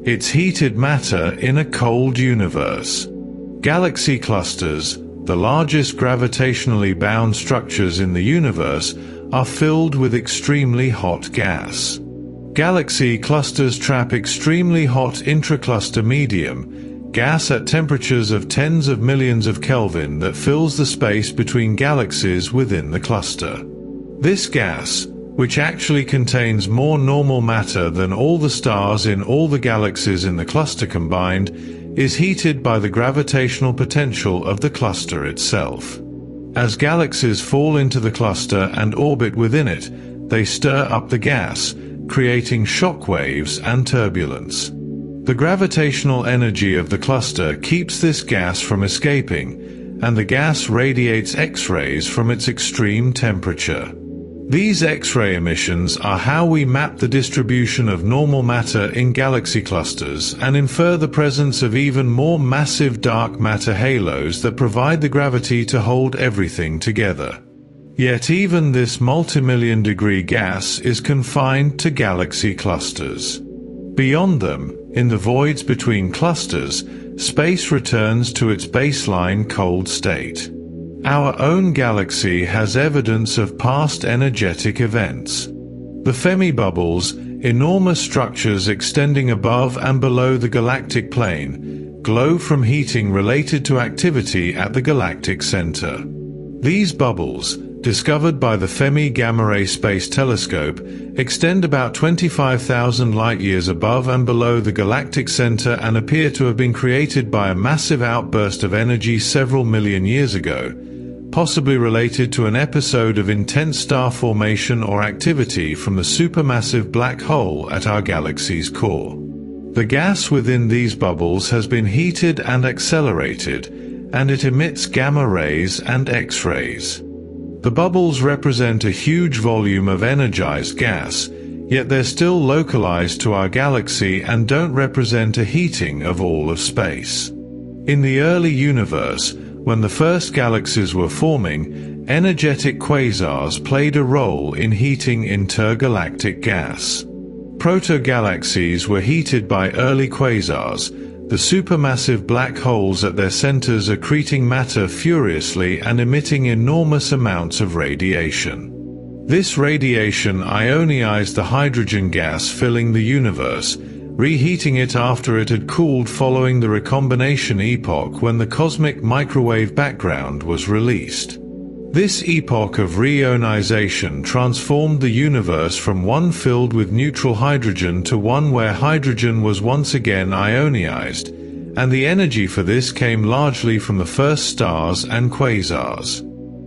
It's heated matter in a cold universe. Galaxy clusters, the largest gravitationally bound structures in the universe, are filled with extremely hot gas. Galaxy clusters trap extremely hot intracluster medium, gas at temperatures of tens of millions of Kelvin that fills the space between galaxies within the cluster. This gas, which actually contains more normal matter than all the stars in all the galaxies in the cluster combined, is heated by the gravitational potential of the cluster itself. As galaxies fall into the cluster and orbit within it, they stir up the gas, creating shock waves and turbulence. The gravitational energy of the cluster keeps this gas from escaping, and the gas radiates X-rays from its extreme temperature. These X-ray emissions are how we map the distribution of normal matter in galaxy clusters and infer the presence of even more massive dark matter halos that provide the gravity to hold everything together. Yet even this multimillion degree gas is confined to galaxy clusters. Beyond them, in the voids between clusters, space returns to its baseline cold state. Our own galaxy has evidence of past energetic events. The Fermi bubbles, enormous structures extending above and below the galactic plane, glow from heating related to activity at the galactic center. These bubbles, discovered by the Fermi Gamma-ray Space Telescope, extend about 25,000 light-years above and below the galactic center and appear to have been created by a massive outburst of energy several million years ago, possibly related to an episode of intense star formation or activity from the supermassive black hole at our galaxy's core. The gas within these bubbles has been heated and accelerated, and it emits gamma rays and X-rays. The bubbles represent a huge volume of energized gas, yet they're still localized to our galaxy and don't represent a heating of all of space. In the early universe, when the first galaxies were forming, energetic quasars played a role in heating intergalactic gas. Proto-galaxies were heated by early quasars, the supermassive black holes at their centers accreting matter furiously and emitting enormous amounts of radiation. This radiation ionized the hydrogen gas filling the universe, reheating it after it had cooled following the recombination epoch when the cosmic microwave background was released. This epoch of reionization transformed the universe from one filled with neutral hydrogen to one where hydrogen was once again ionized, and the energy for this came largely from the first stars and quasars.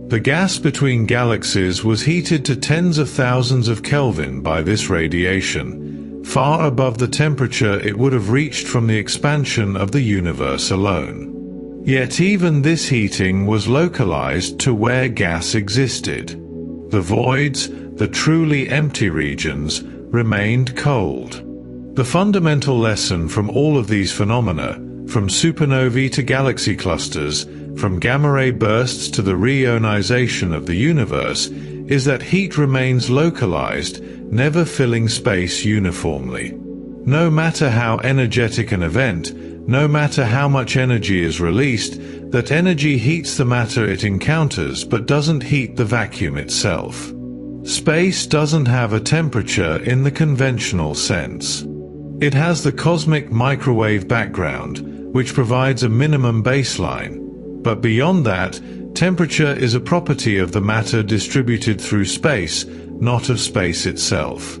The gas between galaxies was heated to tens of thousands of Kelvin by this radiation, far above the temperature it would have reached from the expansion of the universe alone. Yet even this heating was localized to where gas existed. The voids, the truly empty regions, remained cold. The fundamental lesson from all of these phenomena, from supernovae to galaxy clusters, from gamma-ray bursts to the reionization of the universe, is that heat remains localized, never filling space uniformly. No matter how energetic an event, no matter how much energy is released, that energy heats the matter it encounters but doesn't heat the vacuum itself. Space doesn't have a temperature in the conventional sense. It has the cosmic microwave background, which provides a minimum baseline. But beyond that, temperature is a property of the matter distributed through space, not of space itself.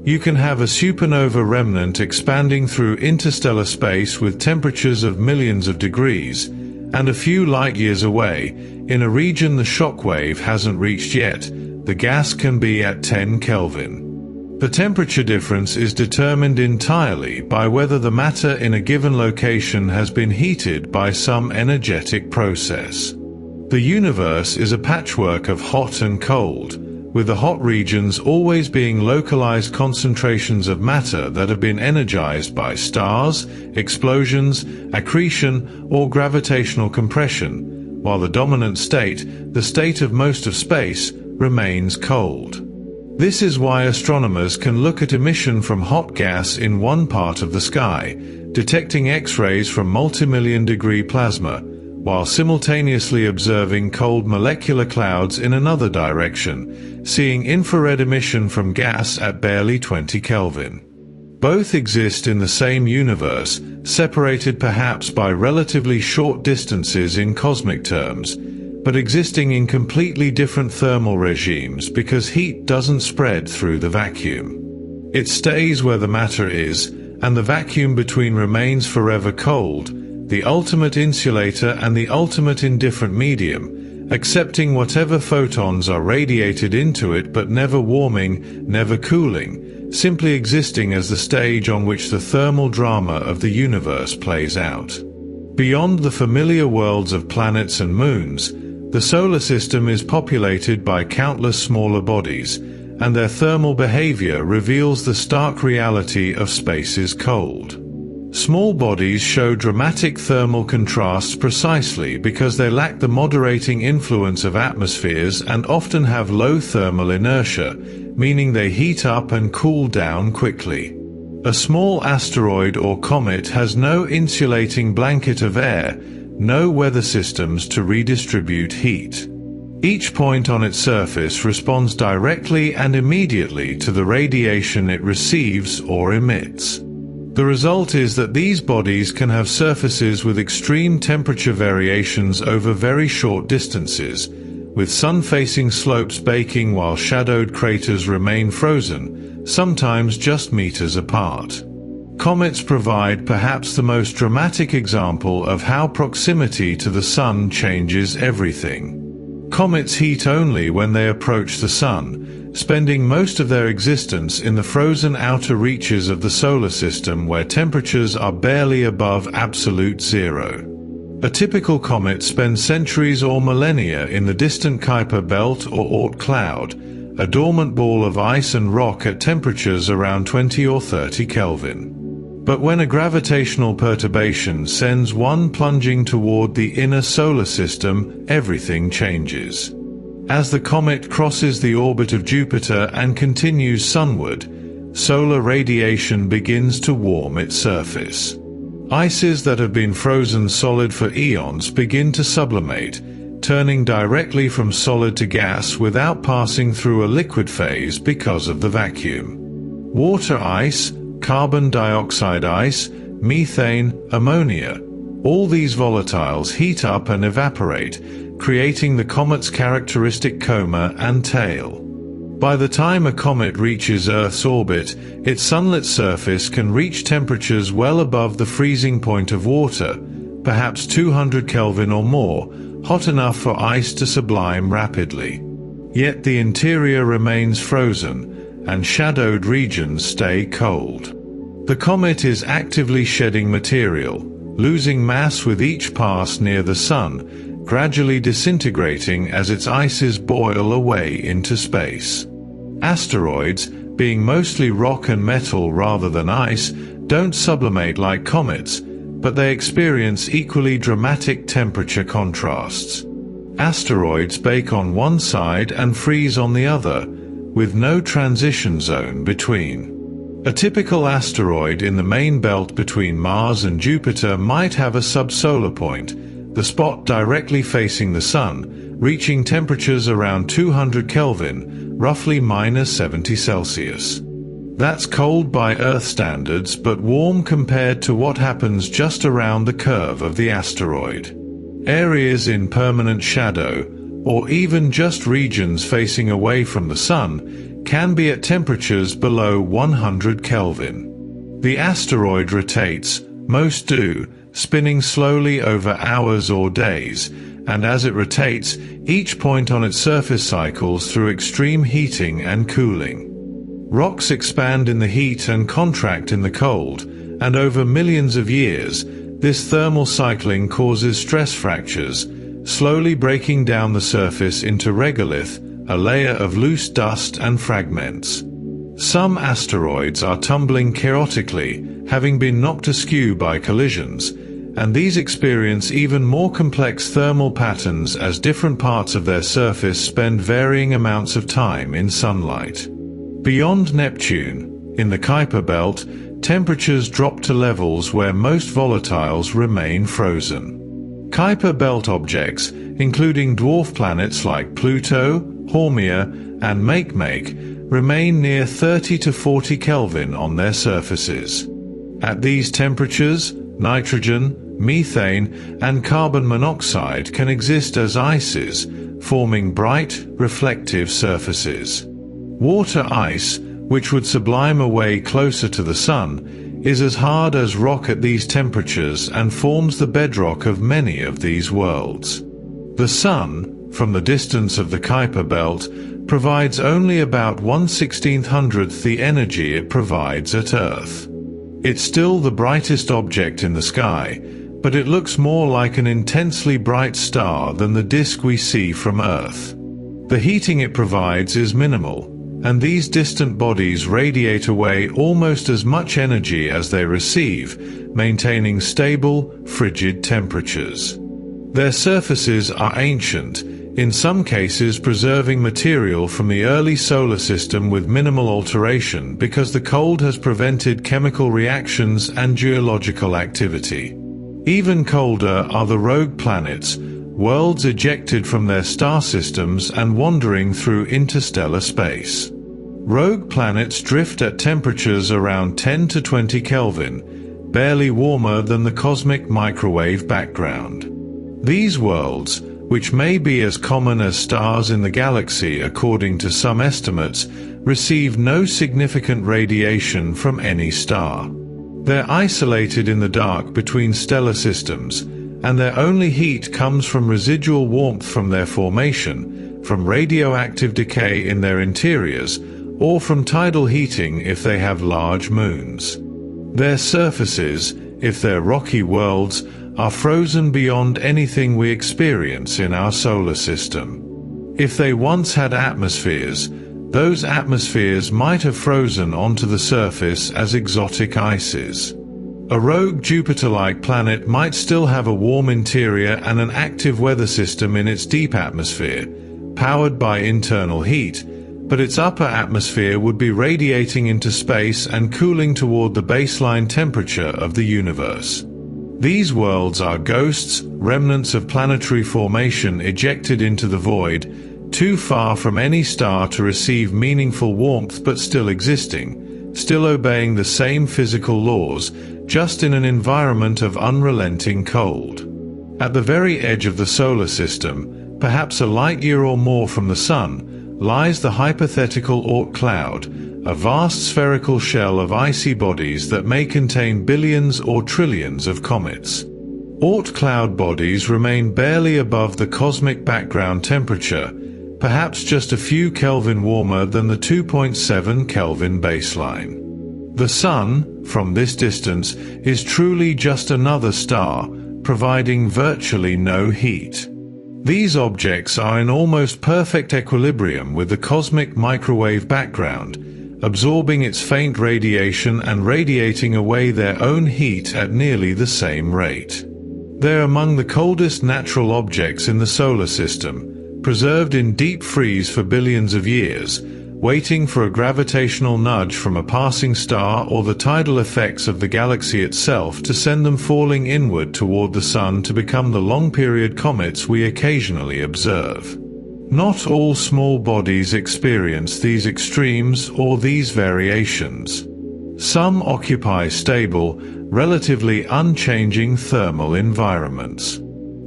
You can have a supernova remnant expanding through interstellar space with temperatures of millions of degrees, and a few light years away, in a region the shock wave hasn't reached yet, the gas can be at 10 Kelvin. The temperature difference is determined entirely by whether the matter in a given location has been heated by some energetic process. The universe is a patchwork of hot and cold, with the hot regions always being localized concentrations of matter that have been energized by stars, explosions, accretion, or gravitational compression, while the dominant state, the state of most of space, remains cold. This is why astronomers can look at emission from hot gas in one part of the sky, detecting X-rays from multimillion-degree plasma, while simultaneously observing cold molecular clouds in another direction, seeing infrared emission from gas at barely 20 Kelvin. Both exist in the same universe, separated perhaps by relatively short distances in cosmic terms, but existing in completely different thermal regimes because heat doesn't spread through the vacuum. It stays where the matter is, and the vacuum between remains forever cold, the ultimate insulator and the ultimate indifferent medium, accepting whatever photons are radiated into it but never warming, never cooling, simply existing as the stage on which the thermal drama of the universe plays out. Beyond the familiar worlds of planets and moons, the solar system is populated by countless smaller bodies, and their thermal behavior reveals the stark reality of space's cold. Small bodies show dramatic thermal contrasts precisely because they lack the moderating influence of atmospheres and often have low thermal inertia, meaning they heat up and cool down quickly. A small asteroid or comet has no insulating blanket of air, no weather systems to redistribute heat. Each point on its surface responds directly and immediately to the radiation it receives or emits. The result is that these bodies can have surfaces with extreme temperature variations over very short distances, with sun-facing slopes baking while shadowed craters remain frozen, sometimes just meters apart. Comets provide perhaps the most dramatic example of how proximity to the Sun changes everything. Comets heat only when they approach the Sun, spending most of their existence in the frozen outer reaches of the solar system where temperatures are barely above absolute zero. A typical comet spends centuries or millennia in the distant Kuiper belt or Oort cloud, a dormant ball of ice and rock at temperatures around 20 or 30 Kelvin. But when a gravitational perturbation sends one plunging toward the inner solar system, everything changes. As the comet crosses the orbit of Jupiter and continues sunward, solar radiation begins to warm its surface. Ices that have been frozen solid for eons begin to sublimate, turning directly from solid to gas without passing through a liquid phase because of the vacuum. Water ice, carbon dioxide ice, methane, ammonia, all these volatiles heat up and evaporate, creating the comet's characteristic coma and tail. By the time a comet reaches Earth's orbit, its sunlit surface can reach temperatures well above the freezing point of water, perhaps 200 Kelvin or more, hot enough for ice to sublime rapidly. Yet the interior remains frozen, and shadowed regions stay cold. The comet is actively shedding material, losing mass with each pass near the Sun, gradually disintegrating as its ices boil away into space. Asteroids, being mostly rock and metal rather than ice, don't sublimate like comets, but they experience equally dramatic temperature contrasts. Asteroids bake on one side and freeze on the other, with no transition zone between. A typical asteroid in the main belt between Mars and Jupiter might have a subsolar point, the spot directly facing the Sun, reaching temperatures around 200 Kelvin, roughly -70 Celsius. That's cold by Earth standards, but warm compared to what happens just around the curve of the asteroid. Areas in permanent shadow, or even just regions facing away from the Sun, can be at temperatures below 100 Kelvin. The asteroid rotates, most do, spinning slowly over hours or days, and as it rotates, each point on its surface cycles through extreme heating and cooling. Rocks expand in the heat and contract in the cold, and over millions of years, this thermal cycling causes stress fractures, slowly breaking down the surface into regolith, a layer of loose dust and fragments. Some asteroids are tumbling chaotically, having been knocked askew by collisions, and these experience even more complex thermal patterns as different parts of their surface spend varying amounts of time in sunlight. Beyond Neptune, in the Kuiper belt, temperatures drop to levels where most volatiles remain frozen. Kuiper belt objects, including dwarf planets like Pluto, Haumea, and Makemake, remain near 30 to 40 Kelvin on their surfaces. At these temperatures, nitrogen, methane, and carbon monoxide can exist as ices, forming bright, reflective surfaces. Water ice, which would sublime away closer to the Sun, is as hard as rock at these temperatures and forms the bedrock of many of these worlds. The Sun, from the distance of the Kuiper belt, provides only about 1/1600th the energy it provides at Earth. It's still the brightest object in the sky, but it looks more like an intensely bright star than the disk we see from Earth. The heating it provides is minimal, and these distant bodies radiate away almost as much energy as they receive, maintaining stable, frigid temperatures. Their surfaces are ancient, in some cases preserving material from the early solar system with minimal alteration because the cold has prevented chemical reactions and geological activity. Even colder are the rogue planets, worlds ejected from their star systems and wandering through interstellar space. Rogue planets drift at temperatures around 10 to 20 Kelvin, barely warmer than the cosmic microwave background. These worlds, which may be as common as stars in the galaxy according to some estimates, receive no significant radiation from any star. They're isolated in the dark between stellar systems, and their only heat comes from residual warmth from their formation, from radioactive decay in their interiors, or from tidal heating if they have large moons. Their surfaces, if they're rocky worlds, are frozen beyond anything we experience in our solar system. If they once had atmospheres, those atmospheres might have frozen onto the surface as exotic ices. A rogue Jupiter-like planet might still have a warm interior and an active weather system in its deep atmosphere, powered by internal heat, but its upper atmosphere would be radiating into space and cooling toward the baseline temperature of the universe. These worlds are ghosts, remnants of planetary formation ejected into the void, too far from any star to receive meaningful warmth but still existing, still obeying the same physical laws, just in an environment of unrelenting cold. At the very edge of the solar system, perhaps a light year or more from the Sun, lies the hypothetical Oort cloud, a vast spherical shell of icy bodies that may contain billions or trillions of comets. Oort cloud bodies remain barely above the cosmic background temperature, perhaps just a few Kelvin warmer than the 2.7 Kelvin baseline. The Sun, from this distance, is truly just another star, providing virtually no heat. These objects are in almost perfect equilibrium with the cosmic microwave background, absorbing its faint radiation and radiating away their own heat at nearly the same rate. They're among the coldest natural objects in the solar system, preserved in deep freeze for billions of years, waiting for a gravitational nudge from a passing star or the tidal effects of the galaxy itself to send them falling inward toward the Sun to become the long-period comets we occasionally observe. Not all small bodies experience these extremes or these variations. Some occupy stable, relatively unchanging thermal environments.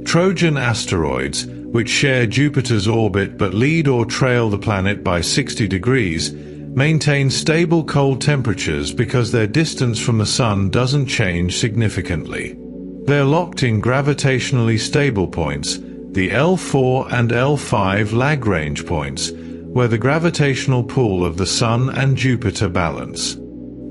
Trojan asteroids, which share Jupiter's orbit but lead or trail the planet by 60 degrees, maintain stable cold temperatures because their distance from the Sun doesn't change significantly. They're locked in gravitationally stable points, the L4 and L5 Lagrange points, where the gravitational pull of the Sun and Jupiter balance.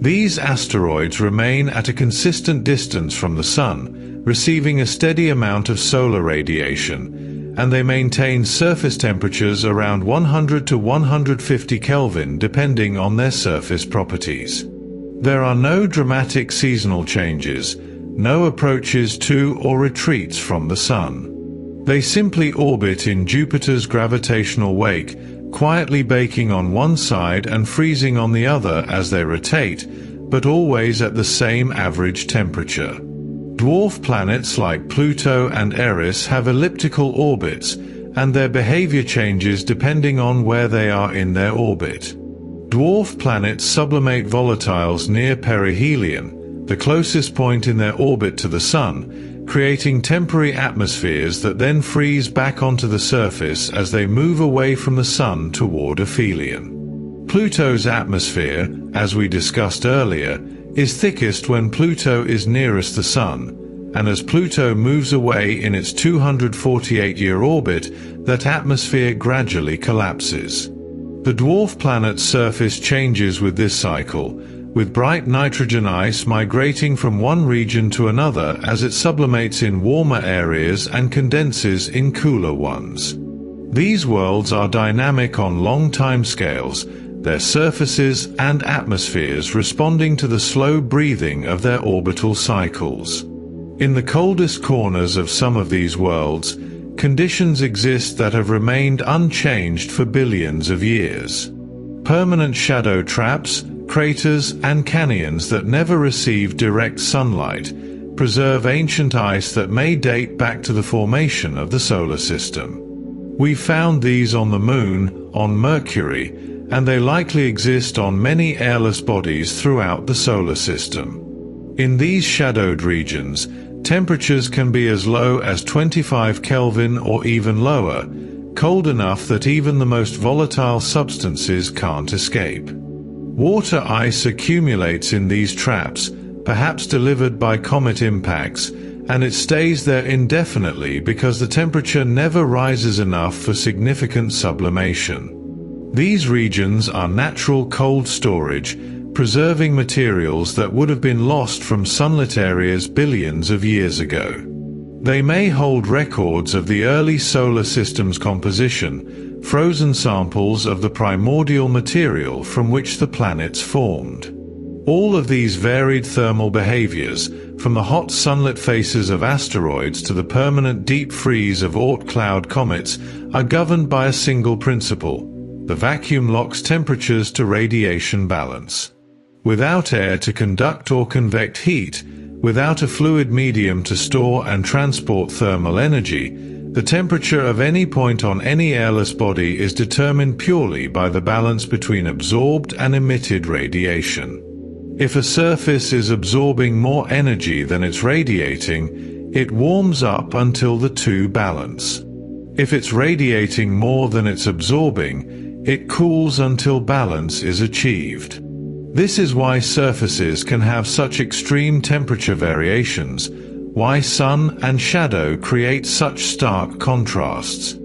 These asteroids remain at a consistent distance from the Sun, receiving a steady amount of solar radiation, and they maintain surface temperatures around 100 to 150 Kelvin depending on their surface properties. There are no dramatic seasonal changes, no approaches to or retreats from the Sun. They simply orbit in Jupiter's gravitational wake, quietly baking on one side and freezing on the other as they rotate, but always at the same average temperature. Dwarf planets like Pluto and Eris have elliptical orbits, and their behavior changes depending on where they are in their orbit. Dwarf planets sublimate volatiles near perihelion, the closest point in their orbit to the Sun, creating temporary atmospheres that then freeze back onto the surface as they move away from the Sun toward aphelion. Pluto's atmosphere, as we discussed earlier, is thickest when Pluto is nearest the Sun, and as Pluto moves away in its 248-year orbit, that atmosphere gradually collapses. The dwarf planet's surface changes with this cycle, with bright nitrogen ice migrating from one region to another as it sublimates in warmer areas and condenses in cooler ones. These worlds are dynamic on long timescales, their surfaces and atmospheres responding to the slow breathing of their orbital cycles. In the coldest corners of some of these worlds, conditions exist that have remained unchanged for billions of years. Permanent shadow traps, craters, and canyons that never receive direct sunlight preserve ancient ice that may date back to the formation of the solar system. We found these on the Moon, on Mercury, and they likely exist on many airless bodies throughout the solar system. In these shadowed regions, temperatures can be as low as 25 Kelvin or even lower, cold enough that even the most volatile substances can't escape. Water ice accumulates in these traps, perhaps delivered by comet impacts, and it stays there indefinitely because the temperature never rises enough for significant sublimation. These regions are natural cold storage, preserving materials that would have been lost from sunlit areas billions of years ago. They may hold records of the early solar system's composition, frozen samples of the primordial material from which the planets formed. All of these varied thermal behaviors, from the hot sunlit faces of asteroids to the permanent deep freeze of Oort cloud comets, are governed by a single principle: the vacuum locks temperatures to radiation balance. Without air to conduct or convect heat, without a fluid medium to store and transport thermal energy, the temperature of any point on any airless body is determined purely by the balance between absorbed and emitted radiation. If a surface is absorbing more energy than it's radiating, it warms up until the two balance. If it's radiating more than it's absorbing, it cools until balance is achieved. This is why surfaces can have such extreme temperature variations, why sun and shadow create such stark contrasts.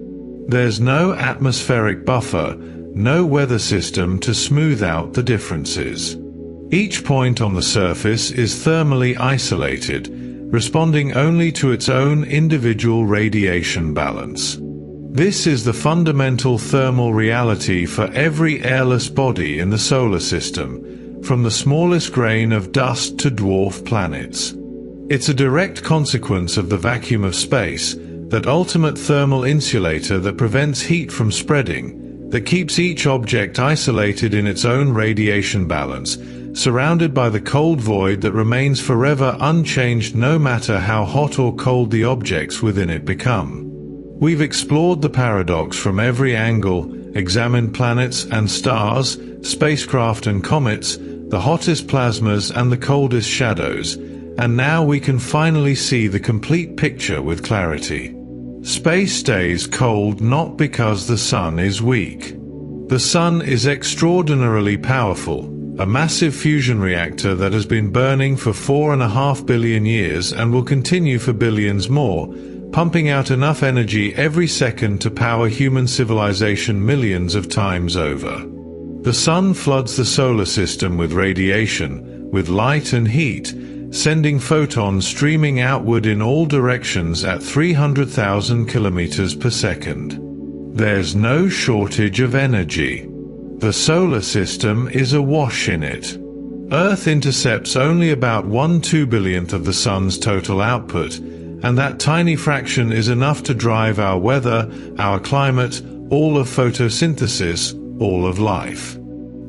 There's no atmospheric buffer, no weather system to smooth out the differences. Each point on the surface is thermally isolated, responding only to its own individual radiation balance. This is the fundamental thermal reality for every airless body in the solar system, from the smallest grain of dust to dwarf planets. It's a direct consequence of the vacuum of space, that ultimate thermal insulator that prevents heat from spreading, that keeps each object isolated in its own radiation balance, surrounded by the cold void that remains forever unchanged no matter how hot or cold the objects within it become. We've explored the paradox from every angle, examined planets and stars, spacecraft and comets, the hottest plasmas and the coldest shadows, and now we can finally see the complete picture with clarity. Space stays cold not because the sun is weak. The sun is extraordinarily powerful, a massive fusion reactor that has been burning for 4.5 billion years and will continue for billions more, pumping out enough energy every second to power human civilization millions of times over. The sun floods the solar system with radiation, with light and heat, sending photons streaming outward in all directions at 300,000 kilometers per second. There's no shortage of energy. The solar system is awash in it. Earth intercepts only about 1/2 of the sun's total output, and that tiny fraction is enough to drive our weather, our climate, all of photosynthesis, all of life.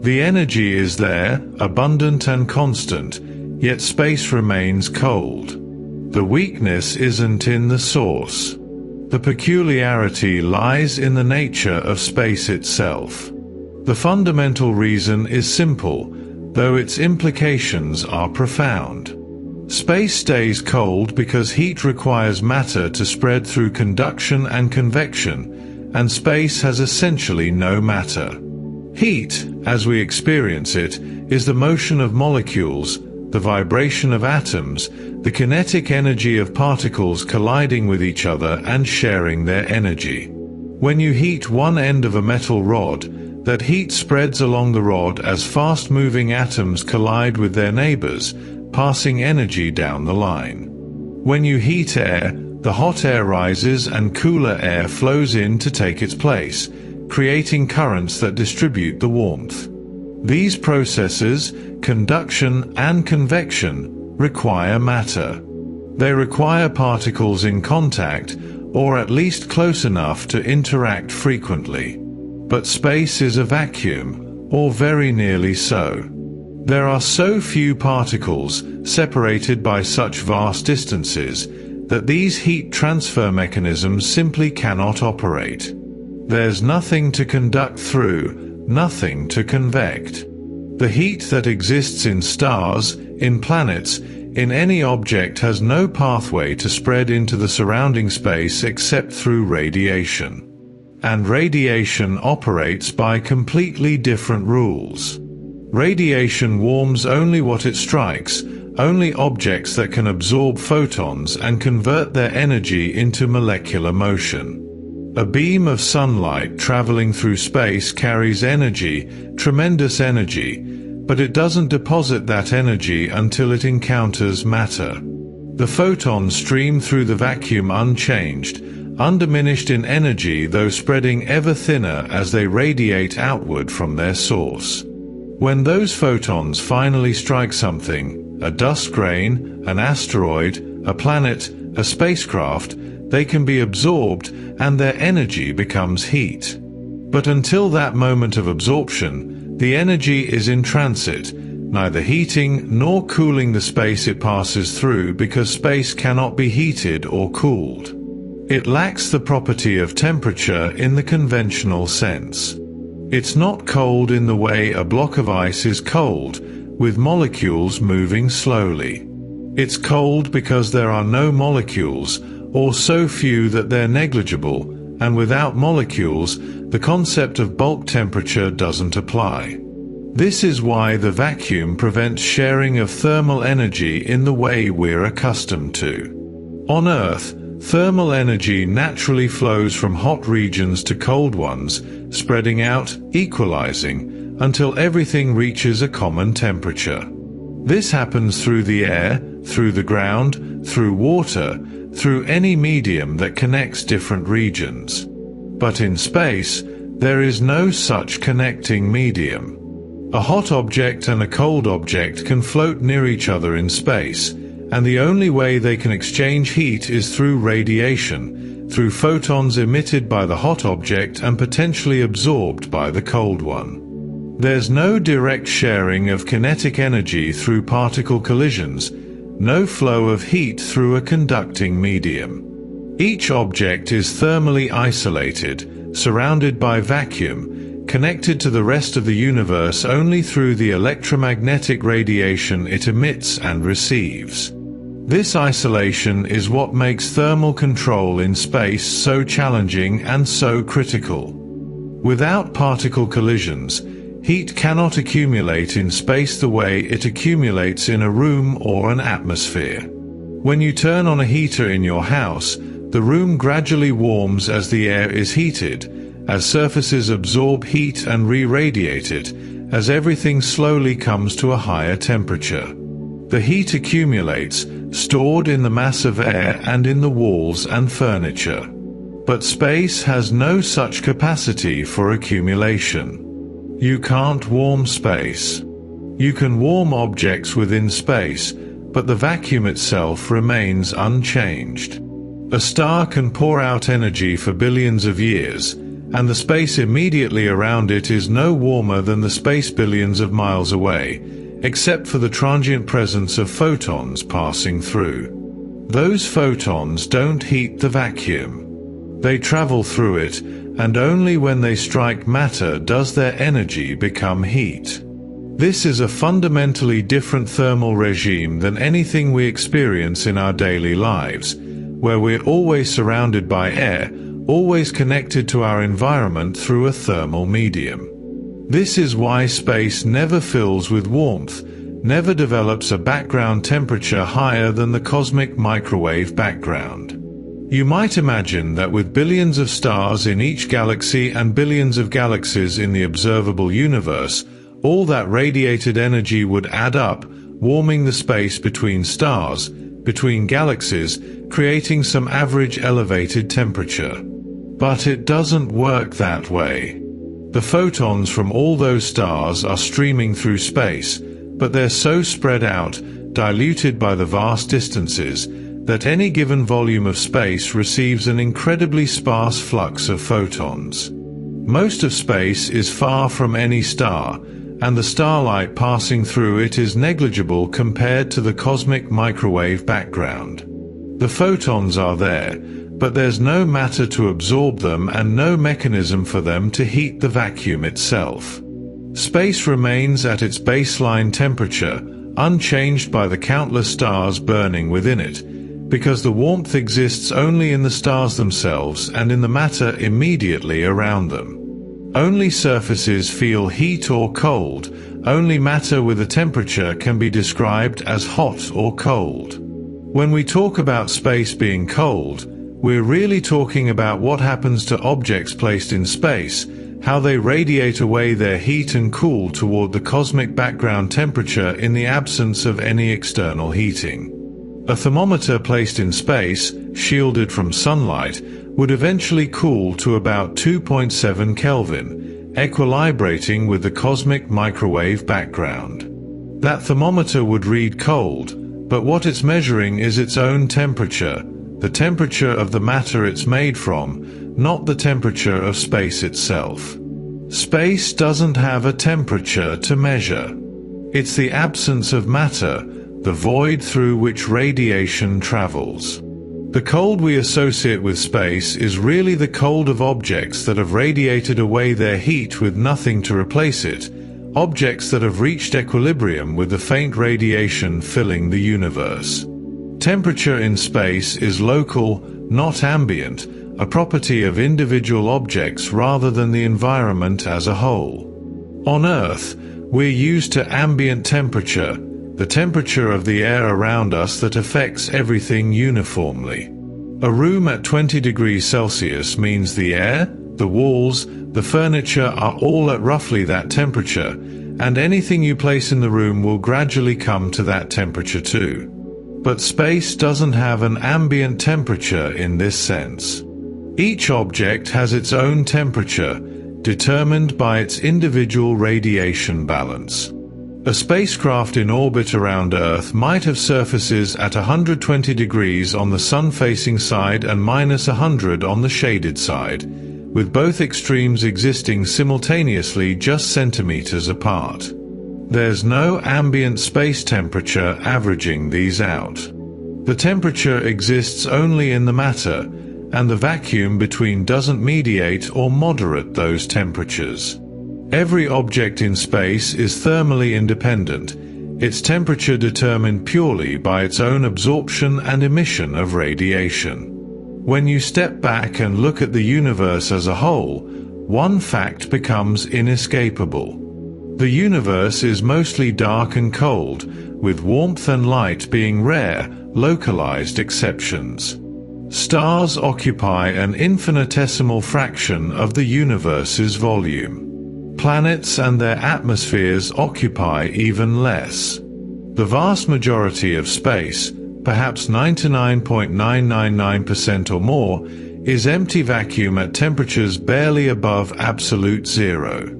The energy is there, abundant and constant, yet space remains cold. The weakness isn't in the source. The peculiarity lies in the nature of space itself. The fundamental reason is simple, though its implications are profound. Space stays cold because heat requires matter to spread through conduction and convection, and space has essentially no matter. Heat, as we experience it, is the motion of molecules, the vibration of atoms, the kinetic energy of particles colliding with each other and sharing their energy. When you heat one end of a metal rod, that heat spreads along the rod as fast-moving atoms collide with their neighbors, passing energy down the line. When you heat air, the hot air rises and cooler air flows in to take its place, creating currents that distribute the warmth. These processes, conduction and convection, require matter. They require particles in contact, or at least close enough to interact frequently. But space is a vacuum, or very nearly so. There are so few particles, separated by such vast distances, that these heat transfer mechanisms simply cannot operate. There's nothing to conduct through, nothing to convect. The heat that exists in stars, in planets, in any object has no pathway to spread into the surrounding space except through radiation. And radiation operates by completely different rules. Radiation warms only what it strikes, only objects that can absorb photons and convert their energy into molecular motion. A beam of sunlight traveling through space carries energy, tremendous energy, but it doesn't deposit that energy until it encounters matter. The photons stream through the vacuum unchanged, undiminished in energy though spreading ever thinner as they radiate outward from their source. When those photons finally strike something, a dust grain, an asteroid, a planet, a spacecraft, they can be absorbed and their energy becomes heat. But until that moment of absorption, the energy is in transit, neither heating nor cooling the space it passes through because space cannot be heated or cooled. It lacks the property of temperature in the conventional sense. It's not cold in the way a block of ice is cold, with molecules moving slowly. It's cold because there are no molecules, or so few that they're negligible, and without molecules, the concept of bulk temperature doesn't apply. This is why the vacuum prevents sharing of thermal energy in the way we're accustomed to. On Earth, thermal energy naturally flows from hot regions to cold ones, spreading out, equalizing, until everything reaches a common temperature. This happens through the air, through the ground, through water, through any medium that connects different regions. But in space, there is no such connecting medium. A hot object and a cold object can float near each other in space, and the only way they can exchange heat is through radiation, through photons emitted by the hot object and potentially absorbed by the cold one. There's no direct sharing of kinetic energy through particle collisions, no flow of heat through a conducting medium. Each object is thermally isolated, surrounded by vacuum, connected to the rest of the universe only through the electromagnetic radiation it emits and receives. This isolation is what makes thermal control in space so challenging and so critical. Without particle collisions, heat cannot accumulate in space the way it accumulates in a room or an atmosphere. When you turn on a heater in your house, the room gradually warms as the air is heated, as surfaces absorb heat and re-radiate it, as everything slowly comes to a higher temperature. The heat accumulates, stored in the mass of air and in the walls and furniture. But space has no such capacity for accumulation. You can't warm space. You can warm objects within space, but the vacuum itself remains unchanged. A star can pour out energy for billions of years, and the space immediately around it is no warmer than the space billions of miles away, except for the transient presence of photons passing through. Those photons don't heat the vacuum. They travel through it, and only when they strike matter does their energy become heat. This is a fundamentally different thermal regime than anything we experience in our daily lives, where we're always surrounded by air, always connected to our environment through a thermal medium. This is why space never fills with warmth, never develops a background temperature higher than the cosmic microwave background. You might imagine that with billions of stars in each galaxy and billions of galaxies in the observable universe, all that radiated energy would add up, warming the space between stars, between galaxies, creating some average elevated temperature. But it doesn't work that way. The photons from all those stars are streaming through space, but they're so spread out, diluted by the vast distances, that any given volume of space receives an incredibly sparse flux of photons. Most of space is far from any star, and the starlight passing through it is negligible compared to the cosmic microwave background. The photons are there, but there's no matter to absorb them and no mechanism for them to heat the vacuum itself. Space remains at its baseline temperature, unchanged by the countless stars burning within it, because the warmth exists only in the stars themselves and in the matter immediately around them. Only surfaces feel heat or cold, only matter with a temperature can be described as hot or cold. When we talk about space being cold, we're really talking about what happens to objects placed in space, how they radiate away their heat and cool toward the cosmic background temperature in the absence of any external heating. A thermometer placed in space, shielded from sunlight, would eventually cool to about 2.7 Kelvin, equilibrating with the cosmic microwave background. That thermometer would read cold, but what it's measuring is its own temperature, the temperature of the matter it's made from, not the temperature of space itself. Space doesn't have a temperature to measure. It's the absence of matter, the void through which radiation travels. The cold we associate with space is really the cold of objects that have radiated away their heat with nothing to replace it, objects that have reached equilibrium with the faint radiation filling the universe. Temperature in space is local, not ambient, a property of individual objects rather than the environment as a whole. On Earth, we're used to ambient temperature, the temperature of the air around us that affects everything uniformly. A room at 20 degrees Celsius means the air, the walls, the furniture are all at roughly that temperature, and anything you place in the room will gradually come to that temperature too. But space doesn't have an ambient temperature in this sense. Each object has its own temperature, determined by its individual radiation balance. A spacecraft in orbit around Earth might have surfaces at 120 degrees on the sun-facing side and -100 on the shaded side, with both extremes existing simultaneously just centimeters apart. There's no ambient space temperature averaging these out. The temperature exists only in the matter, and the vacuum between doesn't mediate or moderate those temperatures. Every object in space is thermally independent, its temperature determined purely by its own absorption and emission of radiation. When you step back and look at the universe as a whole, one fact becomes inescapable. The universe is mostly dark and cold, with warmth and light being rare, localized exceptions. Stars occupy an infinitesimal fraction of the universe's volume. Planets and their atmospheres occupy even less. The vast majority of space, perhaps 99.999% or more, is empty vacuum at temperatures barely above absolute zero.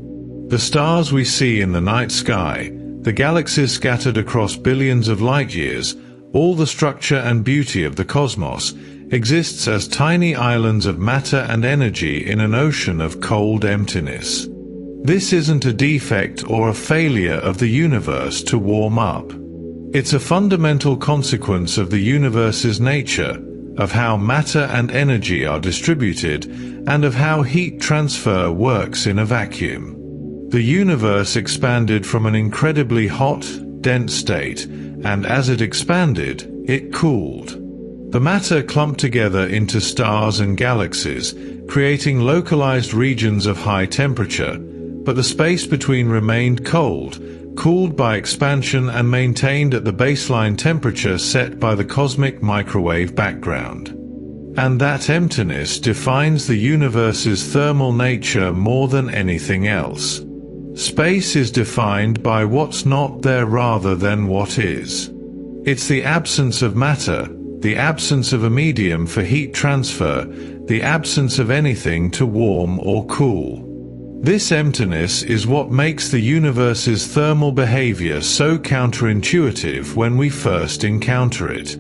The stars we see in the night sky, the galaxies scattered across billions of light years, all the structure and beauty of the cosmos, exists as tiny islands of matter and energy in an ocean of cold emptiness. This isn't a defect or a failure of the universe to warm up. It's a fundamental consequence of the universe's nature, of how matter and energy are distributed, and of how heat transfer works in a vacuum. The universe expanded from an incredibly hot, dense state, and as it expanded, it cooled. The matter clumped together into stars and galaxies, creating localized regions of high temperature, but the space between remained cold, cooled by expansion and maintained at the baseline temperature set by the cosmic microwave background. And that emptiness defines the universe's thermal nature more than anything else. Space is defined by what's not there rather than what is. It's the absence of matter, the absence of a medium for heat transfer, the absence of anything to warm or cool. This emptiness is what makes the universe's thermal behavior so counterintuitive when we first encounter it.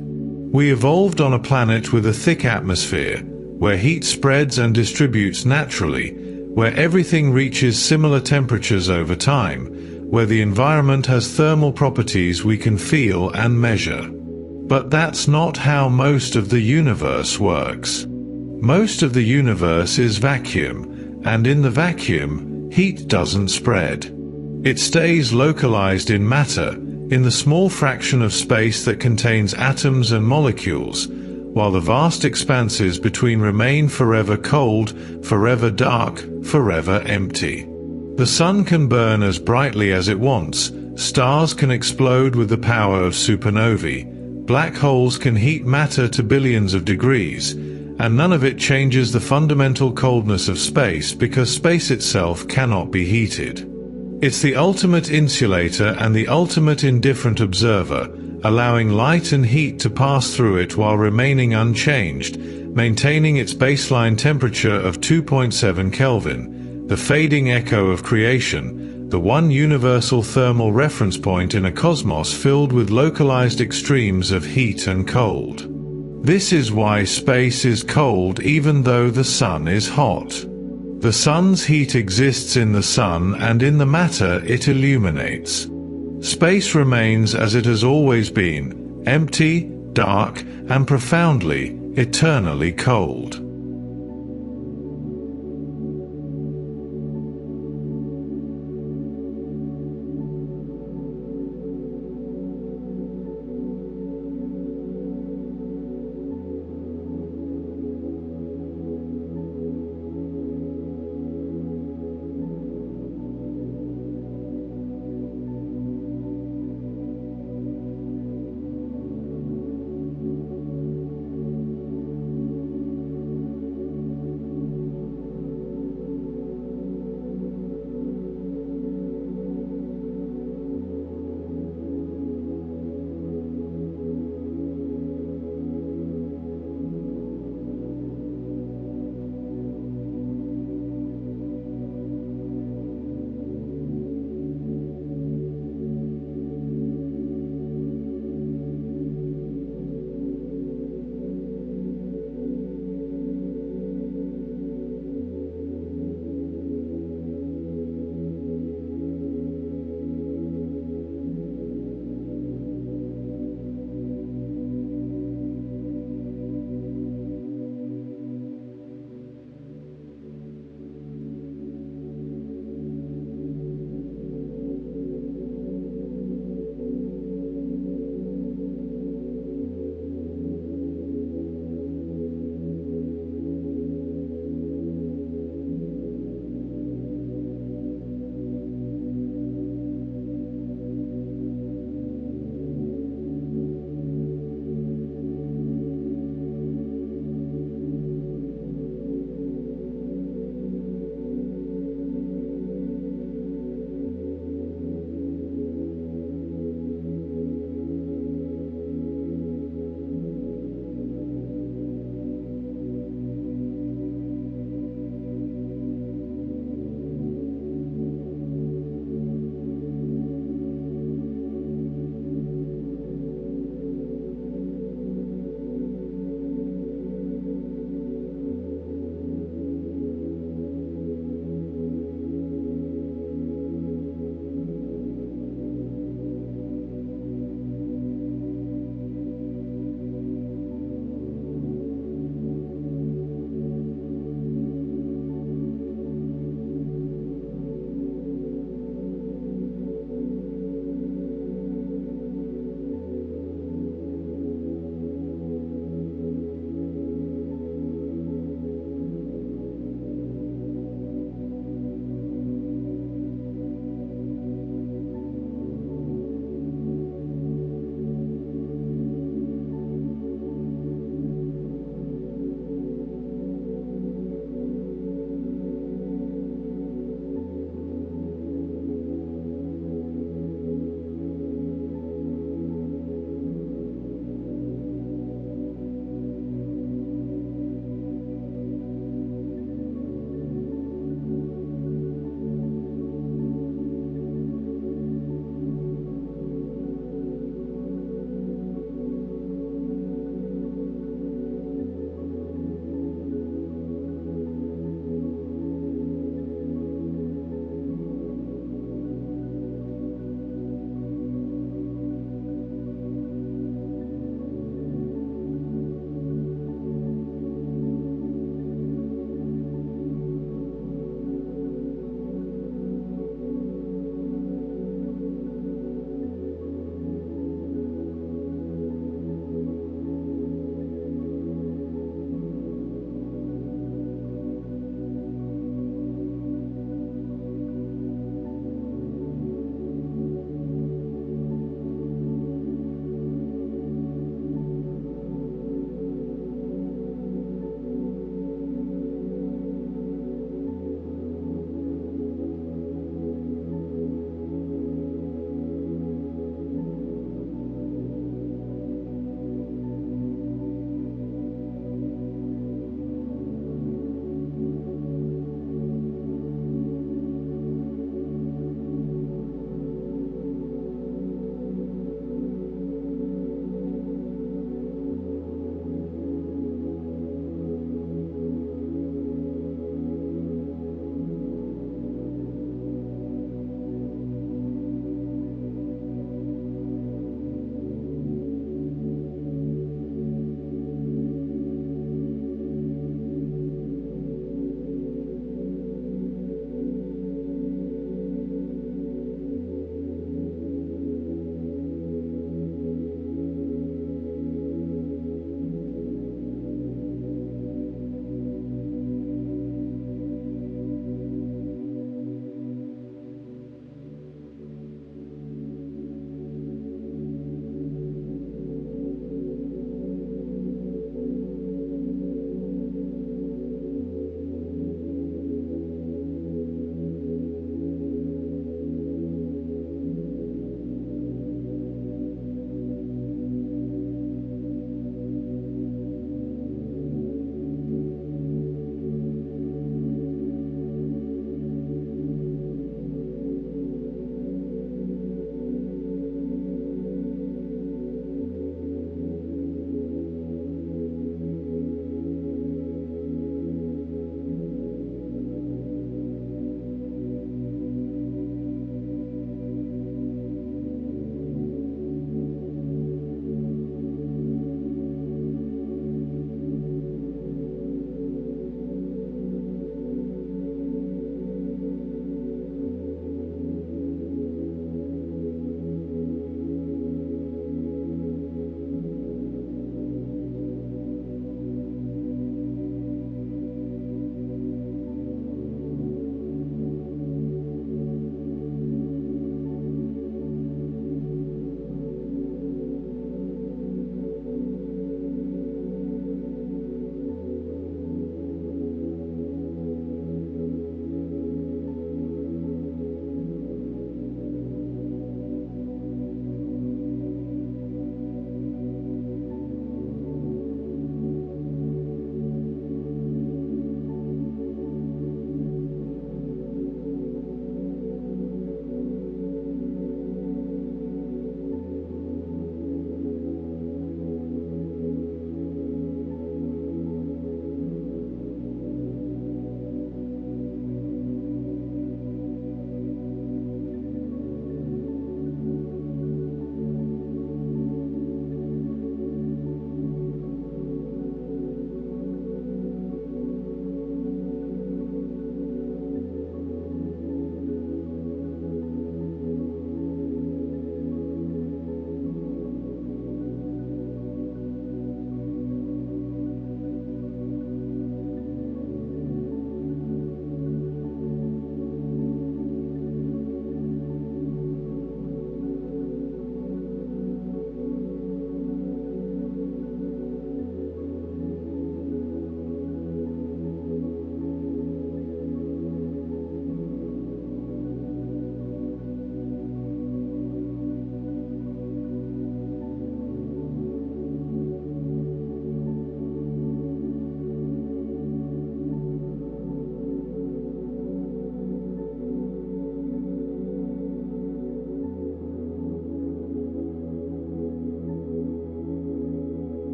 We evolved on a planet with a thick atmosphere, where heat spreads and distributes naturally, where everything reaches similar temperatures over time, where the environment has thermal properties we can feel and measure. But that's not how most of the universe works. Most of the universe is vacuum, and in the vacuum, heat doesn't spread. It stays localized in matter, in the small fraction of space that contains atoms and molecules, while the vast expanses between remain forever cold, forever dark, forever empty. The sun can burn as brightly as it wants, stars can explode with the power of supernovae, black holes can heat matter to billions of degrees, and none of it changes the fundamental coldness of space because space itself cannot be heated. It's the ultimate insulator and the ultimate indifferent observer, allowing light and heat to pass through it while remaining unchanged, maintaining its baseline temperature of 2.7 Kelvin, the fading echo of creation, the one universal thermal reference point in a cosmos filled with localized extremes of heat and cold. This is why space is cold even though the sun is hot. The sun's heat exists in the sun and in the matter it illuminates. Space remains as it has always been, empty, dark, and profoundly, eternally cold.